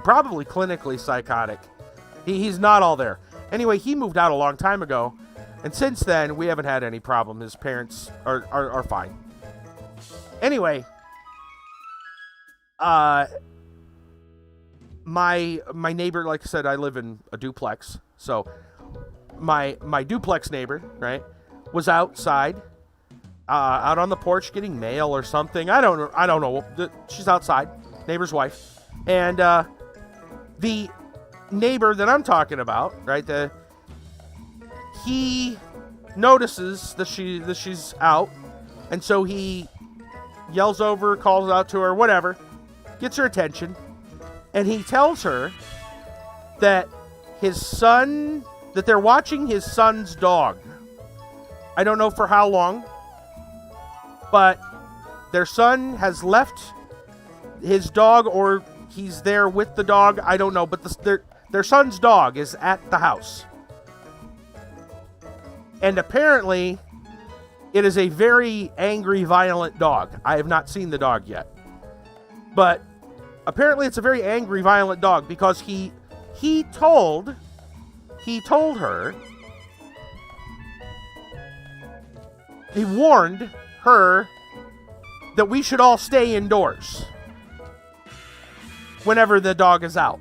probably clinically psychotic. He's not all there. Anyway, he moved out a long time ago, and since then we haven't had any problem. His parents are fine. Anyway, my neighbor, like I said, I live in a duplex, so my duplex neighbor, right, was outside. Out on the porch getting mail or something. I don't know. She's outside. Neighbor's wife. And the neighbor that I'm talking about, right, he notices that she's out, and so he yells over, calls out to her, whatever, gets her attention, and he tells her that that they're watching his son's dog. I don't know for how long, but their son has left his dog, or he's there with the dog. I don't know, but their son's dog is at the house. And apparently, it is a very angry, violent dog. I have not seen the dog yet. But apparently it's a very angry, violent dog because he told her, he warned her that we should all stay indoors whenever the dog is out.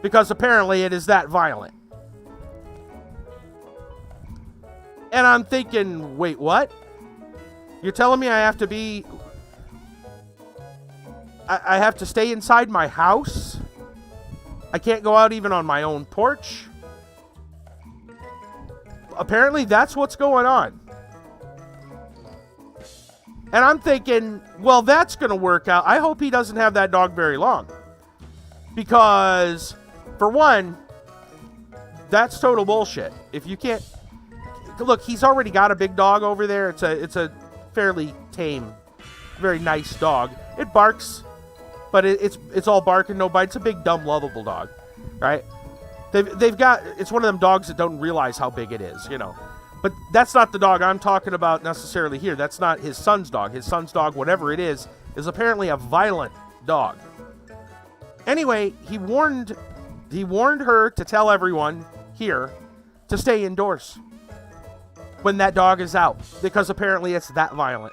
Because apparently it is that violent. And I'm thinking, wait, what? You're telling me I have to be... I have to stay inside my house? I can't go out even on my own porch? Apparently that's what's going on. And I'm thinking, well, that's going to work out. I hope he doesn't have that dog very long. Because, for one, that's total bullshit. If you can't... Look, he's already got a big dog over there. It's a fairly tame, very nice dog. It barks, but it's all bark and no bite. It's a big, dumb, lovable dog, right? They've got... It's one of them dogs that don't realize how big it is, you know. But that's not the dog I'm talking about necessarily here. That's not his son's dog. His son's dog, whatever it is apparently a violent dog. Anyway, he warned her to tell everyone here to stay indoors when that dog is out, because apparently it's that violent.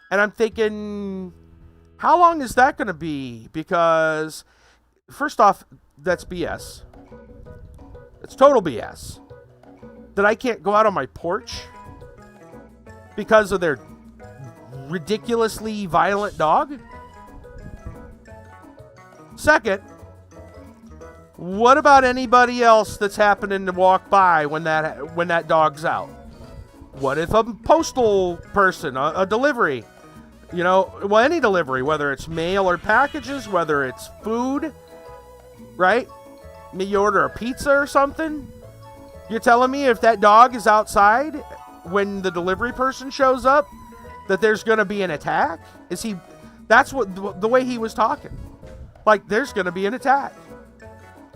And I'm thinking, how long is that going to be? Because, first off, that's BS. It's total BS. That I can't go out on my porch because of their ridiculously violent dog? Second, what about anybody else that's happening to walk by when that dog's out? What if a postal person, a delivery, you know, well, any delivery, whether it's mail or packages, whether it's food, right? Maybe you order a pizza or something. You're telling me if that dog is outside when the delivery person shows up, that there's going to be an attack? That's what the way he was talking. Like, there's going to be an attack.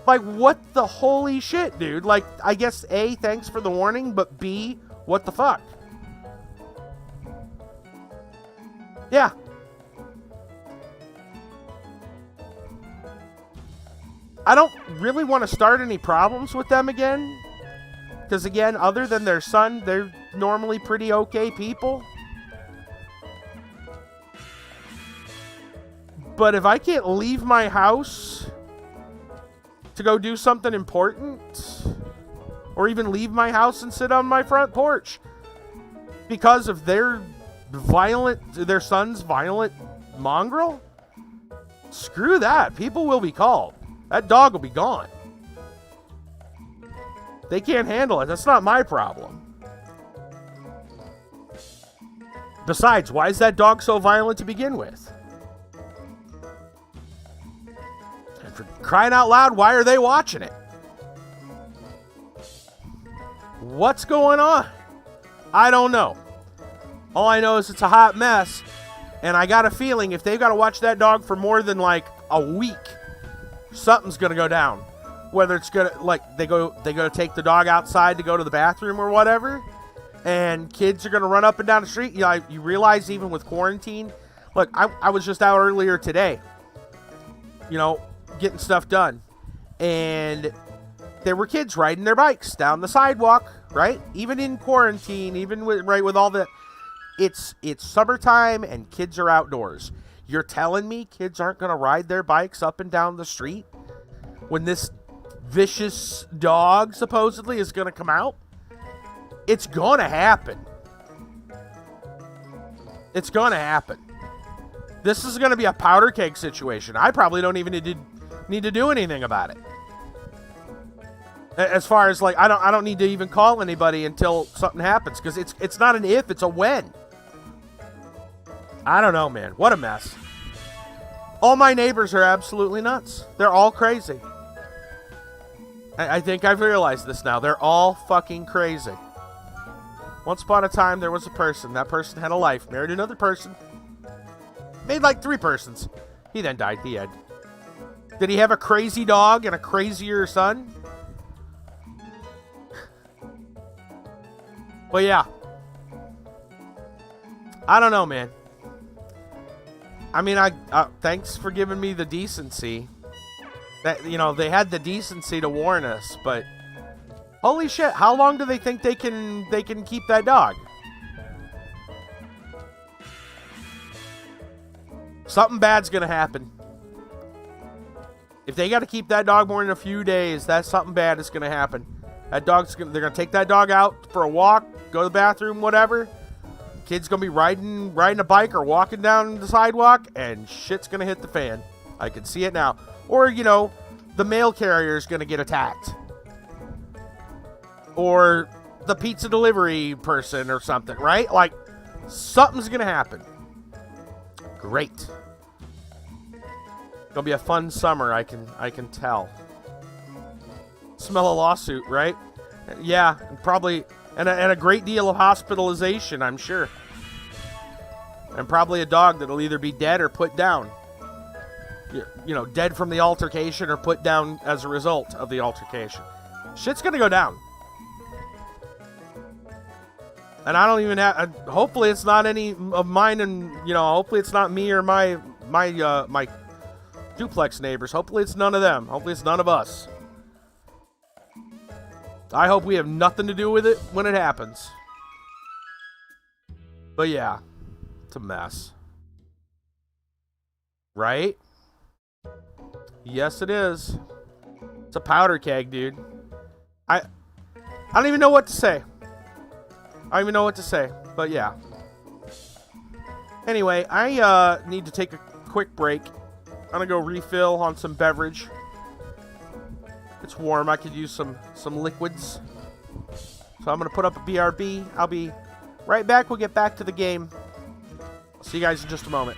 Like, what the holy shit, dude? Like, I guess A, thanks for the warning, but B, what the fuck? Yeah. I don't really want to start any problems with them again. Because again, other than their son, they're normally pretty okay people. But if I can't leave my house to go do something important, or even leave my house and sit on my front porch because of their son's violent mongrel, screw that. People will be called. That dog will be gone. They can't handle it. That's not my problem. Besides, why is that dog so violent to begin with? And for crying out loud, why are they watching it? What's going on? I don't know. All I know is it's a hot mess. And I got a feeling if they've got to watch that dog for more than like a week, something's going to go down. Whether it's gonna, like, they go to take the dog outside to go to the bathroom or whatever, and kids are gonna run up and down the street. You know, you realize even with quarantine, look, I was just out earlier today, you know, getting stuff done, and there were kids riding their bikes down the sidewalk, right? Even in quarantine, even with all the, it's summertime and kids are outdoors. You're telling me kids aren't gonna ride their bikes up and down the street when this vicious dog supposedly is going to come out? It's going to happen. It's going to happen. This is going to be a powder keg situation. I probably don't even need to do anything about it. As far as like, I don't need to even call anybody until something happens, because it's not an if, it's a when. I don't know, man. What a mess. All my neighbors are absolutely nuts. They're all crazy. I think I've realized this now. They're all fucking crazy. Once upon a time, there was a person. That person had a life, married another person, made like 3 persons. He then died. The end. Did he have a crazy dog and a crazier son? But yeah. I don't know, man. I mean, thanks for giving me the decency. That, you know, they had the decency to warn us, but holy shit, how long do they think they can keep that dog? Something bad's gonna happen. If they got to keep that dog more than a few days, that's something bad is gonna happen. They're gonna take that dog out for a walk, go to the bathroom, whatever. Kid's gonna be riding a bike or walking down the sidewalk, and shit's gonna hit the fan. I can see it now. Or, you know, the mail carrier is gonna get attacked. Or the pizza delivery person or something, right? Like, something's gonna happen. Great. Gonna be a fun summer, I can tell. Smell a lawsuit, right? Yeah, probably, and a great deal of hospitalization, I'm sure. And probably a dog that'll either be dead or put down. You know, dead from the altercation or put down as a result of the altercation. Shit's gonna go down. And I don't even have, hopefully it's not any of mine, and, you know, hopefully it's not me or my duplex neighbors. Hopefully it's none of them. Hopefully it's none of us. I hope we have nothing to do with it when it happens. But yeah, it's a mess. Right? Yes, it is. It's a powder keg, dude. I don't even know what to say. I don't even know what to say, but yeah. Anyway, I need to take a quick break. I'm gonna go refill on some beverage. It's warm. I could use some liquids. So I'm gonna put up a BRB. I'll be right back. We'll get back to the game. I'll see you guys in just a moment.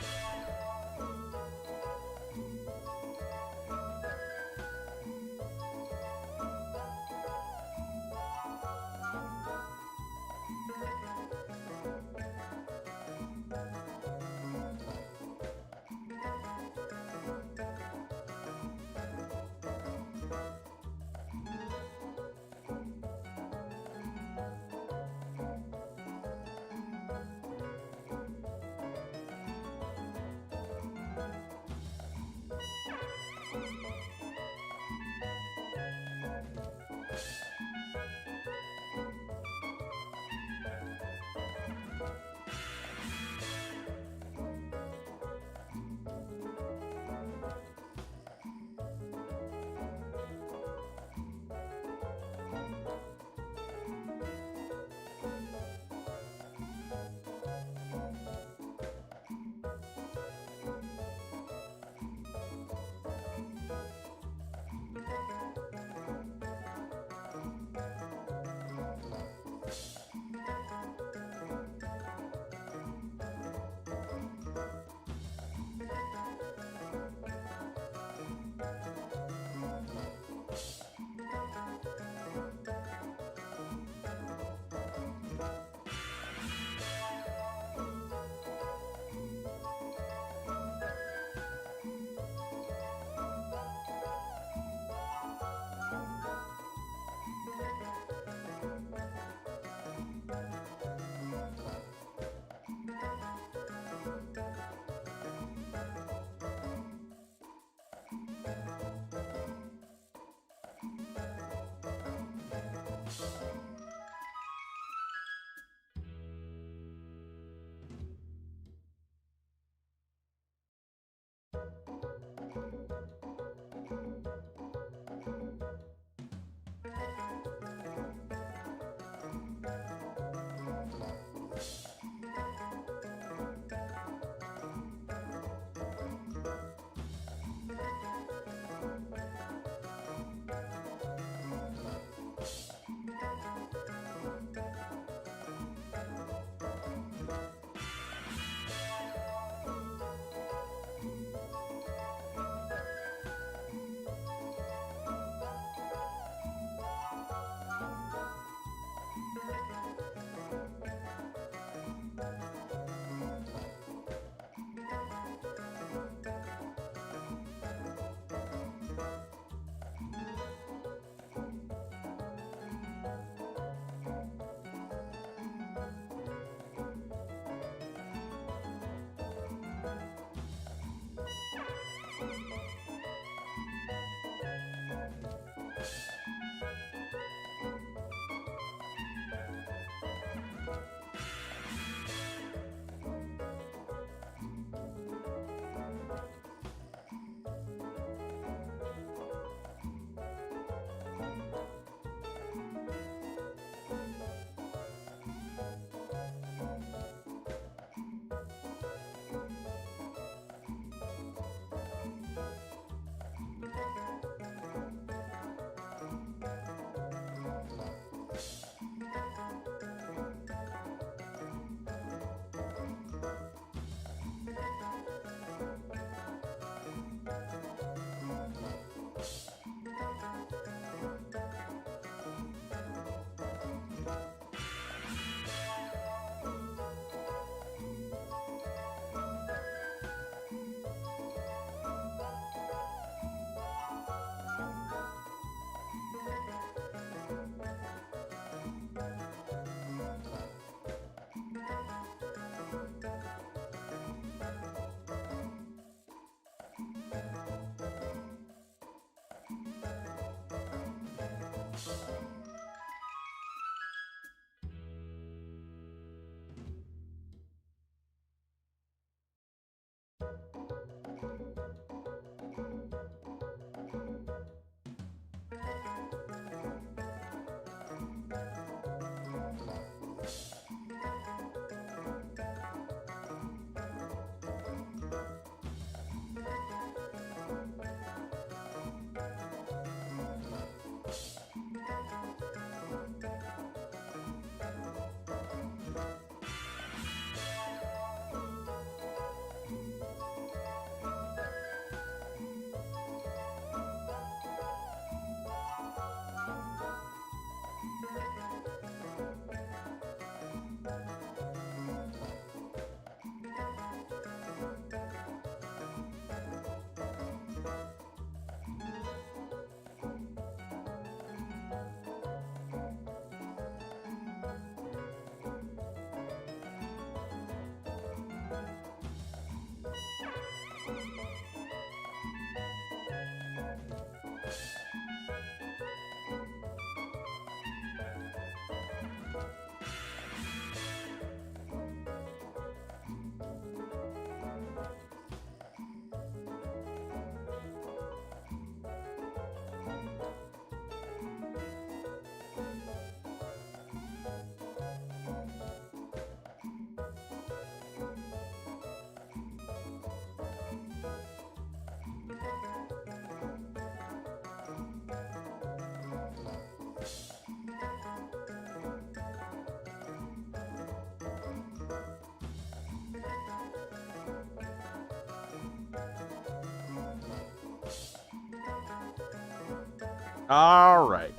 All right.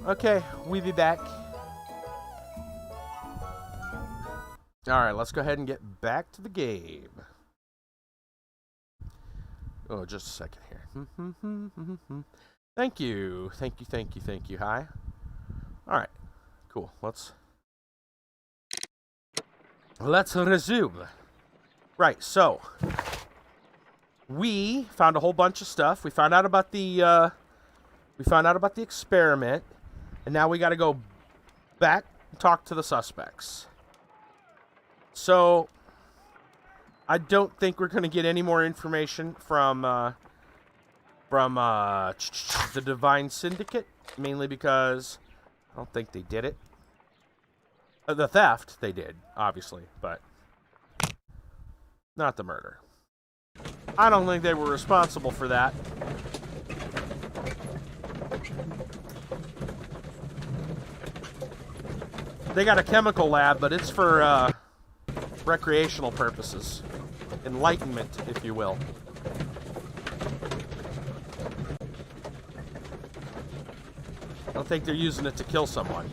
Okay, we'll be back. All right, let's go ahead and get back to the game. Oh, just a second here. Thank you. Hi. All right, cool. Let's resume. Right, so we found a whole bunch of stuff. We found out about the experiment, and now we got to go back and talk to the suspects. So I don't think we're going to get any more information from the Divine Syndicate, mainly because I don't think they did it. The theft, they did, obviously, but not the murder. I don't think they were responsible for that. They got a chemical lab, but it's for recreational purposes. Enlightenment, if you will. I don't think they're using it to kill someone.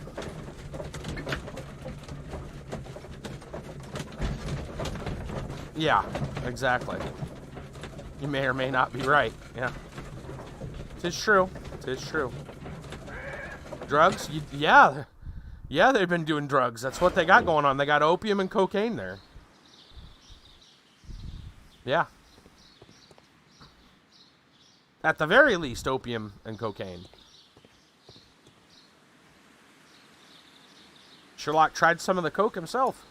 Yeah, exactly. You may or may not be right. Yeah. Tis true. Drugs? Yeah, they've been doing drugs. That's what they got going on. They got opium and cocaine there. Yeah. At the very least, opium and cocaine. Sherlock tried some of the coke himself.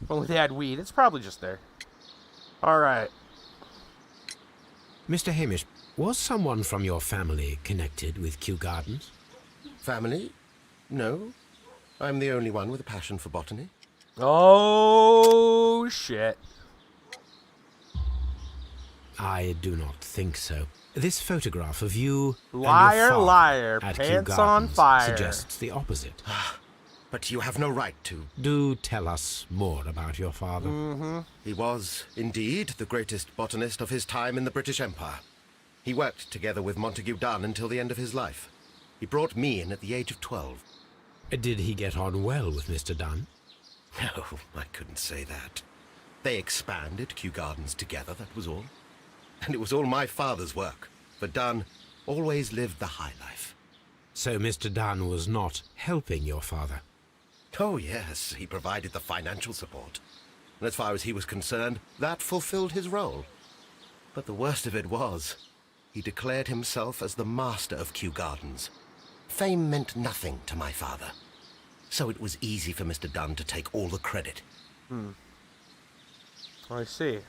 Well, they had weed. It's probably just there. All right. Mr. Hamish, was someone from your family connected with Kew Gardens? Family? No. I'm the only one with a passion for botany. Oh, shit. I do not think so. This photograph of you liar, and your father liar, at pants Kew Gardens on fire suggests the opposite. But you have no right to. Do tell us more about your father. He was, indeed, the greatest botanist of his time in the British Empire. He worked together with Montague Dunn until the end of his life. He brought me in at the age of 12. Did he get on well with Mr. Dunn? No, I couldn't say that. They expanded Kew Gardens together, that was all. And it was all my father's work. But Dunn always lived the high life. So Mr. Dunn was not helping your father? Oh, yes, he provided the financial support. And as far as he was concerned, that fulfilled his role. But the worst of it was, he declared himself as the master of Kew Gardens. Fame meant nothing to my father. So it was easy for Mr. Dunn to take all the credit. I see.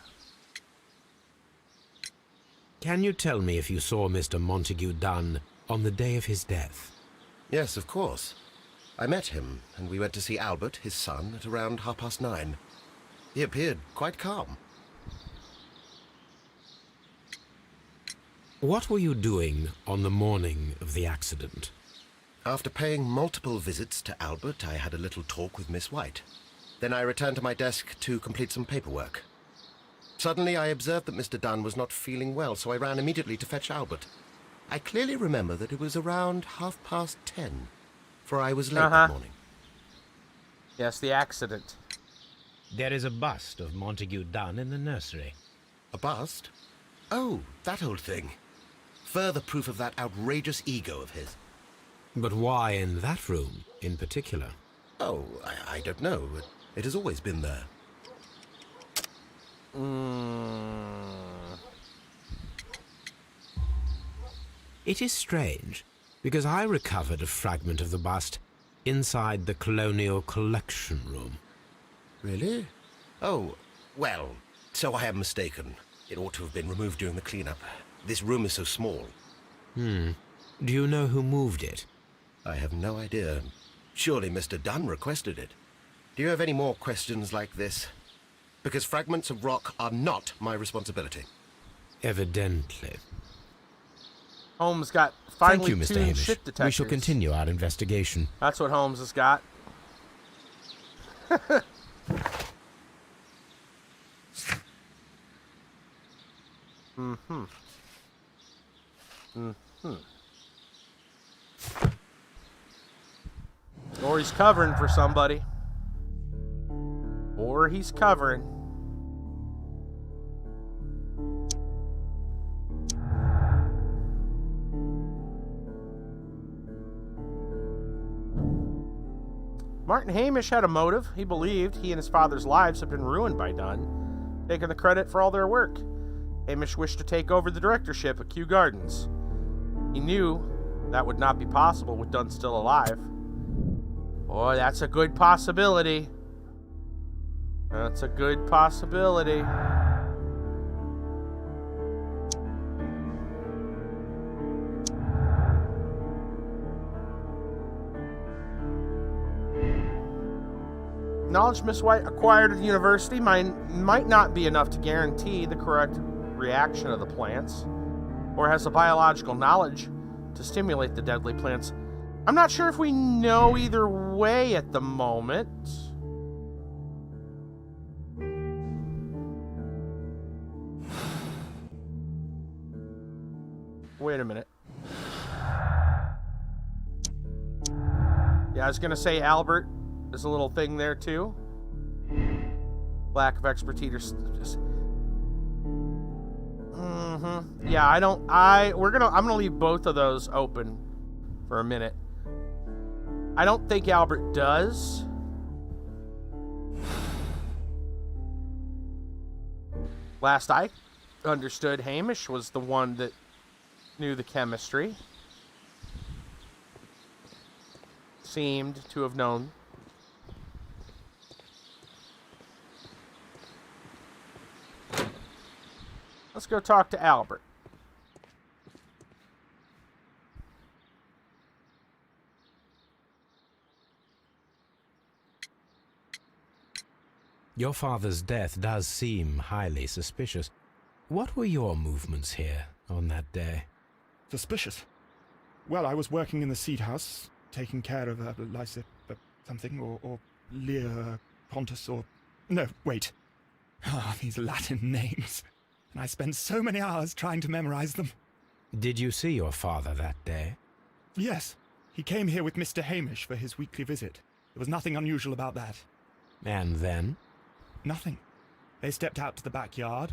Can you tell me if you saw Mr. Montague Dunn on the day of his death? Yes, of course. I met him, and we went to see Albert, his son, at around 9:30. He appeared quite calm. What were you doing on the morning of the accident? After paying multiple visits to Albert, I had a little talk with Miss White. Then I returned to my desk to complete some paperwork. Suddenly I observed that Mr. Dunn was not feeling well, so I ran immediately to fetch Albert. I clearly remember that it was around 10:30, for I was late that morning. Yes, the accident. There is a bust of Montague Dunn in the nursery. A bust? Oh, that old thing. Further proof of that outrageous ego of his. But why in that room, in particular? Oh, I don't know. It has always been there. It is strange, because I recovered a fragment of the bust inside the Colonial Collection Room. Really? Oh, well, so I am mistaken. It ought to have been removed during the cleanup. This room is so small. Do you know who moved it? I have no idea. Surely Mr. Dunn requested it. Do you have any more questions like this? Because fragments of rock are not my responsibility. Evidently. Holmes got Thank finely you, Mr. tuned Hamish. shit detectors. We shall continue our investigation. That's what Holmes has got. Or he's covering for somebody. Or he's covering. Martin Hamish had a motive. He believed he and his father's lives had been ruined by Dunn, taking the credit for all their work. Hamish wished to take over the directorship at Kew Gardens. He knew that would not be possible with Dunn still alive. Boy, that's a good possibility. That's a good possibility. Knowledge Miss White acquired at the university might not be enough to guarantee the correct reaction of the plants, or has the biological knowledge to stimulate the deadly plants. I'm not sure if we know either way at the moment. Wait a minute. Yeah, I was going to say Albert. There's a little thing there too. Lack of expertise. Yeah, I'm gonna leave both of those open for a minute. I don't think Albert does. Last I understood, Hamish was the one that knew the chemistry. Seemed to have known. Let's go talk to Albert. Your father's death does seem highly suspicious. What were your movements here on that day? Suspicious? Well, I was working in the seed house, taking care of Lysa something, or Lear Pontus, or... No, wait. Ah, these Latin names. And I spent so many hours trying to memorize them. Did you see your father that day? Yes. He came here with Mr. Hamish for his weekly visit. There was nothing unusual about that. And then? Nothing. They stepped out to the backyard.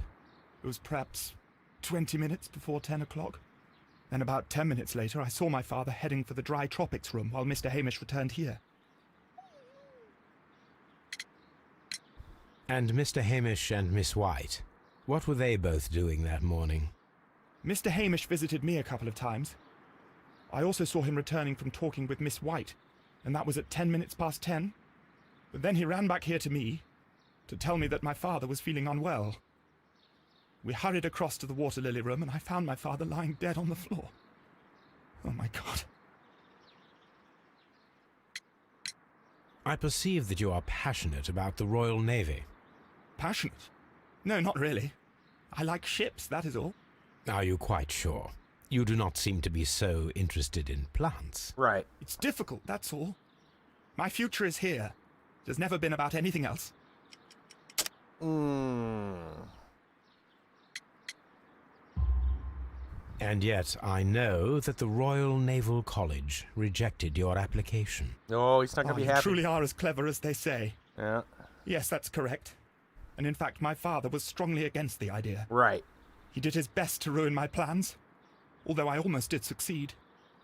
It was perhaps 20 minutes before 10 o'clock. Then about 10 minutes later, I saw my father heading for the dry tropics room while Mr. Hamish returned here. And Mr. Hamish and Miss White? What were they both doing that morning? Mr. Hamish visited me a couple of times. I also saw him returning from talking with Miss White, and that was at 10 minutes past 10. But then he ran back here to me to tell me that my father was feeling unwell. We hurried across to the water lily room, and I found my father lying dead on the floor. Oh my God. I perceive that you are passionate about the Royal Navy. Passionate? No, not really. I like ships, that is all. Are you quite sure? You do not seem to be so interested in plants. Right. It's difficult, that's all. My future is here. It has never been about anything else. And yet I know that the Royal Naval College rejected your application. Oh, he's not going to be happy. You truly are as clever as they say. Yeah. Yes, that's correct. And in fact, my father was strongly against the idea. Right. He did his best to ruin my plans, although I almost did succeed.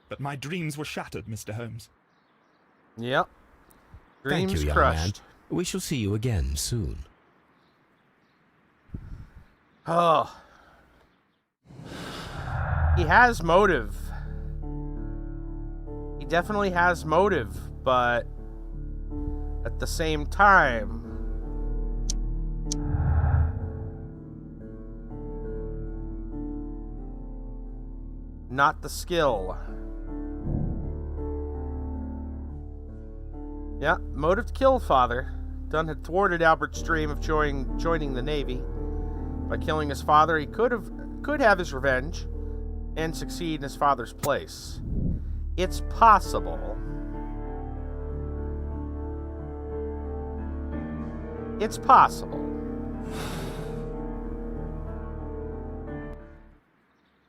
But my dreams were shattered, Mr. Holmes. Yep. Dreams Thank you, young crushed. man. We shall see you again soon. Oh. He has motive. He definitely has motive, but at the same time, not the skill. Yeah, motive to kill father. Dunn had thwarted Albert's dream of joining the Navy. By killing his father, he could have his revenge and succeed in his father's place. It's possible. It's possible.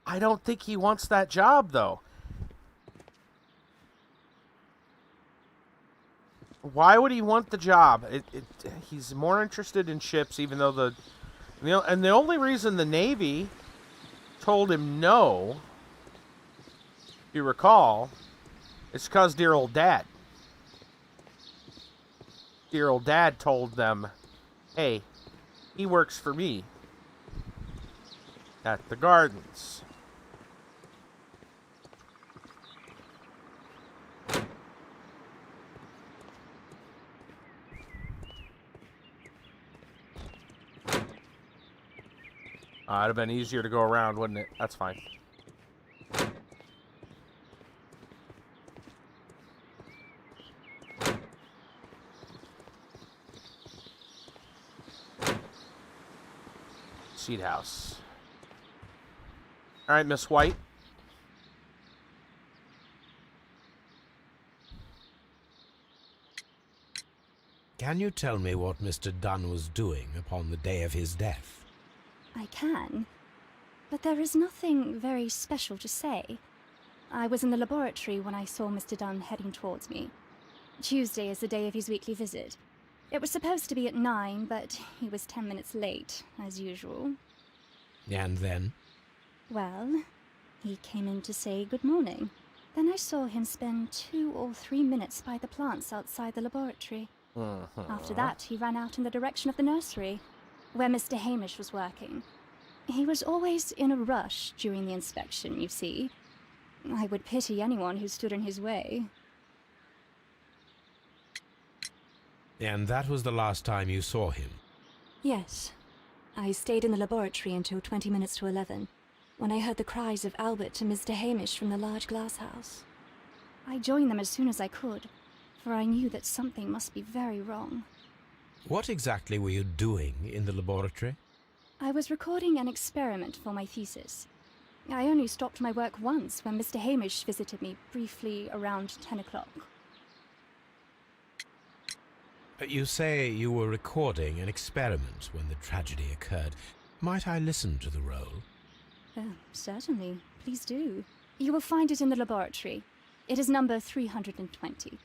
I don't think he wants that job, though. Why would he want the job? He's more interested in ships, even though and the only reason the Navy told him no, if you recall, is because dear old dad. Dear old dad told them, hey, he works for me at the gardens. It'd have been easier to go around, wouldn't it? That's fine. Seed house. All right, Miss White. Can you tell me what Mr. Dunn was doing upon the day of his death? I can, but there is nothing very special to say. I was in the laboratory when I saw Mr. Dunn heading towards me. Tuesday is the day of his weekly visit. It was supposed to be at 9, but he was 10 minutes late, as usual. And then? Well, he came in to say good morning. Then I saw him spend 2 or 3 minutes by the plants outside the laboratory. After that, he ran out in the direction of the nursery, where Mr. Hamish was working. He was always in a rush during the inspection, you see. I would pity anyone who stood in his way. And that was the last time you saw him? Yes. I stayed in the laboratory until 20 minutes to 11, when I heard the cries of Albert and Mr. Hamish from the large glass house. I joined them as soon as I could, for I knew that something must be very wrong. What exactly were you doing in the laboratory? I was recording an experiment for my thesis. I only stopped my work once when Mr. Hamish visited me briefly around 10 o'clock. You say you were recording an experiment when the tragedy occurred. Might I listen to the roll? Certainly. Please do. You will find it in the laboratory. It is number 320.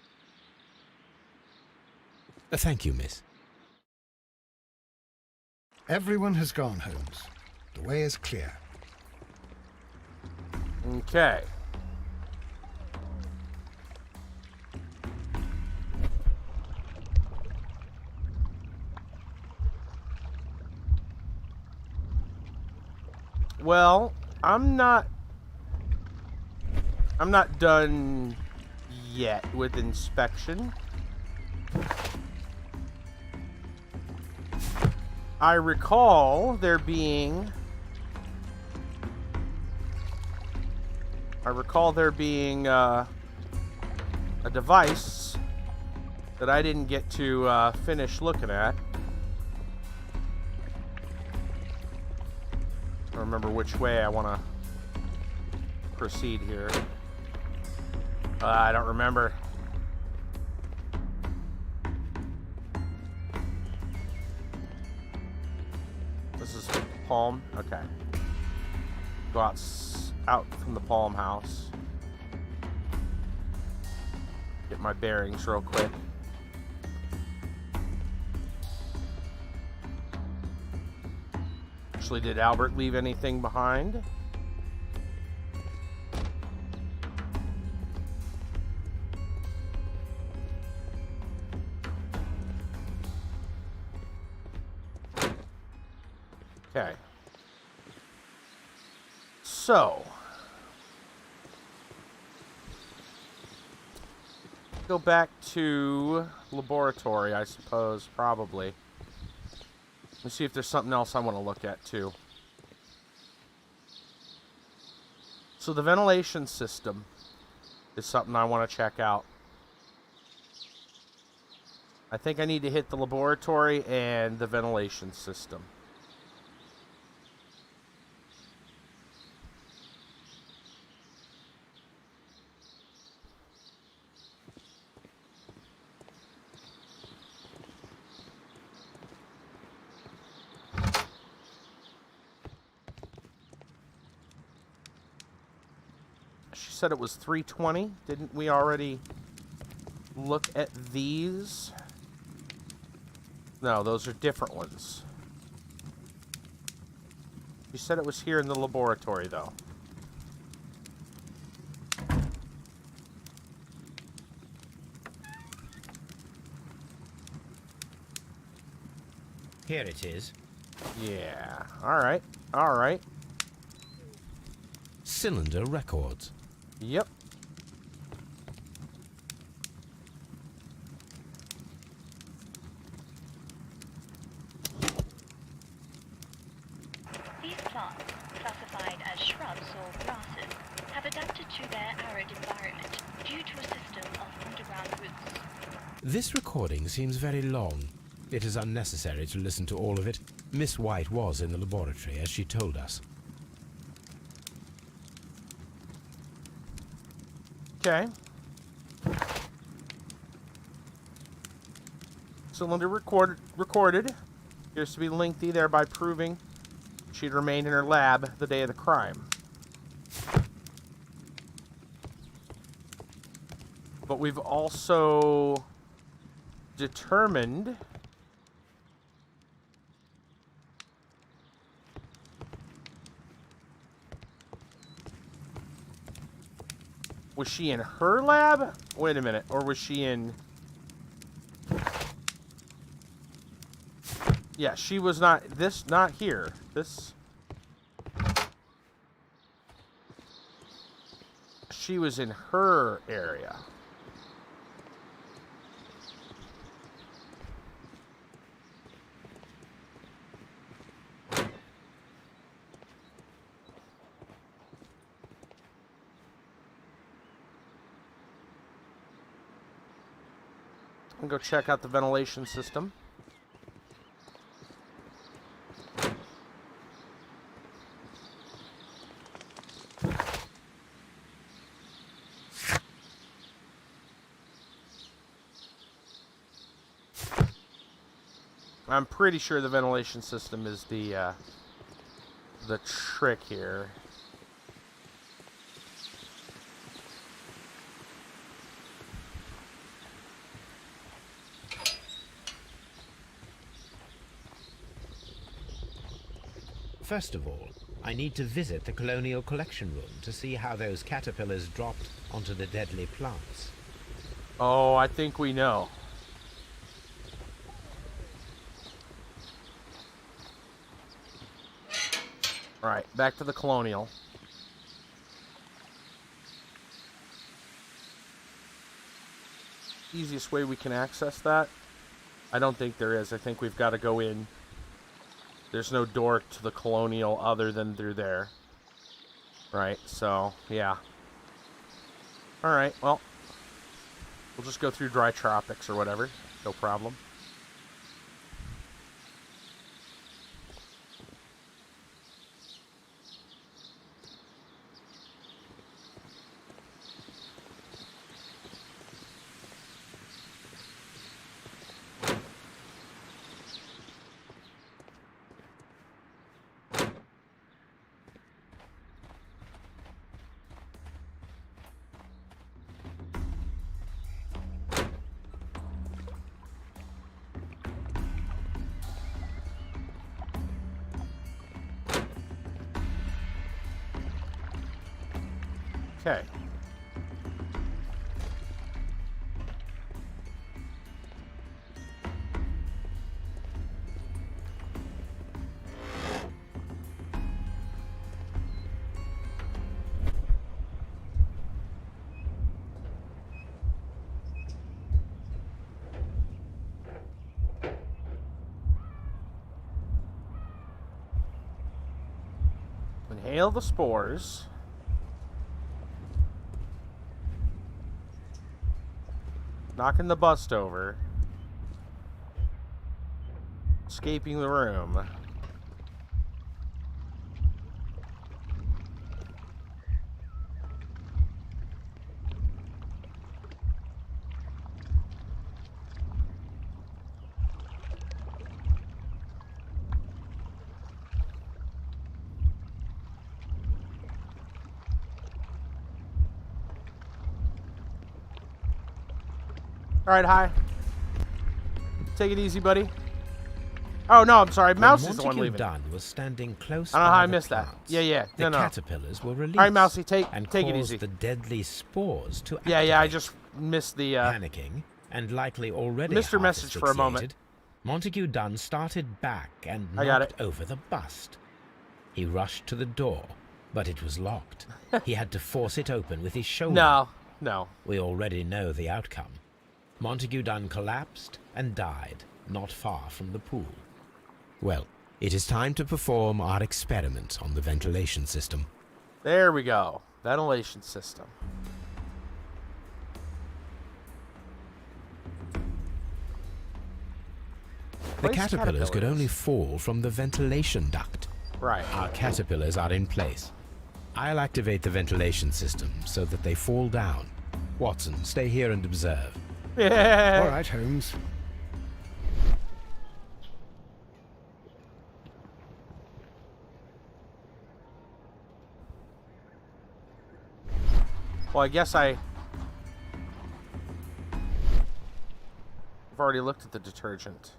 Thank you, miss. Everyone has gone, Holmes. The way is clear. Okay. Well, I'm not done yet with inspection. I recall there being a device that I didn't get to finish looking at. I don't remember which way I want to proceed here. I don't remember. This is Palm. Okay. Go out from the Palm house. Get my bearings real quick. Actually, did Albert leave anything behind? Okay. So, go back to laboratory, I suppose, probably. Let's see if there's something else I want to look at, too. So the ventilation system is something I want to check out. I think I need to hit the laboratory and the ventilation system. She said it was 320. Didn't we already look at these? No, those are different ones. She said it was here in the laboratory, though. Here it is. Yeah. Alright. Alright. Cylinder records. Yep. These plants, classified as shrubs or grasses, have adapted to their arid environment due to a system of underground roots. This recording seems very long. It is unnecessary to listen to all of it. Miss White was in the laboratory, as she told us. Okay. Cylinder recorded. Appears to be lengthy, thereby proving she'd remained in her lab the day of the crime. But we've also determined was she in her lab? Wait a minute. Or was she in... Yeah, she was not... Not here. This... She was in her area. I'm gonna go check out the ventilation system. I'm pretty sure the ventilation system is the trick here. First of all, I need to visit the Colonial Collection Room to see how those caterpillars dropped onto the deadly plants. Oh, I think we know. Alright, back to the Colonial. Easiest way we can access that? I don't think there is. I think we've got to go in. There's no door to the Colonial other than through there. Right, so, yeah. Alright, well. We'll just go through Dry Tropics or whatever. No problem. Okay. Inhale the spores. Knocking the bust over. Escaping the room. Alright, hi. Take it easy, buddy. Oh, no, I'm sorry. Mouse is the one leaving. Dunn was standing close I don't know how by I the missed that. plants. Yeah. The No. caterpillars were released. All right, Mousy, take and it caused easy. the deadly spores to Yeah, I activate. just missed the... Panicking, and likely already Missed her half message for a moment. asphyxiated, Montague Dunn started back and I got knocked over the bust. He rushed to the door, but it was locked. He had to force it open with his shoulder. No. We already know the outcome. Montague Dunn collapsed and died not far from the pool. Well, it is time to perform our experiment on the ventilation system. There we go. Ventilation system. The caterpillars could only fall from the ventilation duct. Right. Our caterpillars are in place. I'll activate the ventilation system so that they fall down. Watson, stay here and observe. Yeah. All right, Holmes. Well, I guess I've already looked at the detergent.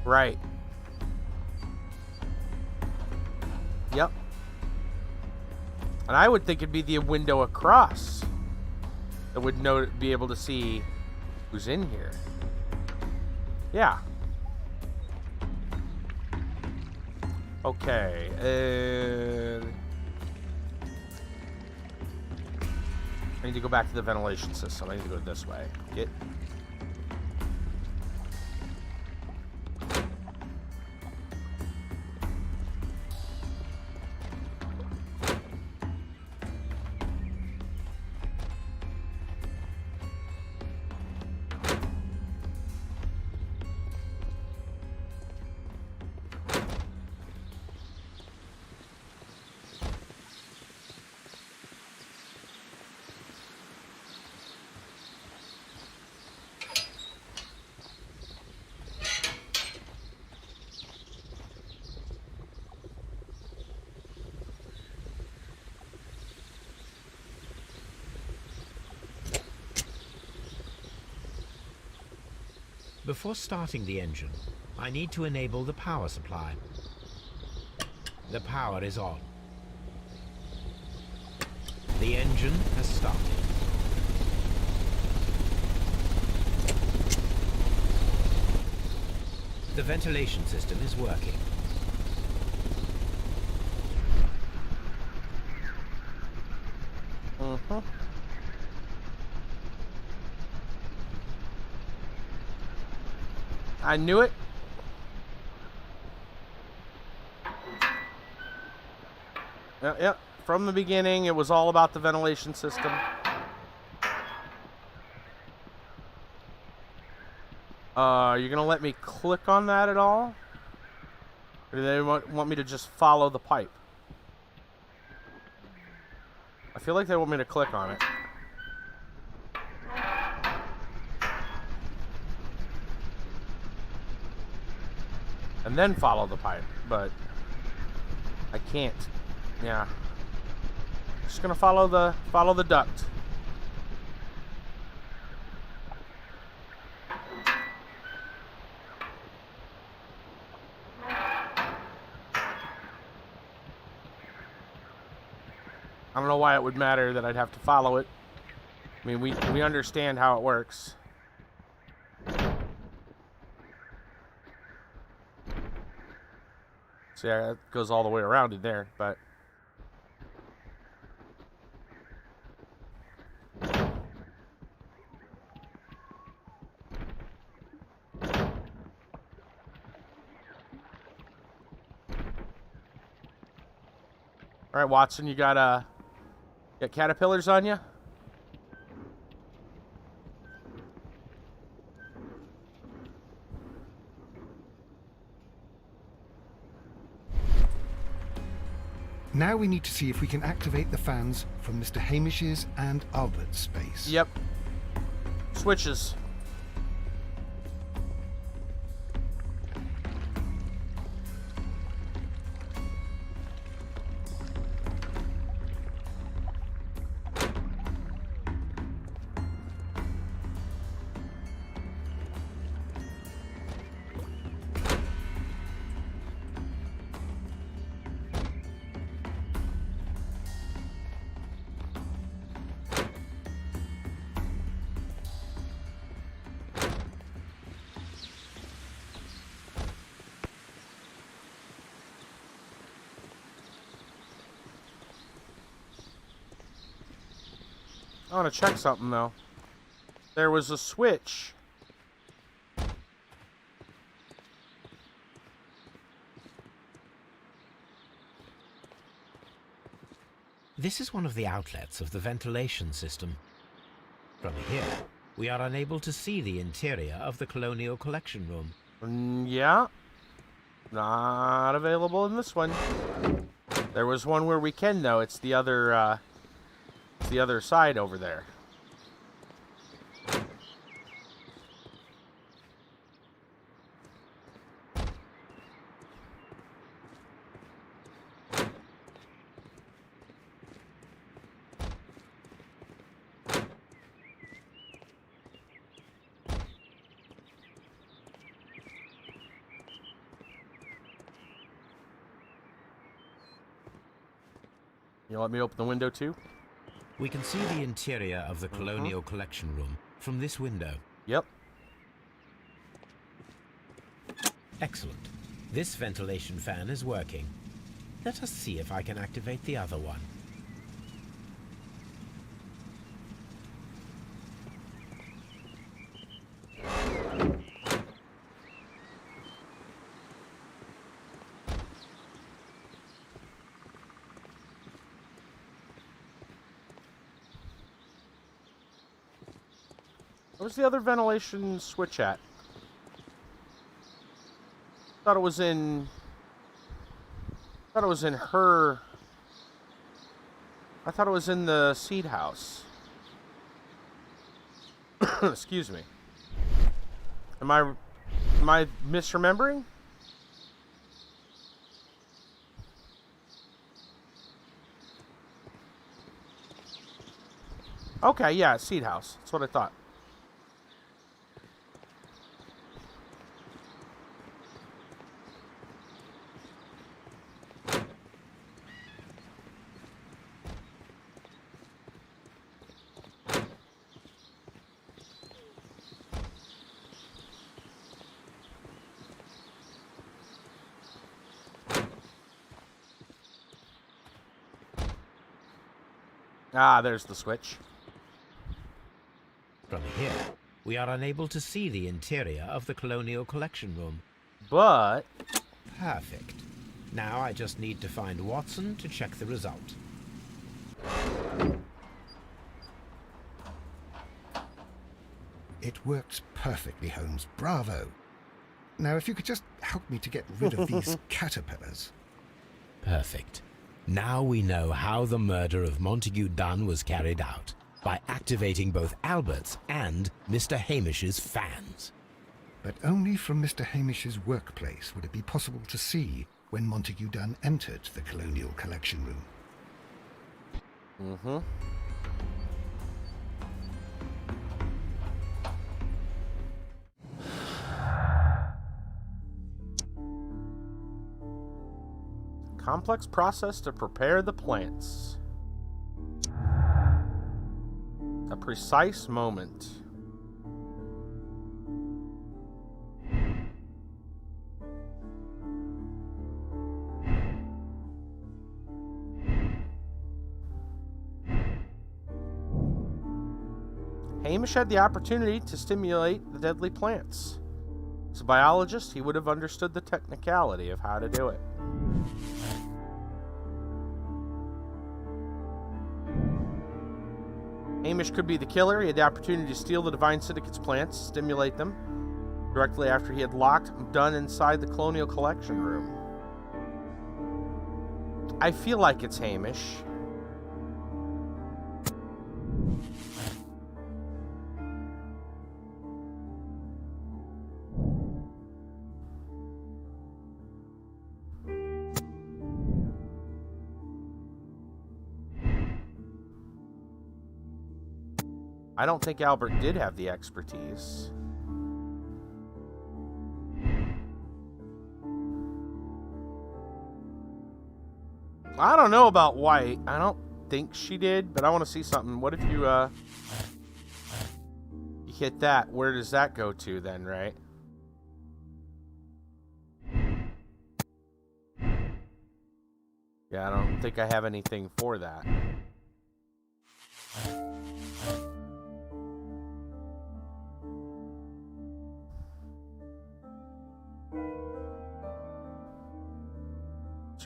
Right. Yep. And I would think it'd be the window across that would be able to see who's in here. Yeah. Okay. I need to go back to the ventilation system. I need to go this way. Get. Before starting the engine, I need to enable the power supply. The power is on. The engine has started. The ventilation system is working. I knew it. Yeah. From the beginning, it was all about the ventilation system. You're gonna let me click on that at all? Or do they want me to just follow the pipe? I feel like they want me to click on it. And then follow the pipe, but I can't. Yeah. Just gonna follow the duct. I don't know why it would matter that I'd have to follow it. I mean, we understand how it works. So yeah, it goes all the way around in there, but... Alright, Watson, you got caterpillars on you? Now we need to see if we can activate the fans from Mr. Hamish's and Albert's space. Yep. Switches. I want to check something, though. There was a switch. This is one of the outlets of the ventilation system. From here, we are unable to see the interior of the Colonial Collection Room. Yeah. Not available in this one. There was one where we can, though. It's the other side over there. You let me open the window too? We can see the interior of the Colonial Collection Room from this window. Yep. Excellent. This ventilation fan is working. Let us see if I can activate the other one. Where's the other ventilation switch at? Thought it was in her. I thought it was in the seed house. Excuse me. Am I misremembering? Okay, yeah, seed house. That's what I thought. Ah, there's the switch. From here, we are unable to see the interior of the Colonial Collection Room. But... Perfect. Now I just need to find Watson to check the result. It works perfectly, Holmes. Bravo. Now, if you could just help me to get rid of these caterpillars. Perfect. Now we know how the murder of Montague Dunn was carried out, by activating both Albert's and Mr. Hamish's fans. But only from Mr. Hamish's workplace would it be possible to see when Montague Dunn entered the Colonial Collection Room. Mm-hmm. Complex process to prepare the plants. A precise moment. Hamish had the opportunity to stimulate the deadly plants. As a biologist, he would have understood the technicality of how to do it. Hamish could be the killer. He had the opportunity to steal the Divine Syndicate's plants, stimulate them, directly after he had locked Dunn inside the Colonial Collection Room. I feel like it's Hamish. I don't think Albert did have the expertise. I don't know about White. I don't think she did, but I want to see something. What if you hit that? Where does that go to then, right? Yeah, I don't think I have anything for that.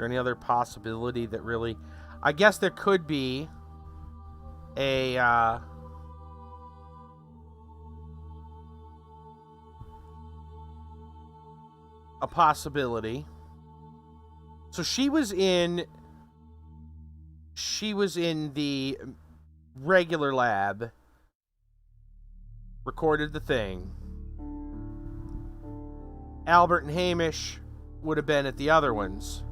there any other possibility that really... I guess there could be a possibility. So she was in the regular lab, recorded the thing. Albert and Hamish would have been at the other ones.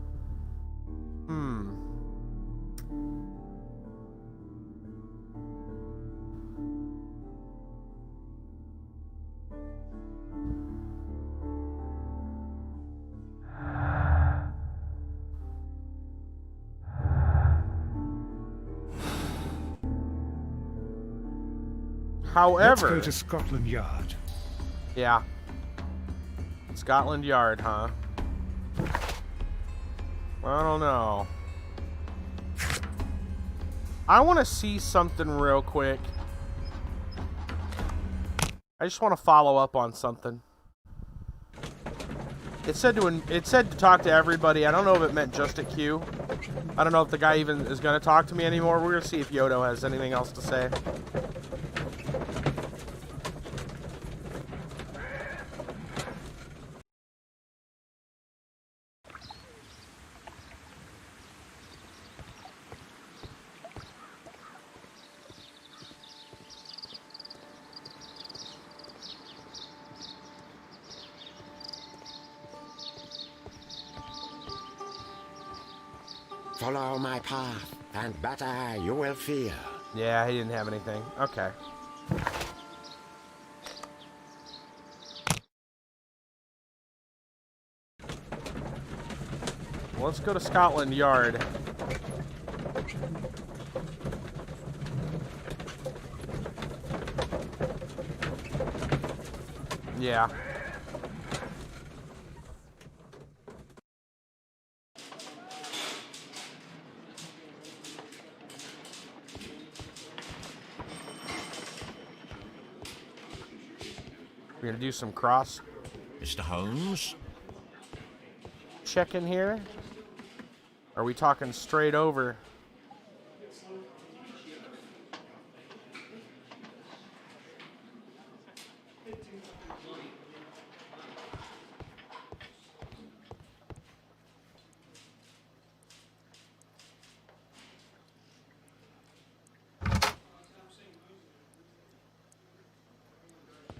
Let's However... go to Scotland Yard. Yeah. Scotland Yard, huh? I don't know. I want to see something real quick. I just want to follow up on something. It said to talk to everybody. I don't know if it meant just at Q. I don't know if the guy even is going to talk to me anymore. We're going to see if Yodo has anything else to say. Follow my path, and better you will fear. Yeah, he didn't have anything. Okay. Well, let's go to Scotland Yard. Yeah. We're gonna do some cross Mr. Holmes? check in here. Are we talking straight over?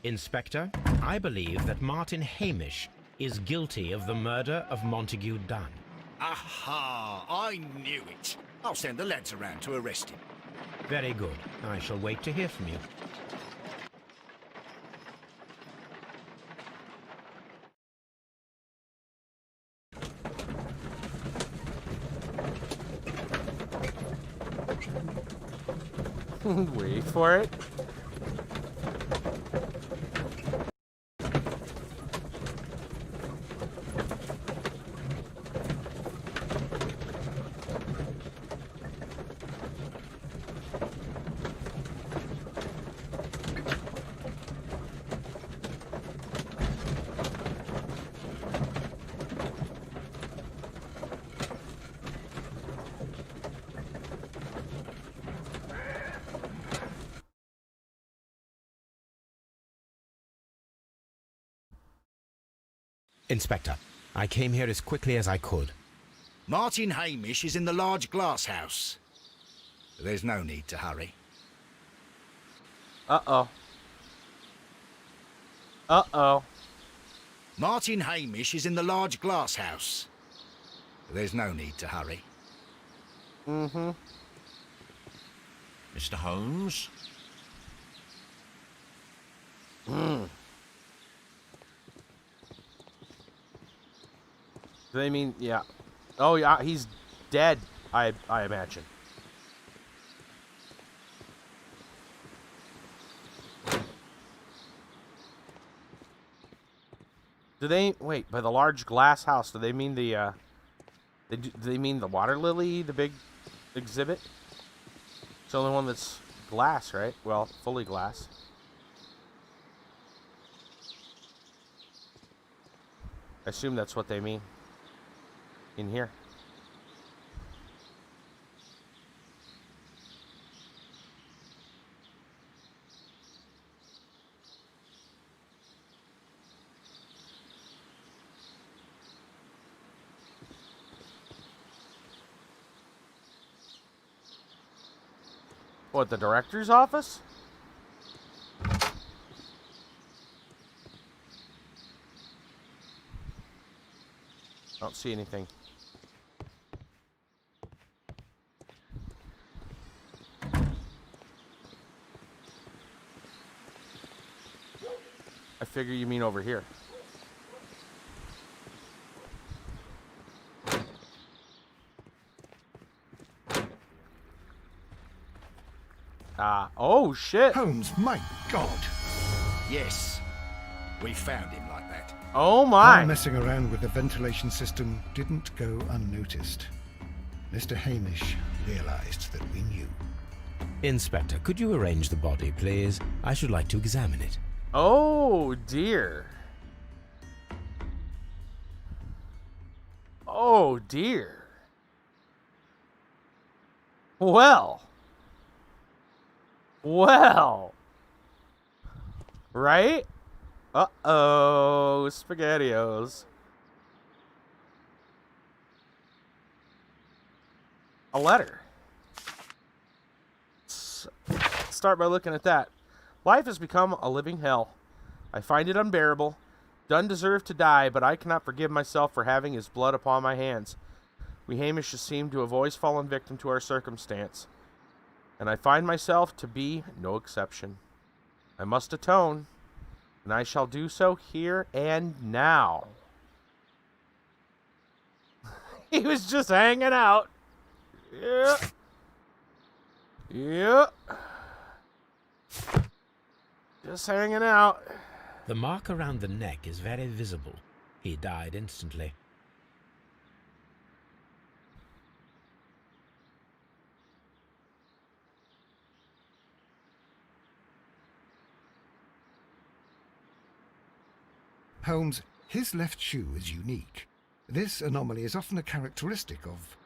Inspector, I believe that Martin Hamish is guilty of the murder of Montague Dunn. Aha! I knew it. I'll send the lads around to arrest him. Very good. I shall wait to hear from you. Wait for it. Inspector, I came here as quickly as I could. Martin Hamish is in the large glass house. There's no need to hurry. Uh-oh. Uh-oh. Martin Hamish is in the large glass house. There's no need to hurry. Mm-hmm. Mr. Holmes? Do they mean, yeah. Oh, yeah, he's dead, I imagine. Do they, wait, by the large glass house, do they mean the, do they mean the water lily, the big exhibit? It's the only one that's glass, right? Well, fully glass. I assume that's what they mean in here. What, the director's office? I don't see anything. I figure you mean over here. Oh shit! Holmes, my God! Yes, we found him like that. Oh my! Our messing around with the ventilation system didn't go unnoticed. Mr. Hamish realized that we knew. Inspector, could you arrange the body, please? I should like to examine it. Oh dear. Oh dear. Well. Well. Right? Uh-oh. SpaghettiOs. A letter. Start by looking at that. Life has become a living hell. I find it unbearable. Dunn deserved to die, but I cannot forgive myself for having his blood upon my hands. We Hamishes seem to have always fallen victim to our circumstance, and I find myself to be no exception. I must atone, and I shall do so here and now. He was just hanging out. Yeah. Yeah. Just hanging out. The mark around the neck is very visible. He died instantly. Holmes, his left shoe is unique. This anomaly is often a characteristic of...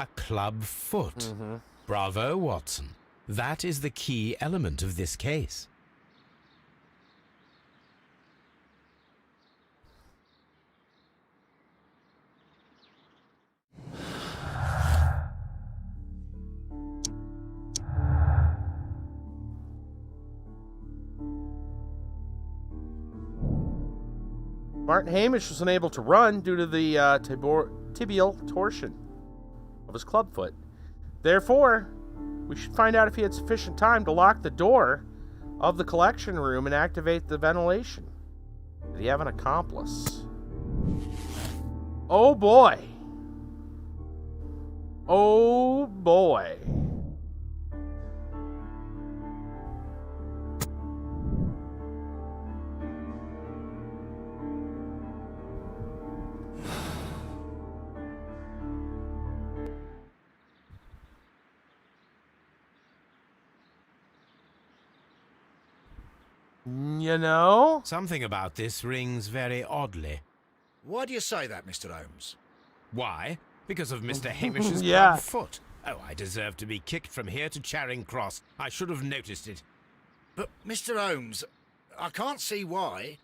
A club foot. Bravo, Watson. That is the key element of this case. Martin Hamish was unable to run due to the tibial torsion of his clubfoot. Therefore, we should find out if he had sufficient time to lock the door of the collection room and activate the ventilation. Did he have an accomplice? Oh boy. Oh boy. You know? Something about this rings very oddly. Why do you say that, Mr. Holmes? Why? Because of Mr. Hamish's Yeah. club foot. Oh, I deserve to be kicked from here to Charing Cross. I should have noticed it. But, Mr. Holmes, I can't see why.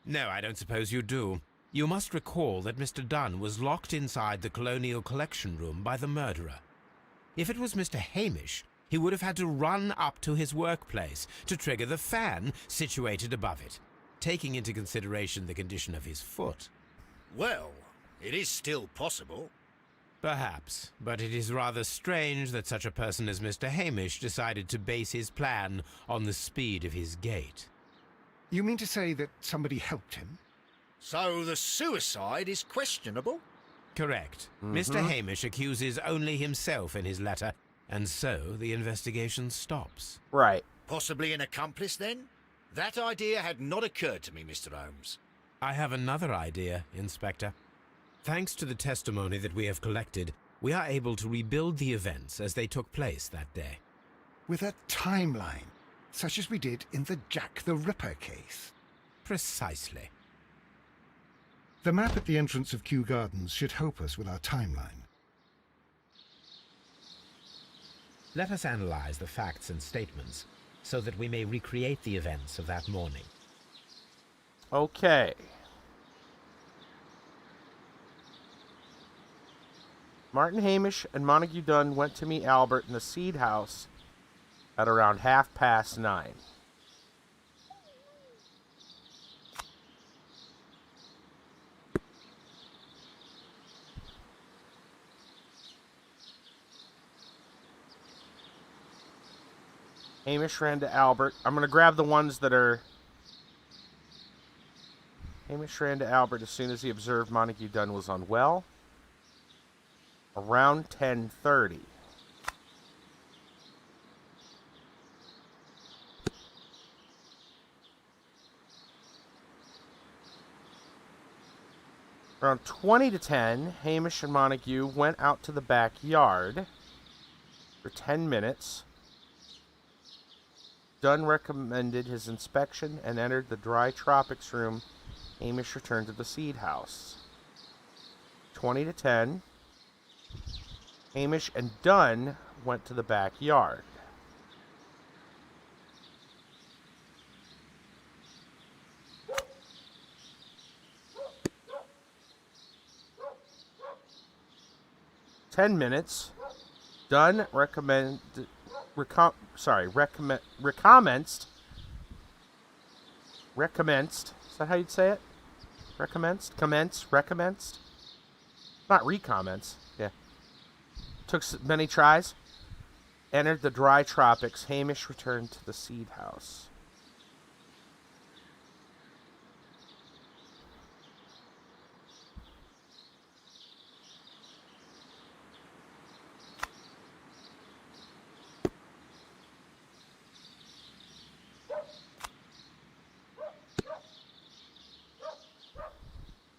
No, I don't suppose you do. You must recall that Mr. Dunn was locked inside the Colonial Collection Room by the murderer. If it was Mr. Hamish, he would have had to run up to his workplace to trigger the fan situated above it, taking into consideration the condition of his foot. Well, it is still possible. Perhaps, but it is rather strange that such a person as Mr. Hamish decided to base his plan on the speed of his gait. You mean to say that somebody helped him? So the suicide is questionable? Correct. Mr. Hamish accuses only himself in his letter, and so the investigation stops. Right. Possibly an accomplice, then? That idea had not occurred to me, Mr. Holmes. I have another idea, Inspector. Thanks to the testimony that we have collected, we are able to rebuild the events as they took place that day. With a timeline, such as we did in the Jack the Ripper case. Precisely. The map at the entrance of Kew Gardens should help us with our timeline. Let us analyze the facts and statements so that we may recreate the events of that morning. Okay. Martin Hamish and Montague Dunn went to meet Albert in the Seed House at around 9:30. Hamish ran to Albert. I'm going to grab the ones that are... Hamish ran to Albert as soon as he observed Montague Dunn was unwell. Around 10:30. Around 20 to 10, Hamish and Montague went out to the backyard for 10 minutes. Dunn recommended his inspection and entered the dry tropics room. Hamish returned to the seed house. 20 to 10, Hamish and Dunn went to the backyard. Recommenced recommenced. Is that how you'd say it? Recommenced. Not recommence. Yeah. Took many tries. Entered the dry tropics. Hamish returned to the seed house.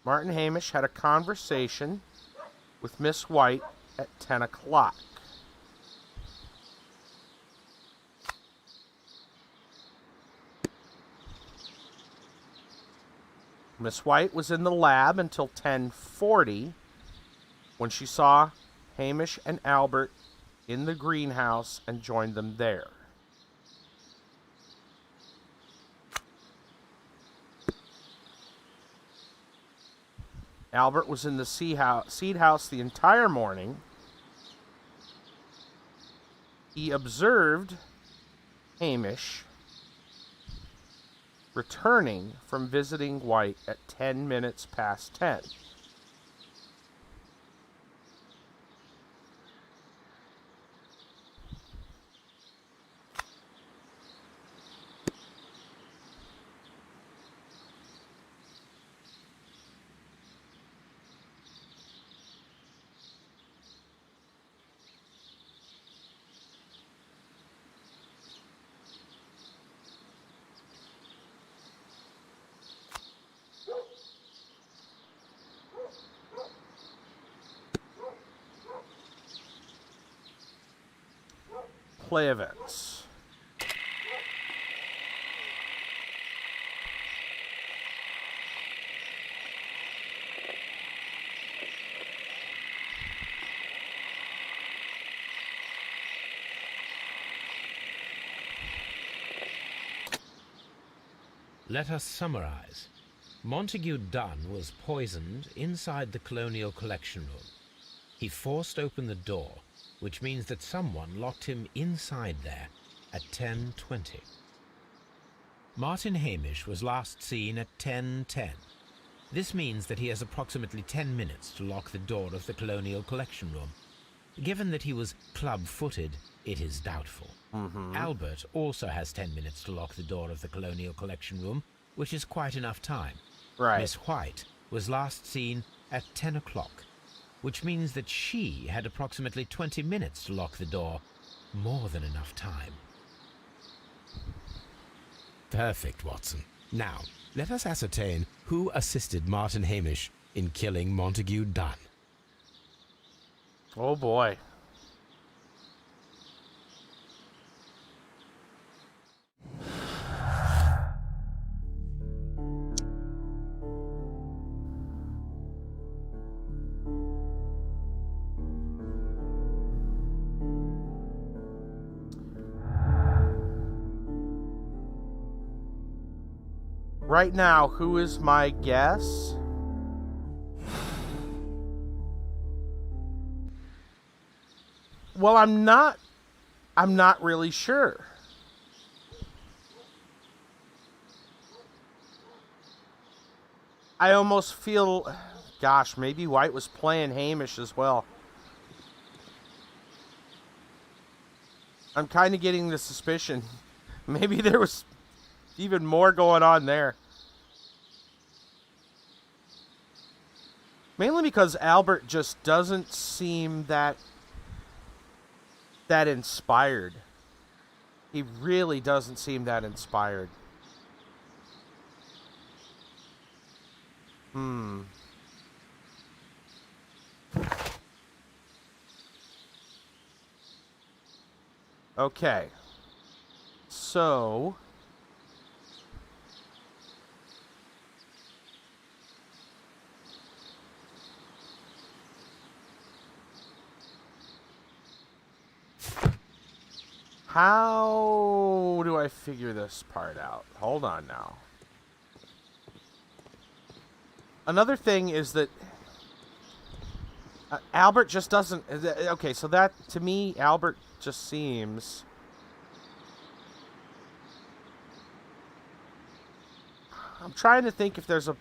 Martin Hamish had a conversation with Miss White at 10 o'clock. Miss White was in the lab until 10:40 when she saw Hamish and Albert in the greenhouse and joined them there. Albert was in the seed house the entire morning. He observed Hamish returning from visiting White at 10 minutes past 10. Play events. Let us summarize. Montague Dunn was poisoned inside the Colonial Collection Room. He forced open the door, which means that someone locked him inside there at 10:20. Martin Hamish was last seen at 10:10. This means that he has approximately 10 minutes to lock the door of the Colonial Collection Room. Given that he was club-footed, it is doubtful. Albert also has 10 minutes to lock the door of the Colonial Collection Room, which is quite enough time. Right. Miss White was last seen at 10 o'clock, which means that she had approximately 20 minutes to lock the door. More than enough time. Perfect, Watson. Now, let us ascertain who assisted Martin Hamish in killing Montague Dunn. Oh boy. Right now, who is my guess? Well, I'm not really sure. I almost feel, gosh, maybe White was playing Hamish as well. I'm kind of getting the suspicion. Maybe there was even more going on there. Mainly because Albert just doesn't seem that inspired. He really doesn't seem that inspired. Okay. So... how do I figure this part out? Hold on now. Another thing is that Albert just doesn't... okay, so that, to me, Albert just seems... I'm trying to think if there's a...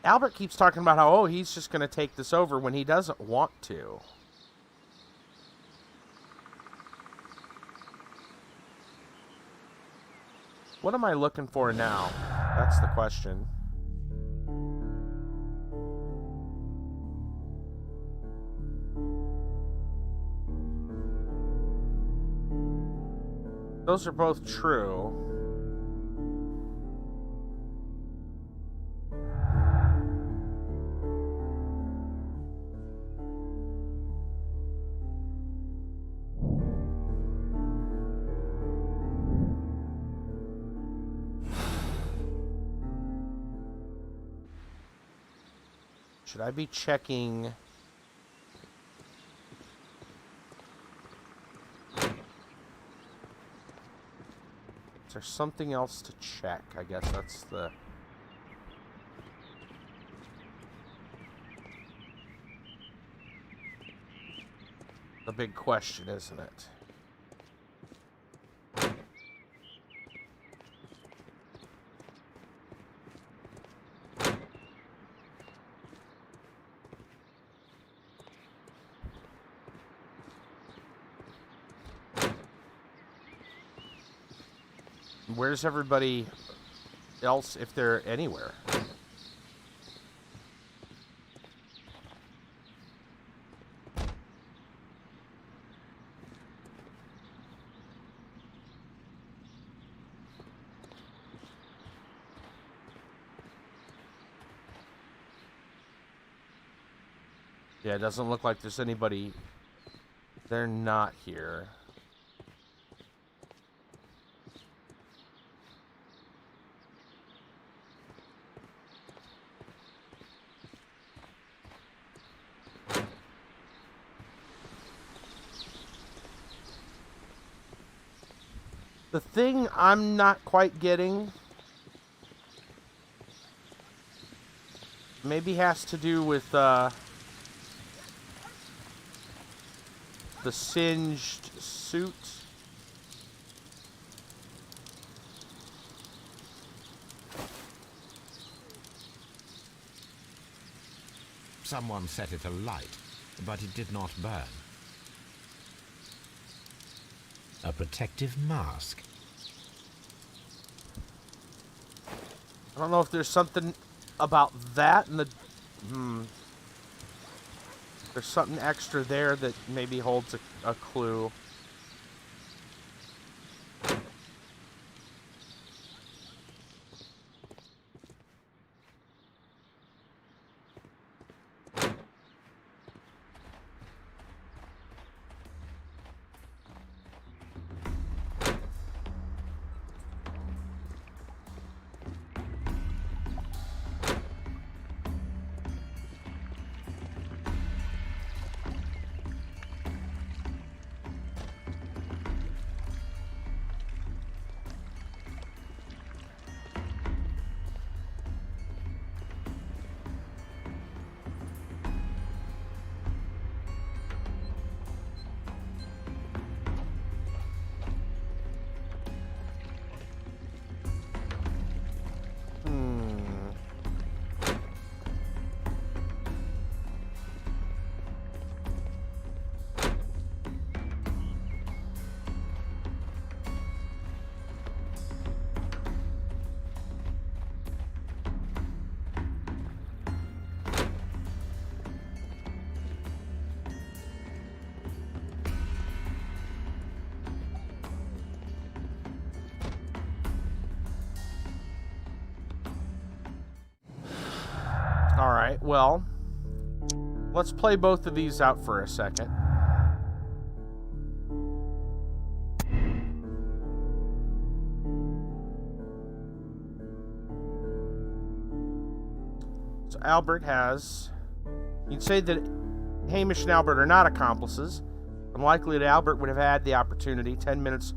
Albert keeps talking about how, oh, he's just going to take this over when he doesn't want to. What am I looking for now? That's the question. Those are both true. Should I be checking... Is there something else to check? I guess that's the... the big question, isn't it? Where's everybody else, if they're anywhere? Yeah, it doesn't look like there's anybody. They're not here. The thing I'm not quite getting maybe has to do with the singed suit. Someone set it alight, but it did not burn. A protective mask. I don't know if there's something about that in the... There's something extra there that maybe holds a clue. Alright, well, let's play both of these out for a second. So Albert has... You'd say that Hamish and Albert are not accomplices. Unlikely that Albert would have had the opportunity. 10 minutes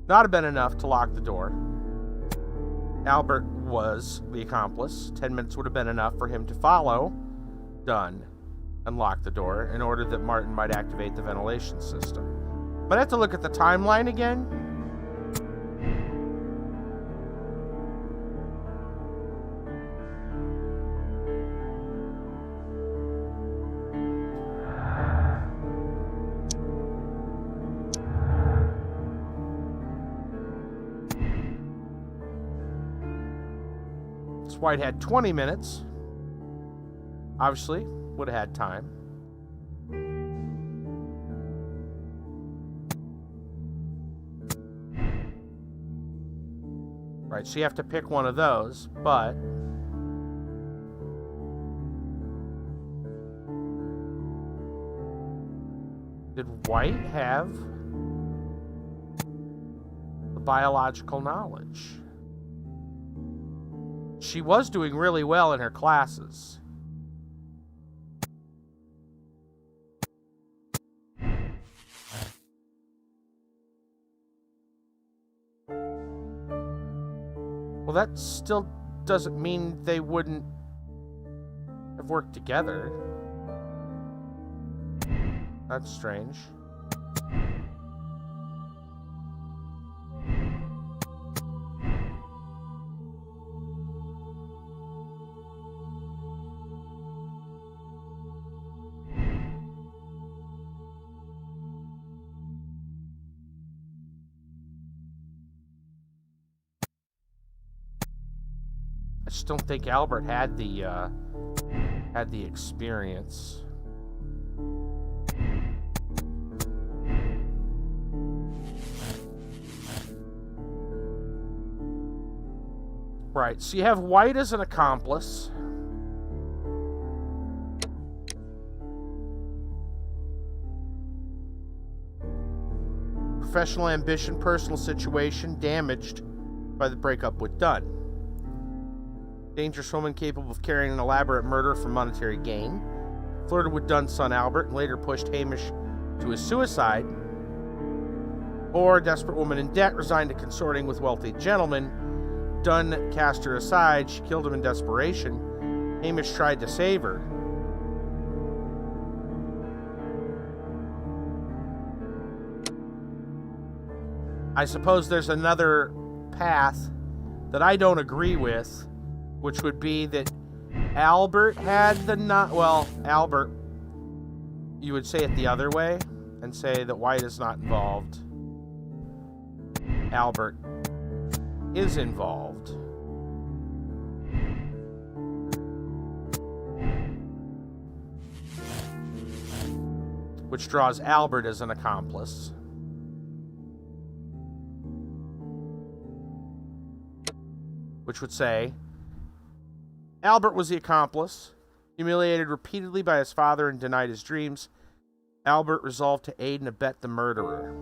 not have been enough to lock the door. Albert was the accomplice. 10 minutes would have been enough for him to follow Dunn and lock the door in order that Martin might activate the ventilation system. But I have to look at the timeline again. White had 20 minutes. Obviously, would have had time. Right, so you have to pick one of those, but... Did White have the biological knowledge? She was doing really well in her classes. Well, that still doesn't mean they wouldn't have worked together. That's strange. I just don't think Albert had the experience. Right, so you have White as an accomplice. Professional ambition, personal situation damaged by the breakup with Dunn. Dangerous woman capable of carrying an elaborate murder for monetary gain. Flirted with Dunn's son Albert and later pushed Hamish to his suicide. Or a desperate woman in debt resigned to consorting with wealthy gentlemen. Dunn cast her aside. She killed him in desperation. Hamish tried to save her. I suppose there's another path that I don't agree with, which would be that Albert had the Albert, you would say it the other way and say that White is not involved. Albert is involved. Which draws Albert as an accomplice. Which would say Albert was the accomplice, humiliated repeatedly by his father and denied his dreams. Albert resolved to aid and abet the murderer.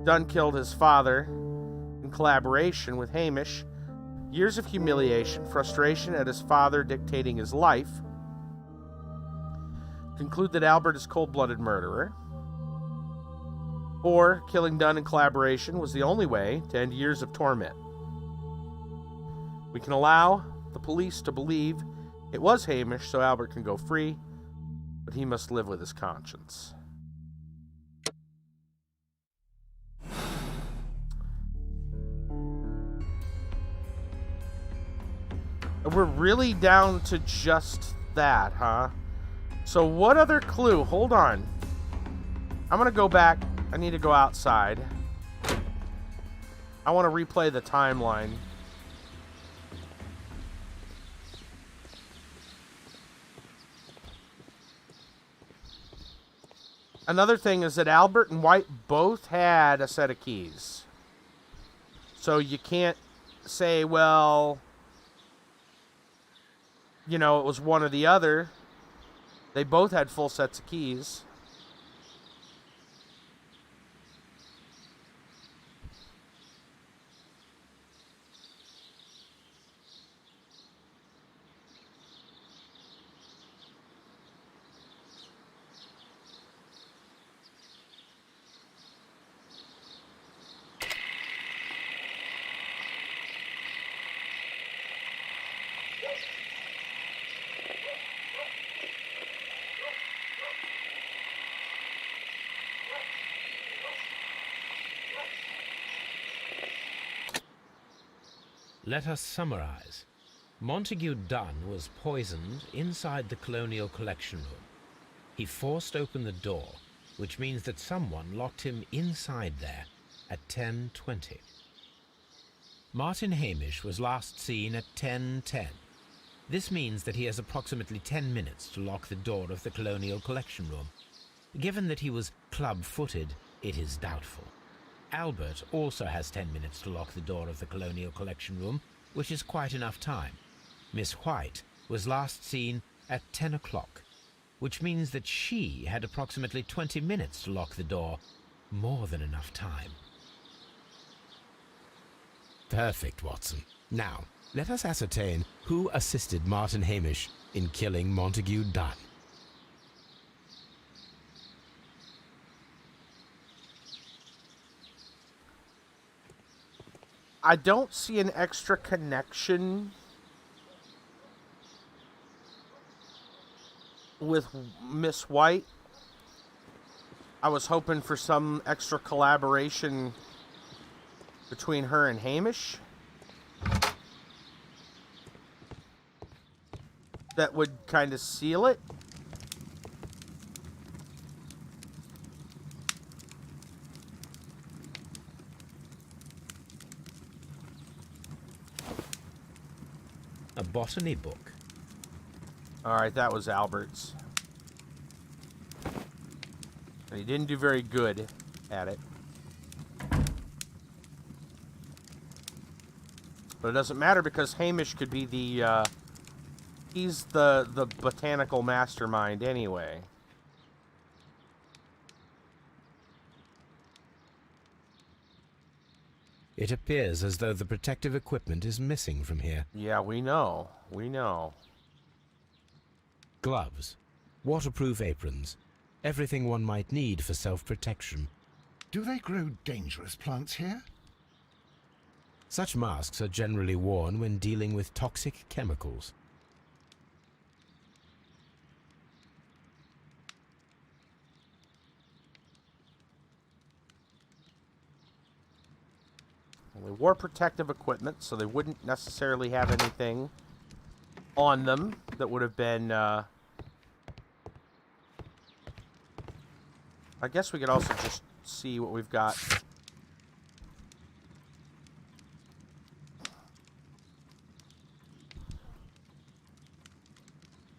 Dunn killed his father in collaboration with Hamish. Years of humiliation, frustration at his father dictating his life. Conclude that Albert is cold-blooded murderer. Or killing Dunn in collaboration was the only way to end years of torment. We can allow the police to believe it was Hamish so Albert can go free, but he must live with his conscience. We're really down to just that, huh? So what other clue? Hold on. I'm gonna go back. I need to go outside. I want to replay the timeline. Another thing is that Albert and White both had a set of keys. So you can't say, well, you know, it was one or the other. They both had full sets of keys. Let us summarize. Montague Dunn was poisoned inside the Colonial Collection Room. He forced open the door, which means that someone locked him inside there at 10:20. Martin Hamish was last seen at 10:10. This means that he has approximately 10 minutes to lock the door of the Colonial Collection Room. Given that he was club-footed, it is doubtful. Albert also has 10 minutes to lock the door of the Colonial Collection Room, which is quite enough time. Miss White was last seen at 10 o'clock, which means that she had approximately 20 minutes to lock the door. More than enough time. Perfect, Watson. Now, let us ascertain who assisted Martin Hamish in killing Montague Dunn. I don't see an extra connection with Miss White. I was hoping for some extra collaboration between her and Hamish that would kind of seal it. A botany book. Alright, that was Albert's. And he didn't do very good at it. But it doesn't matter because Hamish could be the, he's the botanical mastermind anyway. It appears as though the protective equipment is missing from here. Yeah, we know. We know. Gloves, waterproof aprons, everything one might need for self-protection. Do they grow dangerous plants here? Such masks are generally worn when dealing with toxic chemicals. They wore protective equipment, so they wouldn't necessarily have anything on them that would have been, I guess we could also just see what we've got.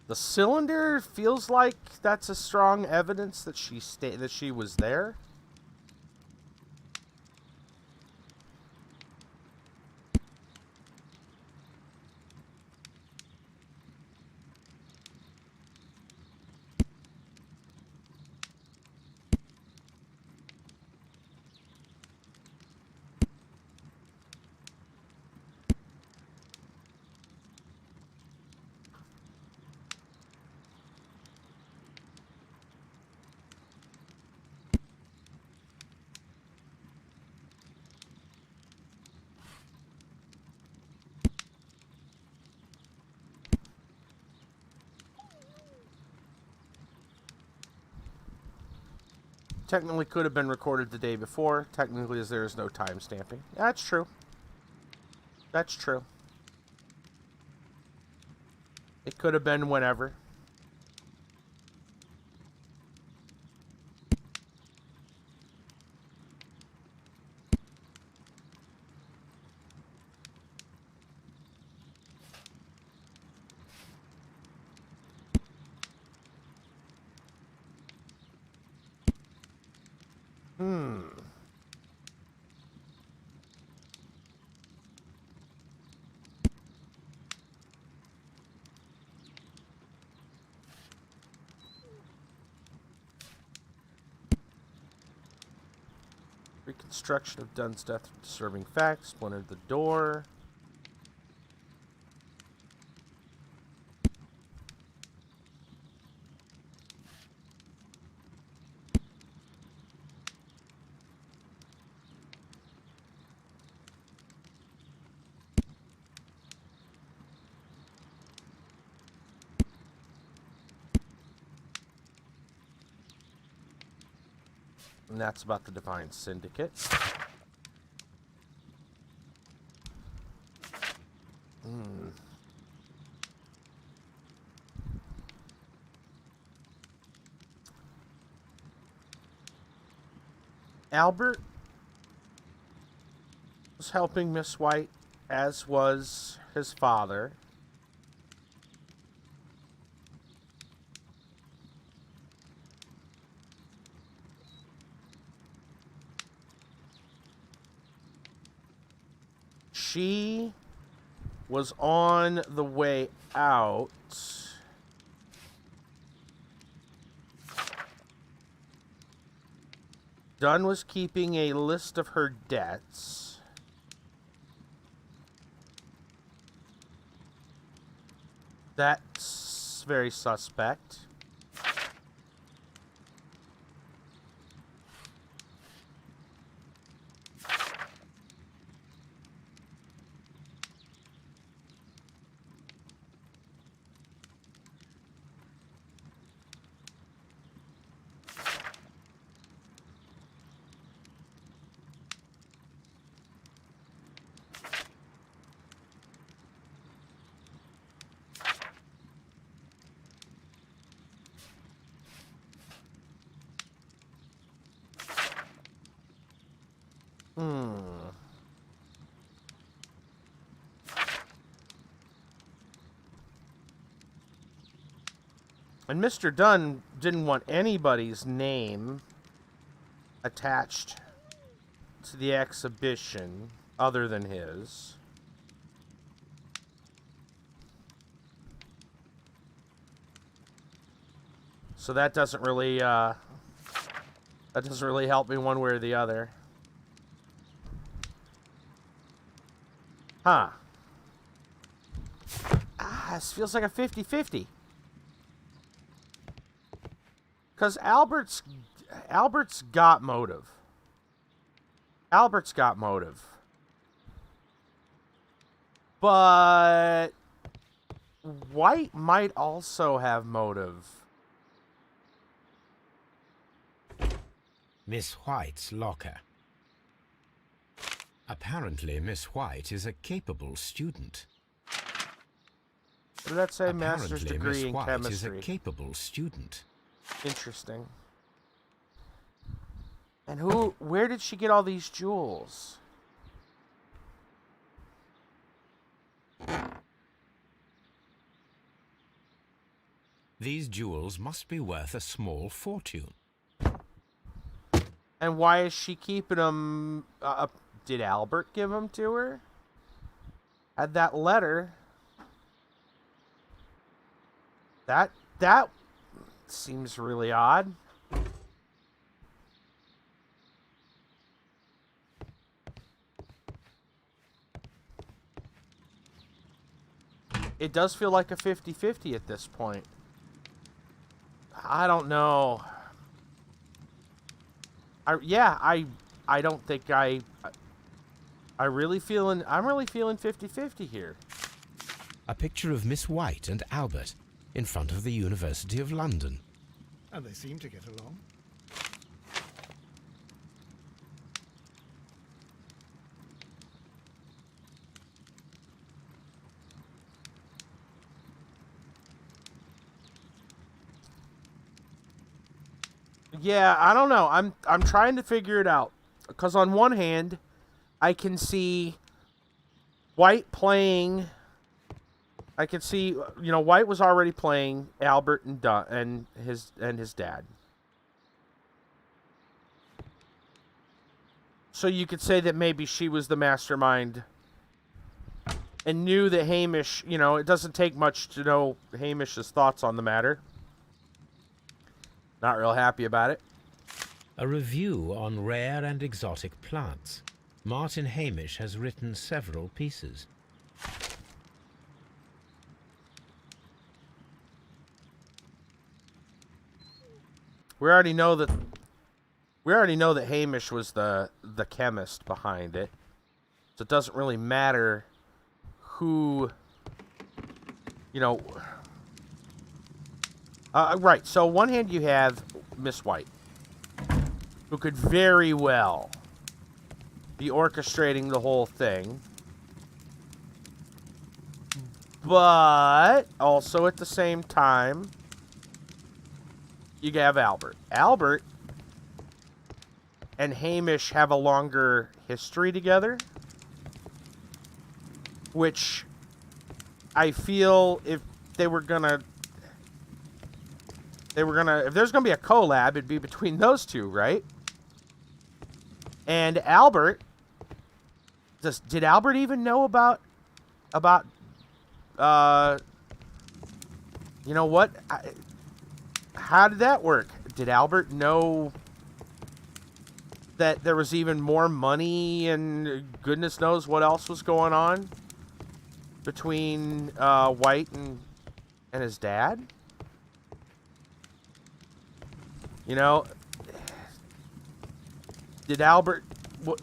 The cylinder feels like that's a strong evidence that she was there. Technically could have been recorded the day before. Technically, as there is no time stamping. That's true. That's true. It could have been whenever. Reconstruction of Dunn's death, disturbing facts. Splintered the door. And that's about the Divine Syndicate. Albert was helping Miss White, as was his father. She was on the way out. Dunn was keeping a list of her debts. That's very suspect. And Mr. Dunn didn't want anybody's name attached to the exhibition other than his. So that doesn't really help me one way or the other. Huh. This feels like a 50-50. Because Albert's got motive. Albert's got motive. But White might also have motive. Miss White's locker. Apparently, Miss White is a capable student. What did that say? Master's degree Miss in White chemistry. is a capable student. Interesting. And where did she get all these jewels? These jewels must be worth a small fortune. And why is she keeping them? Did Albert give them to her? Had that letter. That seems really odd. It does feel like a 50-50 at this point. I don't know. I don't think I'm really feeling 50-50 here. A picture of Miss White and Albert in front of the University of London. And they seem to get along. Yeah, I don't know. I'm trying to figure it out. Because on one hand, I can see White playing. I can see, White was already playing Albert and Dunn and his dad. So you could say that maybe she was the mastermind and knew that Hamish, it doesn't take much to know Hamish's thoughts on the matter. Not real happy about it. a review on rare and exotic plants. Martin Hamish has written several pieces. We already know that Hamish was the chemist behind it. So it doesn't really matter who, you know. Right, so on one hand you have Miss White, who could very well be orchestrating the whole thing. But also at the same time, you have Albert. Albert and Hamish have a longer history together, which I feel if there's gonna be a collab, it'd be between those two, right? And Albert, did Albert even know about you know what? How did that work? Did Albert know that there was even more money and goodness knows what else was going on between White and his dad? You know, did Albert,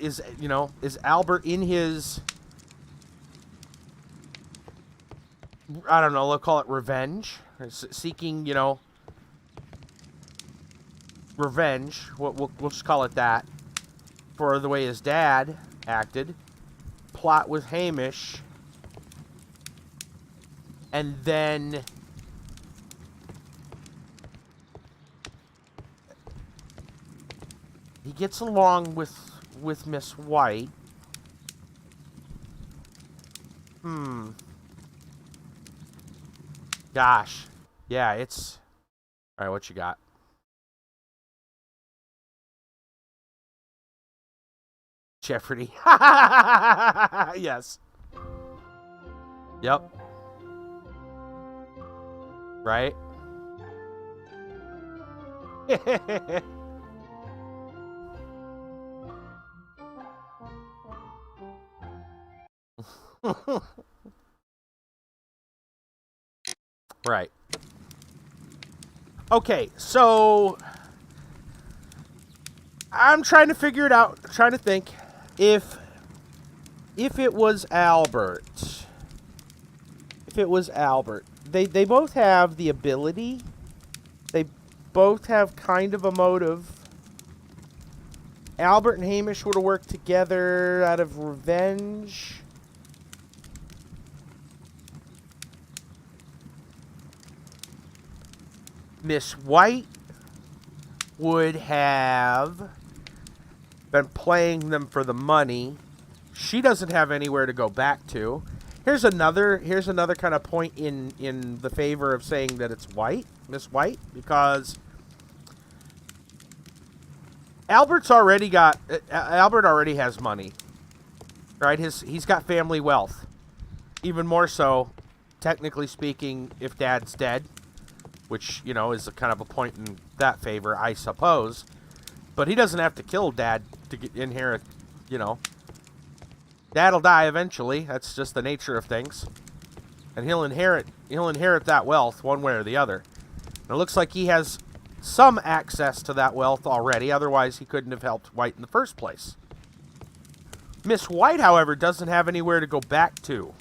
is Albert in his, I don't know, let's call it revenge, seeking, revenge, we'll just call it that, for the way his dad acted, plot with Hamish, and then he gets along with Miss White. Gosh. Yeah, it's... Alright, what you got? Jeopardy. Yes. Yep. Right? Right. Okay, so I'm trying to figure it out. I'm trying to think if it was Albert. If it was Albert. They both have the ability. They both have kind of a motive. Albert and Hamish would have worked together out of revenge. Miss White would have been playing them for the money. She doesn't have anywhere to go back to. Here's another kind of point in the favor of saying that it's White, Miss White, because Albert already has money. Right? He's got family wealth. Even more so, technically speaking, if Dad's dead, which, is a kind of a point in that favor, I suppose. But he doesn't have to kill Dad to inherit, Dad'll die eventually. That's just the nature of things. And he'll inherit that wealth one way or the other. And it looks like he has some access to that wealth already, otherwise he couldn't have helped White in the first place. Miss White, however, doesn't have anywhere to go back to.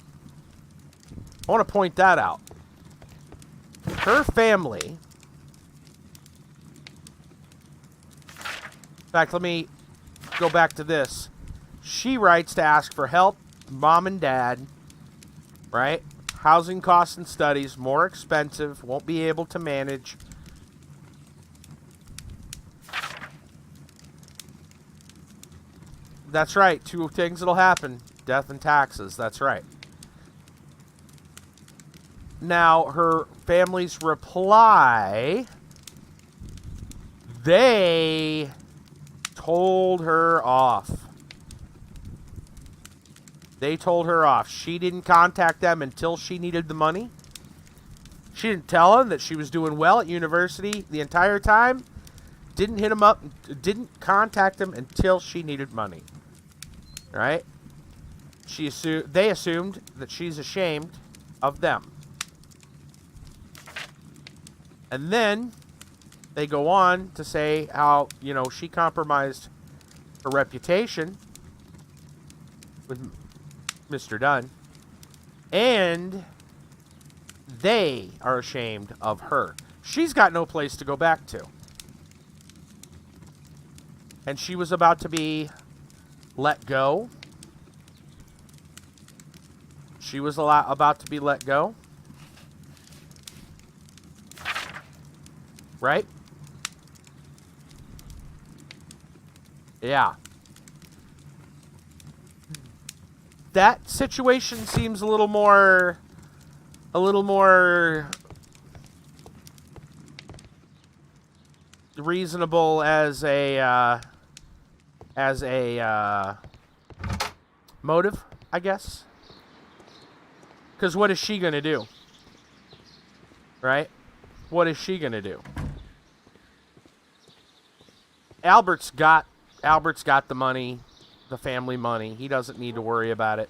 I want to point that out. Her family... In fact, let me go back to this. She writes to ask for help, Mom and Dad, right? Housing costs and studies, more expensive, won't be able to manage. That's right, two things that'll happen. Death and taxes, that's right. Now, her family's reply, they told her off. They told her off. She didn't contact them until she needed the money. She didn't tell them that she was doing well at university the entire time. didn't hit him up, didn't contact him until she needed money. Right? They assumed that she's ashamed of them. And then they go on to say how, you know, she compromised her reputation with Mr. Dunn. And they are ashamed of her. She's got no place to go back to. And she was about to be let go. She was about to be let go. Right? Yeah. That situation seems a little more reasonable as a motive, I guess. Because what is she gonna do? Right? What is she gonna do? Albert's got the money, the family money. He doesn't need to worry about it.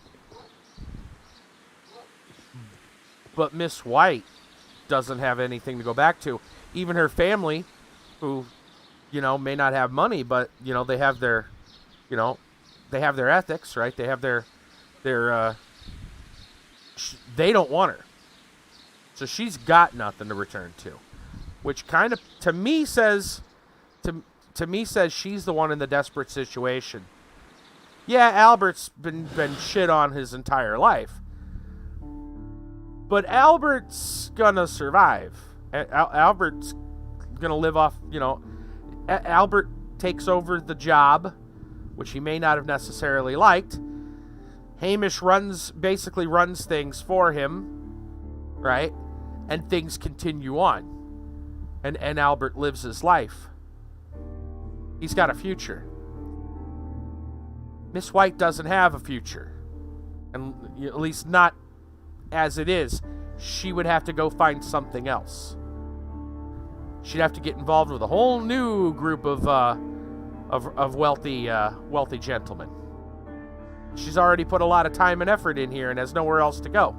But Miss White doesn't have anything to go back to. Even her family, who, you know, may not have money, but, you know, they have their, you know, they have their ethics, right? They have their they don't want her. So she's got nothing to return to. Which kind of, to me, says she's the one in the desperate situation. Yeah, Albert's been shit on his entire life. But Albert's gonna survive. Albert's gonna live off, you know, Albert takes over the job, which he may not have necessarily liked. Hamish basically runs things for him, right? And things continue on. And Albert lives his life. He's got a future. Miss White doesn't have a future. And at least not as it is. She would have to go find something else. She'd have to get involved with a whole new group of wealthy gentlemen. She's already put a lot of time and effort in here and has nowhere else to go.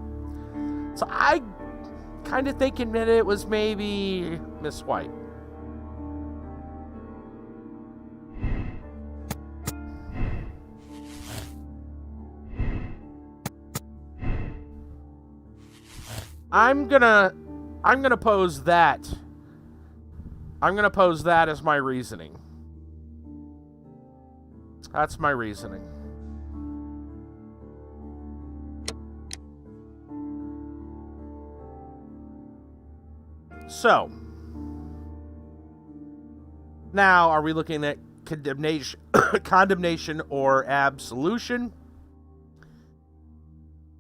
So I kind of thinking that it was maybe Miss White. I'm gonna pose that. I'm gonna pose that as my reasoning. That's my reasoning. So, now are we looking at condemnation or absolution?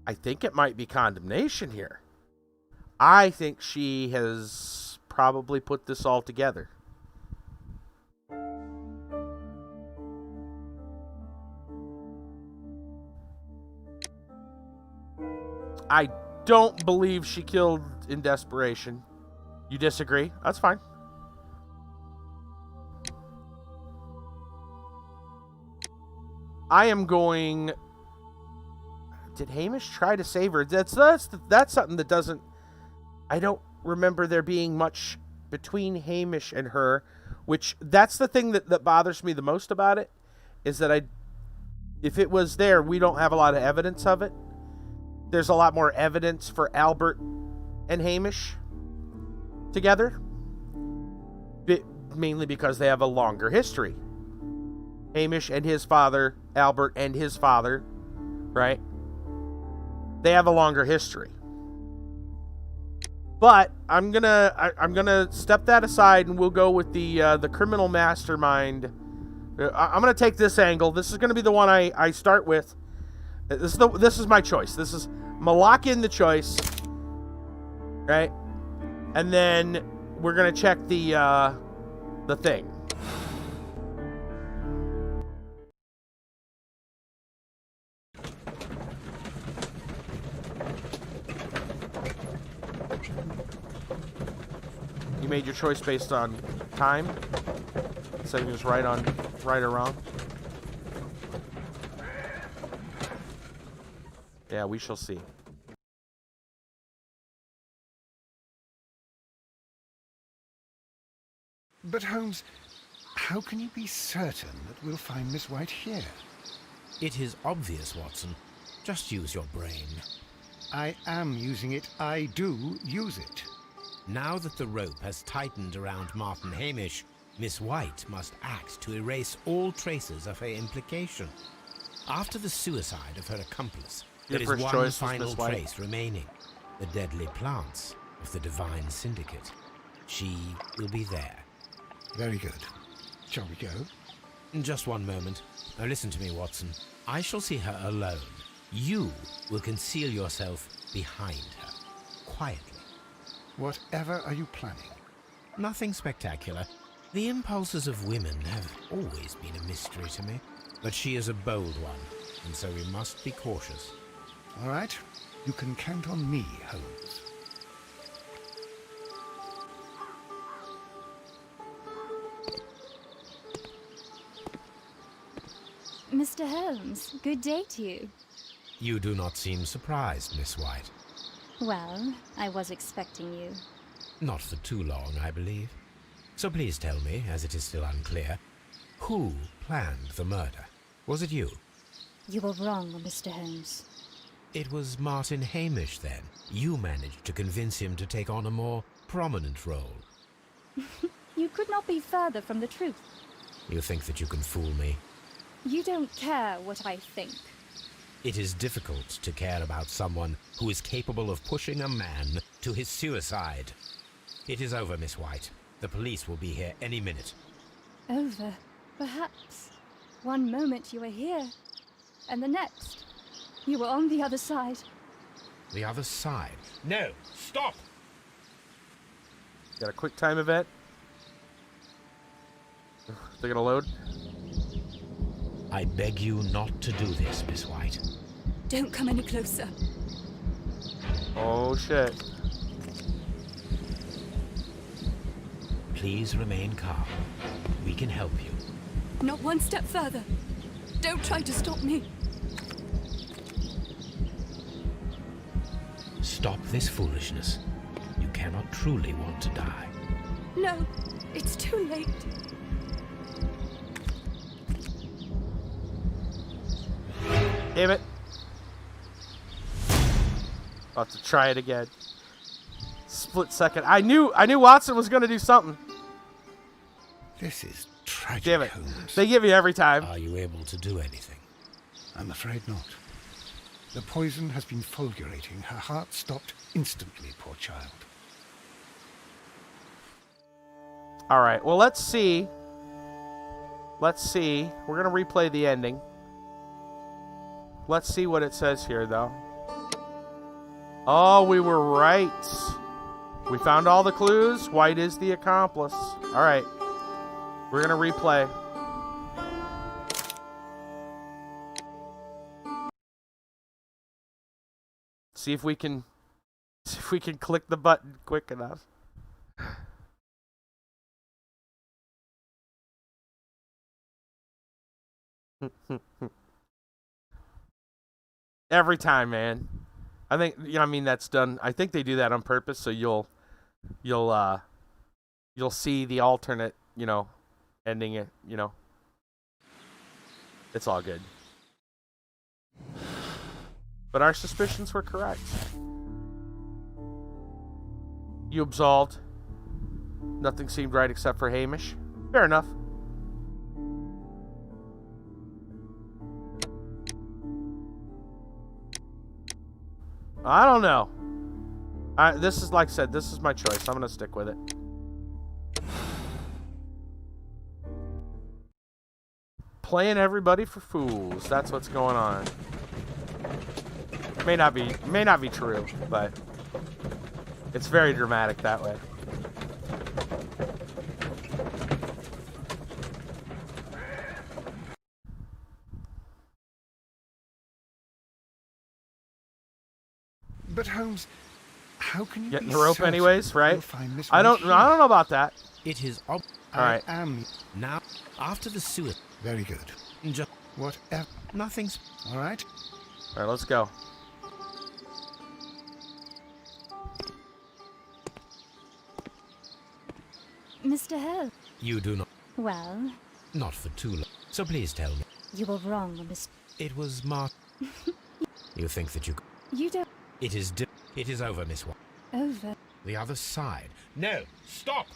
I think it might be condemnation here. I think she has probably put this all together. I don't believe she killed in desperation. You disagree? That's fine. I am going... Did Hamish try to save her? That's something that doesn't... I don't remember there being much between Hamish and her, which that's the thing that bothers me the most about it, is that if it was there, we don't have a lot of evidence of it. There's a lot more evidence for Albert and Hamish together, mainly because they have a longer history. Hamish and his father, Albert and his father, right? They have a longer history. But I'm gonna step that aside, and we'll go with the criminal mastermind. I'm gonna take this angle. This is gonna be the one I start with. This is my choice. I'm gonna lock in the choice, right? And then we're gonna check the thing. You made your choice based on time? saying is right or wrong. Yeah, we shall see. But Holmes, how can you be certain that we'll find Miss White here? It is obvious, Watson. Just use your brain. I am using it. I do use it. Now that the rope has tightened around Martin Hamish, Miss White must act to erase all traces of her implication. After the suicide of her accomplice, Your there is first one choice was final Miss White. trace remaining. The deadly plants of the Divine Syndicate. She will be there. Very good. Shall we go? Just one moment. Now listen to me, Watson. I shall see her alone. You will conceal yourself behind her, quietly. Whatever are you planning? Nothing spectacular. The impulses of women have always been a mystery to me. But she is a bold one, and so we must be cautious. All right. You can count on me, Holmes. Mr. Holmes, good day to you. You do not seem surprised, Miss White. Well, I was expecting you. Not for too long, I believe. So please tell me, as it is still unclear, who planned the murder? Was it you? You were wrong, Mr. Holmes. It was Martin Hamish, then. You managed to convince him to take on a more prominent role. You could not be further from the truth. You think that you can fool me? You don't care what I think. It is difficult to care about someone who is capable of pushing a man to his suicide. It is over, Miss White. The police will be here any minute. Over, perhaps. One moment you were here, and the next, you were on the other side. The other side? No! Stop! Got a quick time event. They're gonna load. I beg you not to do this, Miss White. Don't come any closer. Oh shit. Please remain calm. We can help you. Not one step further. Don't try to stop me. Stop this foolishness. You cannot truly want to die. No, it's too late. Damn it. I'll have to try it again. Split second. I knew Watson was gonna do something. This is tragic, Damn it. Holmes. They give you every time. Are you able to do anything? I'm afraid not. The poison has been fulgurating. Her heart stopped instantly, poor child. Alright, well let's see. Let's see. We're gonna replay the ending. Let's see what it says here, though. Oh, we were right. We found all the clues. White is the accomplice. Alright. We're gonna replay. See if we can click the button quick enough. Every time, man. I think, you know, I mean, that's done. I think they do that on purpose, so you'll see the alternate, you know, ending it, you know. It's all good. But our suspicions were correct. You absolved. Nothing seemed right except for Hamish. Fair enough. I don't know. This is, like I said, this is my choice. I'm going to stick with it. Playing everybody for fools. That's what's going on. May not be true, but it's very dramatic that way. But Holmes, how can you Getting be the rope certain anyways, right? we'll find Miss I don't White here? know about that. It is Alright. I am. Now, after the sewer... Very good. Just Whatever. nothing's... All right. Alright, let's go. Mr. Hill. You do not... Well, Not for too long. So please tell me. you were wrong, Miss. It was Mark... You think that you... You don't. It is... It is over, Miss White. Over. The other side. No! Stop!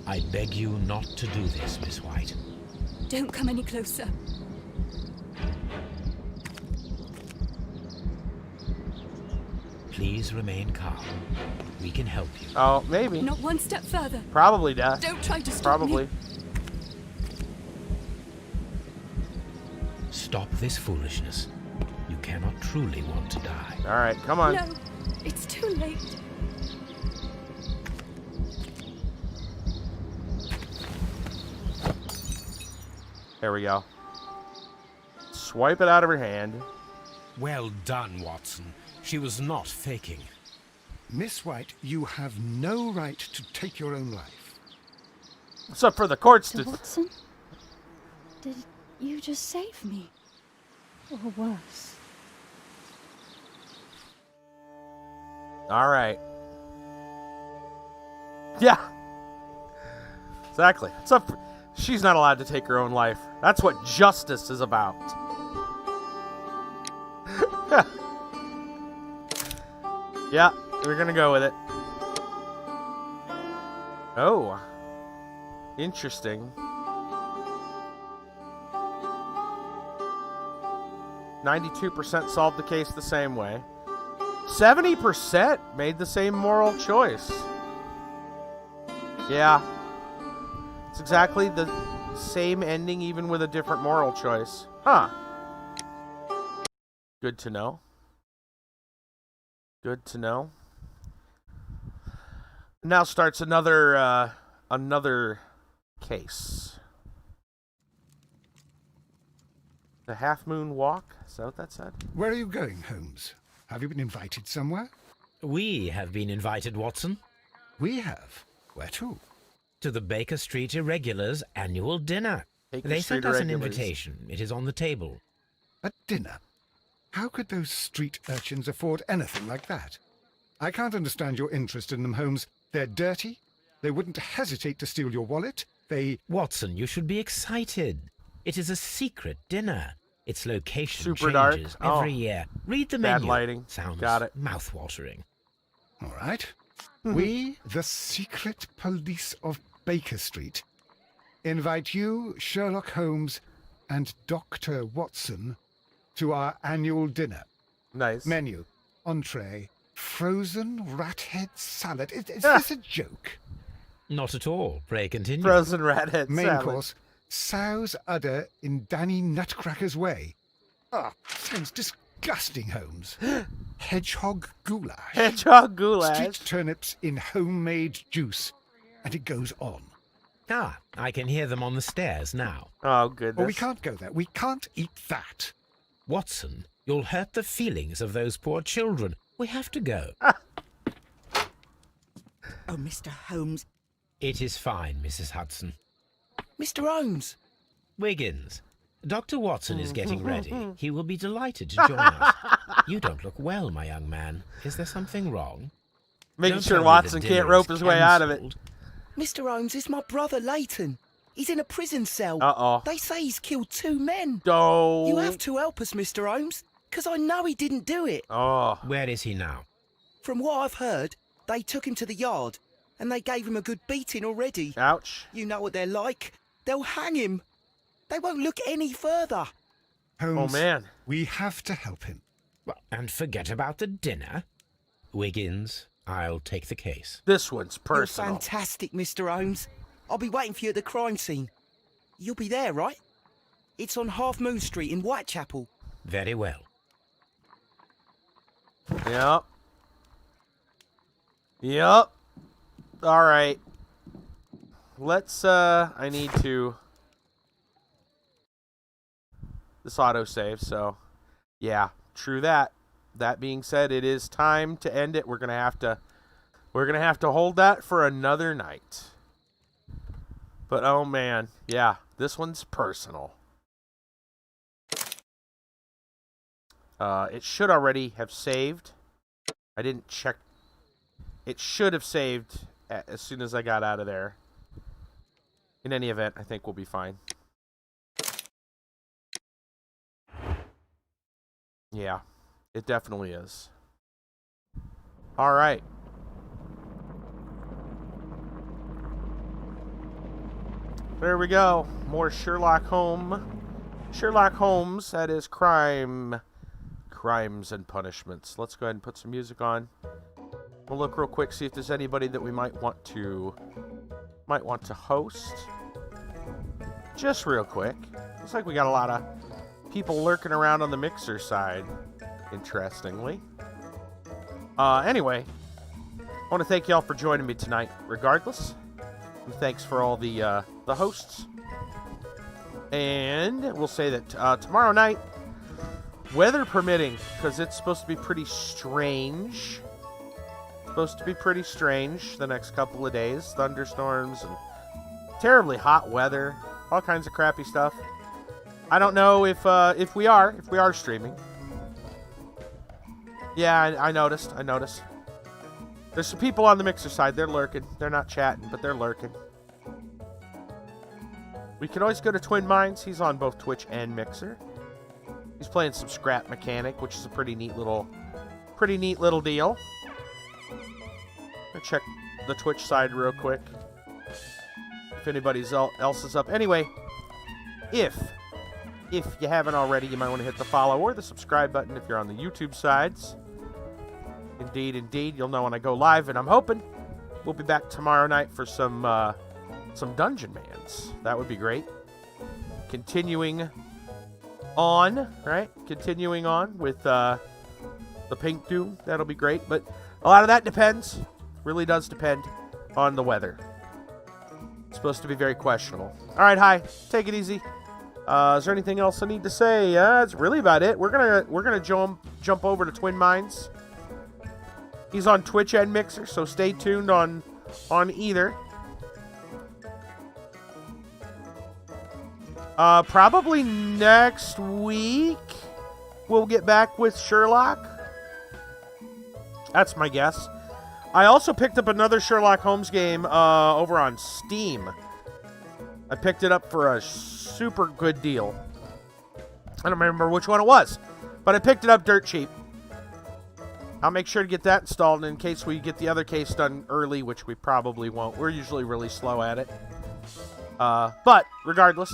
I beg you not to do this, Miss White. Don't come any closer. Please remain calm. We can help you. Oh, maybe. Not one step further. Probably death. Don't try to stop Probably. me. Stop this foolishness. You cannot truly want to die. Alright, come on. No, it's too late. There we go. Swipe it out of her hand. Well done, Watson. She was not faking. Miss White, you have no right to take your own life. It's up for the courts To to... Watson? Did you just save me? Or worse? Alright. Yeah. Exactly. It's up for... She's not allowed to take her own life. That's what justice is about. Yeah, we're gonna go with it. Oh. Interesting. 92% solved the case the same way. 70% made the same moral choice. Yeah. It's exactly the same ending, even with a different moral choice. Huh. Good to know. Good to know. Now starts another case. The Half Moon Walk? Is that what that said? Where are you going, Holmes? Have you been invited somewhere? We have been invited, Watson. We have. Where to? To the Baker Street Irregulars' annual dinner. Baker They Street sent us an Irregulars. invitation. It is on the table. A dinner? How could those street urchins afford anything like that? I can't understand your interest in them, Holmes. They're dirty. They wouldn't hesitate to steal your wallet. Watson, you should be excited. It is a secret dinner. Its location Super dark? changes Oh. every year. Read the Bad menu. lighting. Sounds Got it. mouth-watering. All right. We, the secret police of Baker Street, invite you, Sherlock Holmes, and Dr. Watson to our annual dinner. Nice. Menu, entree, frozen rat head salad. Is this a joke? Not at all. Pray continue. Frozen rat head Main salad. course, sow's udder in Danny Nutcracker's way. Ah, sounds disgusting, Holmes. Hedgehog goulash. Hedgehog goulash. Street turnips in homemade juice. And it goes on. Ah, I can hear them on the stairs now. Oh, goodness. Oh, we can't go there. We can't eat that. Watson, you'll hurt the feelings of those poor children. We have to go. Oh, Mr. Holmes. It is fine, Mrs. Hudson. Mr. Holmes. Wiggins, Dr. Watson is getting ready. He will be delighted to join us. You don't look well, my young man. Is there something wrong? Making Don't sure tell me Watson the can't dinner rope is his way out of it. cancelled. Mr. Holmes is my brother Leighton. He's in a prison cell. Uh-oh. They say he's killed 2 men. Oh. You have to help us, Mr. Holmes, because I know he didn't do it. Oh. Where is he now? From what I've heard, they took him to the yard, and they gave him a good beating already. Ouch. You know what they're like. They'll hang him. They won't look any further. Holmes, Oh, man. we have to help him. Well, and forget about the dinner. Wiggins, I'll take the case. This one's You're personal. fantastic, Mr. Holmes. I'll be waiting for you at the crime scene. You'll be there, right? It's on Half Moon Street in Whitechapel. Very well. Yep. Yep. All right. Let's, I need to... This autosave, so... Yeah, true that. that being said, it is time to end it. We're gonna have to hold that for another night. But oh man, yeah, this one's personal. It should already have saved. I didn't check. It should have saved as soon as I got out of there. In any event, I think we'll be fine. Yeah, it definitely is. All right. There we go. More Sherlock Holmes. Sherlock Holmes, that is crimes and punishments. Let's go ahead and put some music on. We'll look real quick, see if there's anybody that we might want to host. Just real quick. Looks like we got a lot of people lurking around on the mixer side, interestingly. Anyway, I want to thank y'all for joining me tonight, regardless. And thanks for all the hosts. And we'll say that tomorrow night, weather permitting, because it's supposed to be pretty strange. Supposed to be pretty strange the next couple of days. Thunderstorms and terribly hot weather. All kinds of crappy stuff. I don't know if we are streaming. Yeah, I noticed. There's some people on the mixer side. They're lurking. They're not chatting, but they're lurking. We can always go to Twin Minds. He's on both Twitch and Mixer. He's playing some Scrap Mechanic, which is a pretty neat little deal. I'll check the Twitch side real quick. If anybody else is up. Anyway, if you haven't already, you might want to hit the follow or the subscribe button if you're on the YouTube sides. Indeed, you'll know when I go live, and I'm hoping we'll be back tomorrow night for some Dungeonmans. That would be great. Continuing on with the Pink Doom. That'll be great, but a lot of that depends. Really does depend on the weather. It's supposed to be very questionable. All right, hi. Take it easy. Is there anything else I need to say? That's really about it. We're gonna jump over to Twin Minds. He's on Twitch and Mixer, so stay tuned on either. Probably next week we'll get back with Sherlock. That's my guess. I also picked up another Sherlock Holmes game over on Steam. I picked it up for a super good deal. I don't remember which one it was, but I picked it up dirt cheap. I'll make sure to get that installed in case we get the other case done early, which we probably won't. We're usually really slow at it. But regardless,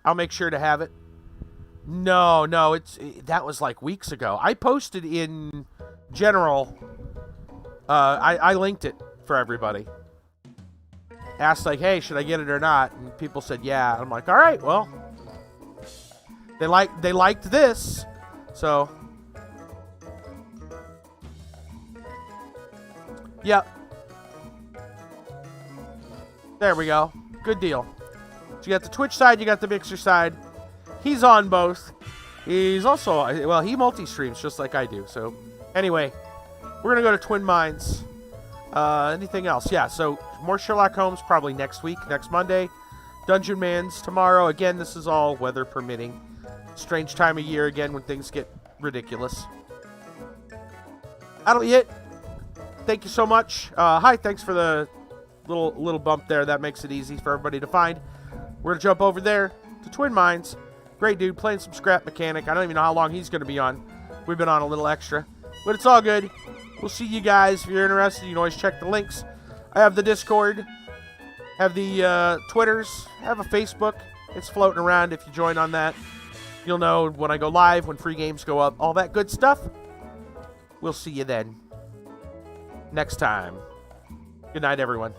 I'll make sure to have it. No, that was like weeks ago. I posted in general. I linked it for everybody. Asked like, hey, should I get it or not? And people said yeah. I'm like, all right, well, they liked this, so yep. There we go. Good deal. So you got the Twitch side, you got the Mixer side. He's on both. He's also, well, he multi-streams just like I do. So anyway, we're going to go to Twin Minds. Anything else? Yeah, so more Sherlock Holmes probably next week, next Monday. Dungeonmans tomorrow. Again, this is all weather permitting. Strange time of year again when things get ridiculous. That'll be it. Thank you so much. Hi, thanks for the little bump there. That makes it easy for everybody to find. We're going to jump over there to Twin Minds. Great dude, playing some Scrap Mechanic. I don't even know how long he's going to be on. We've been on a little extra. But it's all good. We'll see you guys. If you're interested, you can always check the links. I have the Discord. Have the Twitters. Have a Facebook. It's floating around. If you join on that, you'll know when I go live, when free games go up, all that good stuff. We'll see you then. Next time. Good night, everyone.